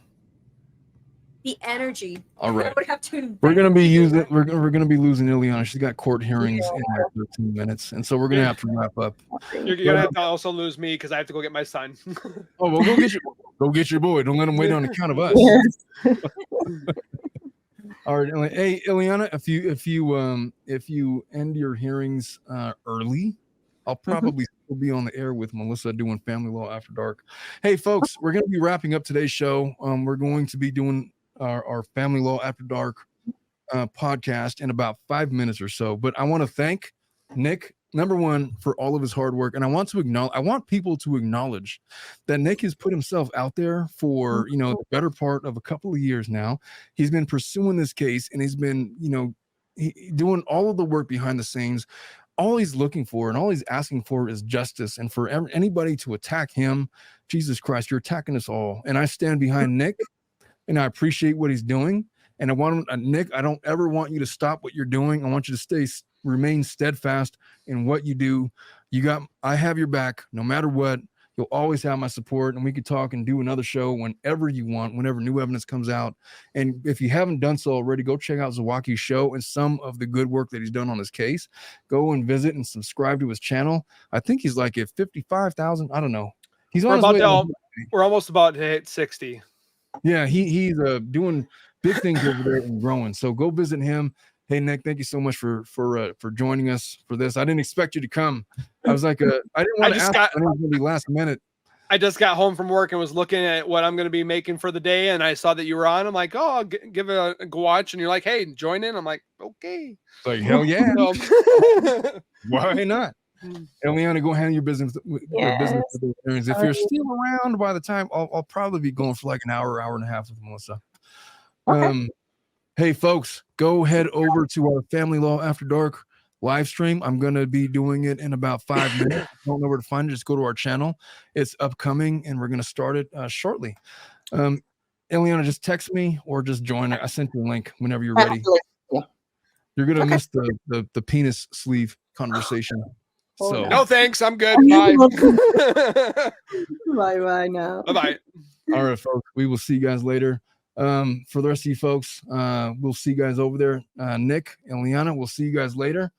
[SPEAKER 3] The energy.
[SPEAKER 1] All right.
[SPEAKER 3] I would have to
[SPEAKER 1] We're gonna be
[SPEAKER 3] invest in
[SPEAKER 1] using. We're gonna be losing Ileana. She's got court hearings in like 13 minutes, and so we're gonna have to wrap up.
[SPEAKER 4] You're gonna have to also lose me because I have to go get my son.
[SPEAKER 1] Oh well, go get your boy. Don't let him wait on account of us.
[SPEAKER 5] Yes.
[SPEAKER 1] All right, hey Ileana, if you end your hearings early, I'll probably still be on the air with Melissa doing Family Law After Dark. Hey folks, we're going to be wrapping up today's show. We're going to be doing our Family Law After Dark podcast in about 5 minutes or so. But I want to thank Nick, number one, for all of his hard work, and I want people to acknowledge that Nick has put himself out there for the better part of a couple of years now. He's been pursuing this case, and he's been doing all of the work behind the scenes. All he's looking for and all he's asking for is justice, and for anybody to attack him, Jesus Christ, you're attacking us all. And I stand behind Nick, and I appreciate what he's doing. And I want Nick, I don't ever want you to stop what you're doing. I want you to remain steadfast in what you do. I have your back no matter what. You'll always have my support, and we could talk and do another show whenever you want, whenever new evidence comes out. And if you haven't done so already, go check out Zowoki's show and some of the good work that he's done on this case. Go and visit and subscribe to his channel. I think he's like at 55,000. I don't know. He's on his way.
[SPEAKER 4] We're almost about to hit 60.
[SPEAKER 1] Yeah, he's doing big things over there and growing. So go visit him. Hey Nick, thank you so much for joining us for this. I didn't expect you to come. I was like, I didn't want to ask. I didn't want to be last minute.
[SPEAKER 4] I just got home from work and was looking at what I'm going to be making for the day, and I saw that you were on. I'm like, oh, I'll give it a watch. And you're like, hey, join in. I'm like, okay.
[SPEAKER 1] Like, hell yeah. Why not? Eliana, go handle your business. If you're still around by the time, I'll probably be going for like an hour and a half with Melissa.
[SPEAKER 5] Okay.
[SPEAKER 1] Hey folks, go head over to our Family Law After Dark live stream. I'm going to be doing it in about 5 minutes. If you don't know where to find it, just go to our channel. It's upcoming, and we're going to start it shortly. Eliana, just text me or just join. I sent you a link whenever you're ready.
[SPEAKER 5] Yeah.
[SPEAKER 1] You're going to miss the penis sleeve conversation. So
[SPEAKER 4] no thanks, I'm good. Bye.
[SPEAKER 5] Bye now.
[SPEAKER 4] Bye.
[SPEAKER 1] All right, folks. We will see you guys later. For the rest of you folks, we'll see you guys over there. Nick and Liana, we'll see you guys later.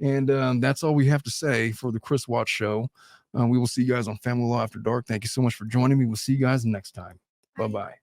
[SPEAKER 1] And that's all we have to say for the Chris Watts Show. We will see you guys on Family Law After Dark. Thank you so much for joining me. We'll see you guys next time. Bye-bye.